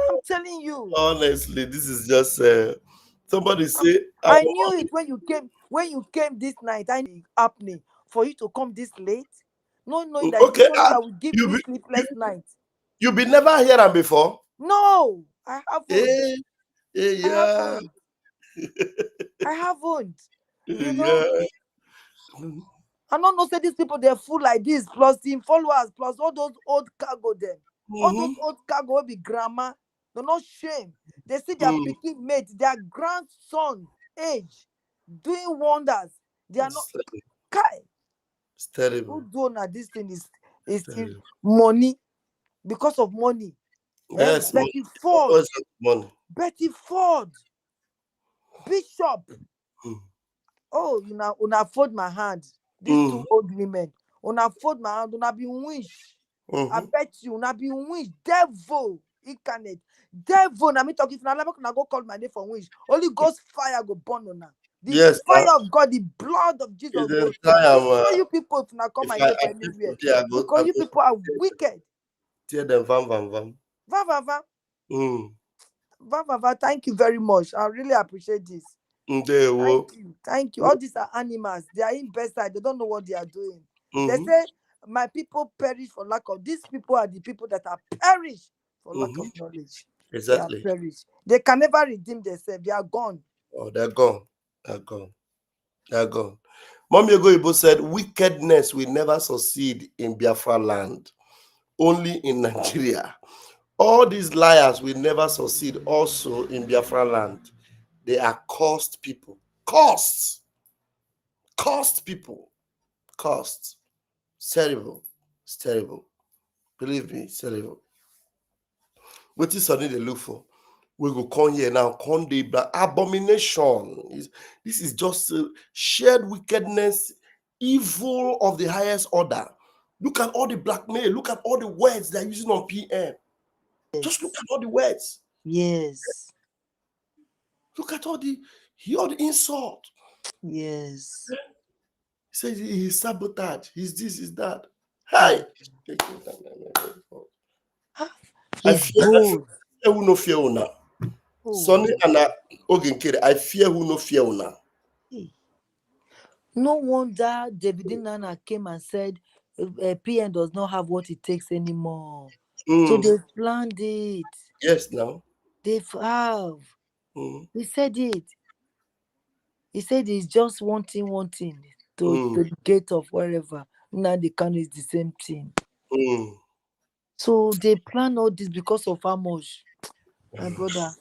I'm telling you. Honestly, this is just somebody say. I knew it when you came this night. I knew it happening for you to come this late. Not knowing that Okay, that will give me sleepless night. You be never hear them before? No, I haven't. Yeah. I haven't. You know. I don't know say these people they're full like this, plus the followers, plus all those old cargo them. All those old cargo will be grandma. They're not shame. They see their picking mate, their grandson age doing wonders. They are not kai. It's terrible. Who do now this thing is money, because of money. Yes, Betty Ford. Money. Betty Ford. Bishop. Oh, una fold my hand. These two old women. Una fold my hand. Una be wish. I bet you una be wish. Devil. Incarnate. Devil. Na me talk if na go call my name for wish. Holy Ghost fire go burn on. The Yes, fire of God, the blood of Jesus it's will the time. destroy you people if not come If my I name for feel anywhere. okay, I Because you go people are wicked. tear them, vam. Va, va, va. Va, va, va. Thank you very much. I really appreciate this. Thank you. All these are animals. They are imbecile. They don't know what they are doing. They say my people perish for lack of. These people are the people that are perished for lack of knowledge. Exactly. They are perished. They can never redeem themselves. They are gone. Oh, they're gone. They're gone. Mommy Ogo said, wickedness will never succeed in Biafra land, only in Nigeria. All these liars will never succeed also in Biafra land. They are cursed people. Cursed people. Cursed. It's terrible. It's terrible. Believe me, it's terrible. What is something they look for? We go come here now, come the abomination. This is just shared wickedness, evil of the highest order. Look at all the blackmail. Look at all the words they're using on PM. Just look at all the words. Yes. Look at all the insult. Yes. He says he's sabotage. He's this, he's that. Hi. I fear who no fear now. Sonny and Oge Nkere, I fear who no fear now. No wonder David Nana came and said PN does not have what it takes anymore. So they planned it. Yes, now. They have. He said it. He said it's just wanting to the gate of wherever. Now the can is the same thing. So they plan all this because of how much. My brother,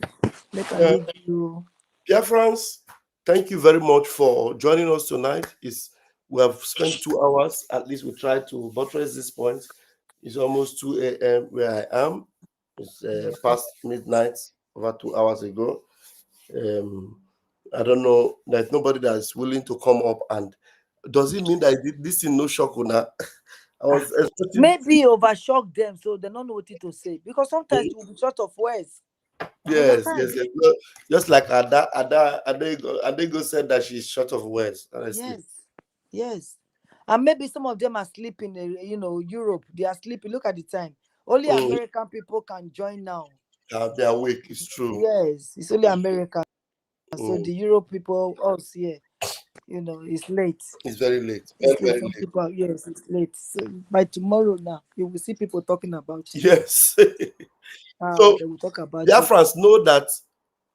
let me leave you. Dear friends, thank you very much for joining us tonight. We have spent 2 hours. At least we tried to buttress this point. It's almost 2 a.m. where I am. It's past midnight, over 2 hours ago. I don't know. There's nobody that is willing to come up. And does it mean that this is no shock? I was expecting. Maybe overshock them so they don't know what to say. Because sometimes it will be short of words. Yes. Just like Adego said that she's short of words. Honestly. Yes. And maybe some of them are sleeping, Europe. They are sleeping. Look at the time. Only American people can join now. They are awake. It's true. Yes, it's only America. So the Europe people, us here, it's late. It's very late. It's late. Some people, yes, it's late. So by tomorrow now, you will see people talking about it. Yes. So they will talk about it. France know that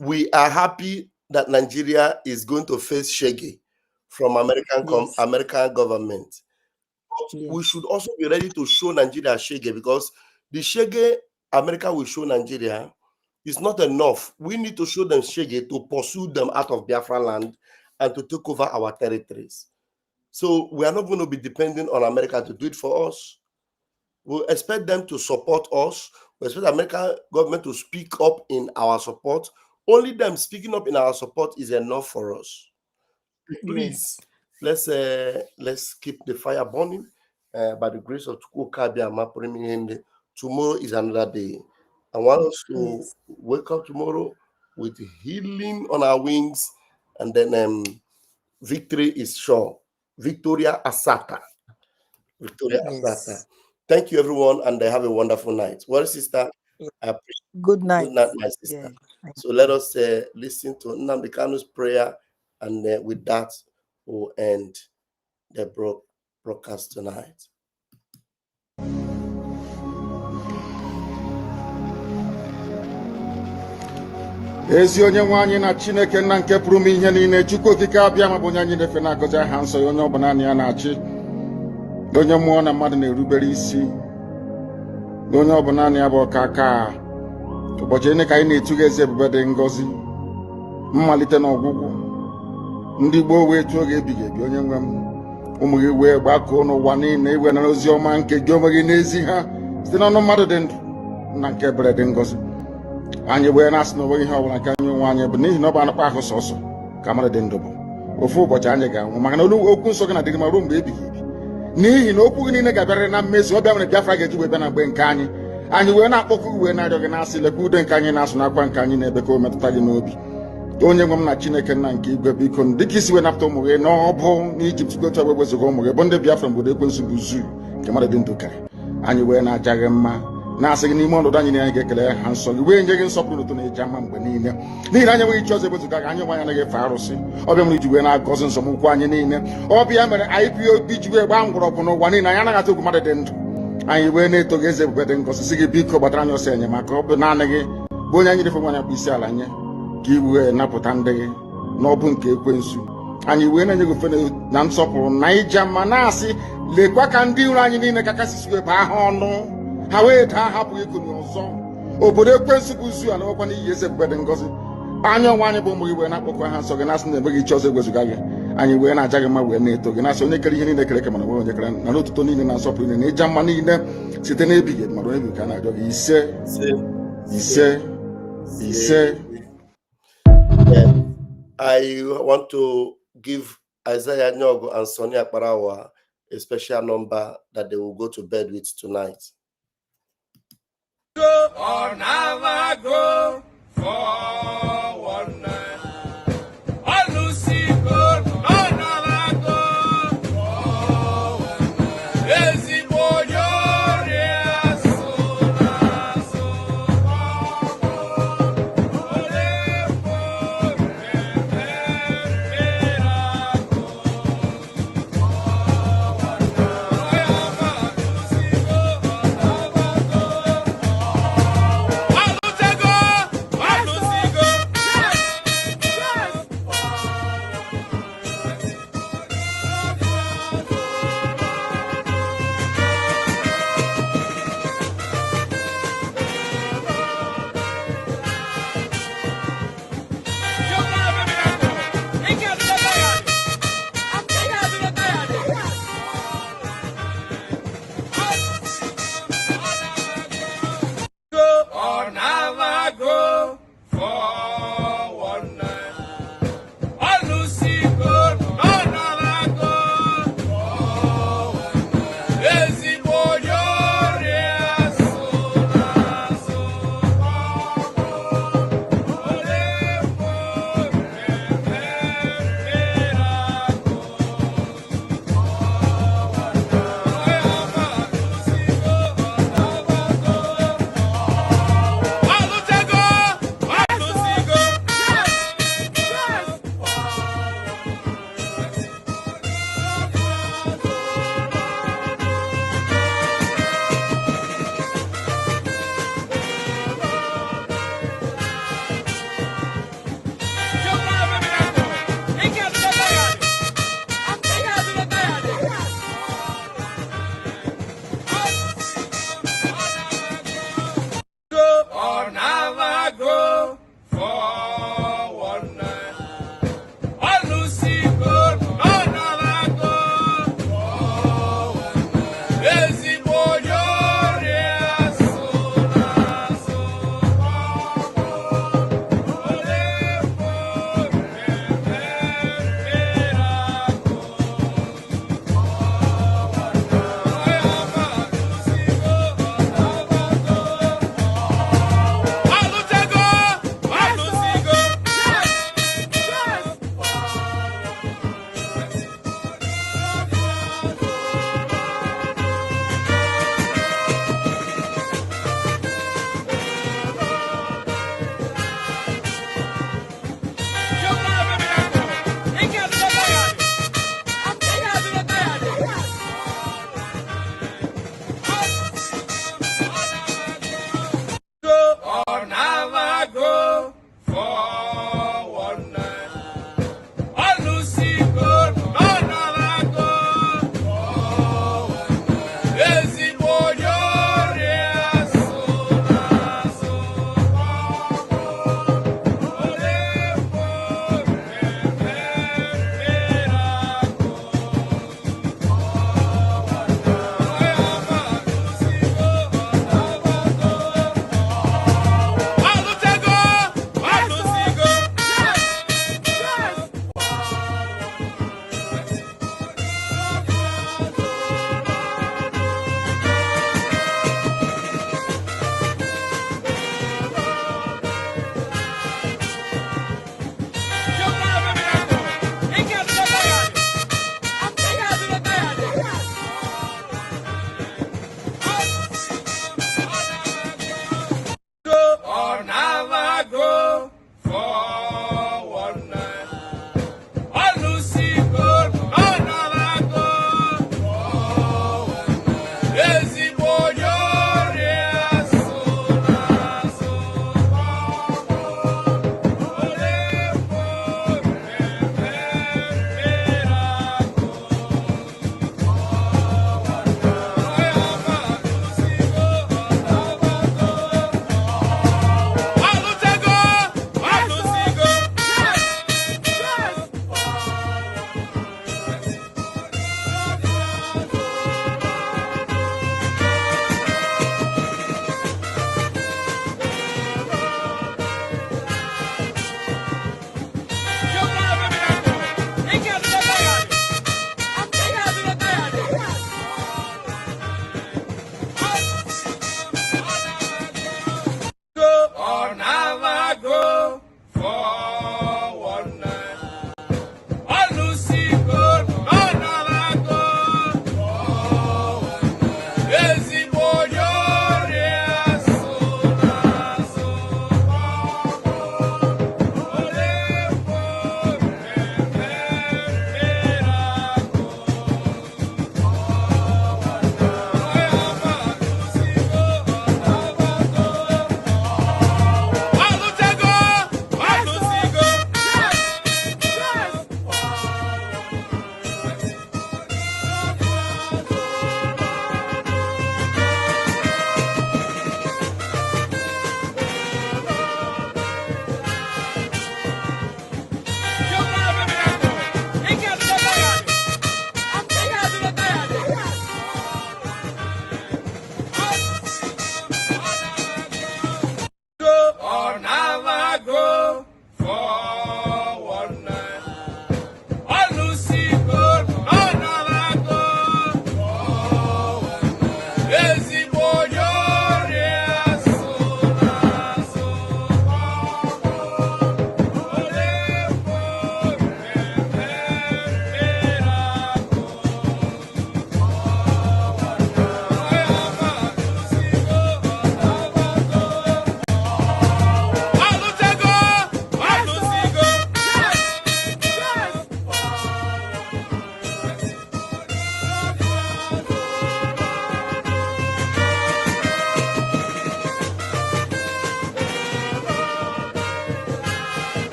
we are happy that Nigeria is going to face shaggy from American government. But we should also be ready to show Nigeria shaggy, because the shaggy America will show Nigeria is not enough. We need to show them shaggy to pursue them out of Biafra land and to take over our territories. So we are not going to be depending on America to do it for us. We expect them to support us. We expect the American government to speak up in our support. Only them speaking up in our support is enough for us. Please, let's keep the fire burning by the grace of Tukukabiama. Tomorrow is another day. I want us to wake up tomorrow with healing on our wings, and then victory is sure. Victoria Asata. Asata. Thank you, everyone, and have a wonderful night. Well, sister, I appreciate. Good night. Good night, my sister. So let us listen to Nnamdi Kanu's prayer, and with that, we'll end the broadcast tonight. ezi onye nwe anyị na Chineke nna nke pụrụ m ihe niile, Chukwu okike abịa ma bụ onye anyị na-efe na-agọzi aha nsọ ya, onye ọ bụ naanị ya na-achị, onye mmụọ na mmadụ na-erubere isi, onye ọ bụ naanị ya bụ ọka aka. Ụbọchị ene ka anyị na-etugha ezi ebube dị ngọzi, mmalite na ọgwụgwụ, ndị gboo wee tụọ oge ebighị ebi. Onye nwe m, ụmụ gị wee gbakọọ n'ụwa niile iwe na ozi ọma nke gị onwe gị n'ezi ha site n'ọnụ mmadụ dị ndụ na nke ebere dị ngọzi. Anyị wee na-asị na onweghị ihe ọbụla nke anyị onwe anyị bụ n'ihi na ọ bụ anụkpa ahụ sọsọ ka mmadụ dị ndụ bụ. ofu ụbọchị anyị ga-anwụ maka na okwu nsọ gị na-adịrị ma ruo mgbe ebighị ebi n'ihi na okwu gị niile ga-abịarịrị na mmezu. Ọbịa nwere Biafra ga-eji wee bịa na mgbe nke anyị wee na-akpọkọ uwe na-arịọ gị na-asị lekwa ude nke anyị na-asụ n'akwa nke anyị na-ebe ka o metụta gị n'obi. Onye nwe m na Chineke nna nke igwe, biko dịka isi wee napụta ụmụ gị n'ọbụ n'Ijipt gotu ọgbe wezuga ụmụ gị bụ ndị Biafra mgbodo ekwensu bụ zuru nke mmadụ dị ndụ kara, anyị wee na-aja gị mma na-asị gị n'ime ọnọdụ anyị na anyị ga-ekele ha nsọ gị wee nye gị nsọpụrụ n'ụtọ na-eji ama mgbe niile n'ihi na anyị enweghị chi ọzọ ewezuga gị, anyị onwe anyị anaghị efe arụsị. Ọbịa mere iji wee na-agọzi nsọmụkwụ anyị niile. Ọbịa mere IPOB ji wee gbaa mgbọrọgwụ n'ụwa niile, anyị anaghị atụ egwu mmadụ dị ndụ. Anyị wee na-eto gị eze ebube dị ngọzi sị gị biko gbatara anyị ọsọ enyemaka. Ọ bụ naanị gị bụ onye anyị refe nwanyị bụ isi ala nye ka i wee napụta ndị gị n'ọbụ nke ekwensu. Anyị wee na-enye gị ofe na nsọpụrụ na ija mma na-asị lekwa ka ndị iro anyị niile ka kasị wee baa ha ọnụ, ha wee daa hapụ ikuni ọzọ. Obodo ekwensu bụ zu ala nwekwa n'iyi eze ebube dị ngọzi. Anya ọnwa anyị bụ ụmụ gị wee na-akpọkọ ha nsọ gị na-asị na enweghị chi ọzọ egwezuga gị. Anyị wee na-aja gị mma wee na-eto gị na-asị onye kere ihe niile kere eke mana onwe onye kere na n'otuto niile na nsọpụrụ niile na ịja mma niile site n'ebighị ebi mara onye bụ ka a na-arịọ gị ise ise ise. I want to give Isaiah Nyogo and Sonny Akparawa a special number that they will go to bed with tonight. Go or never go for one night. Oh, Lucy, go or never go for one night. Lazy boy, you're so Go!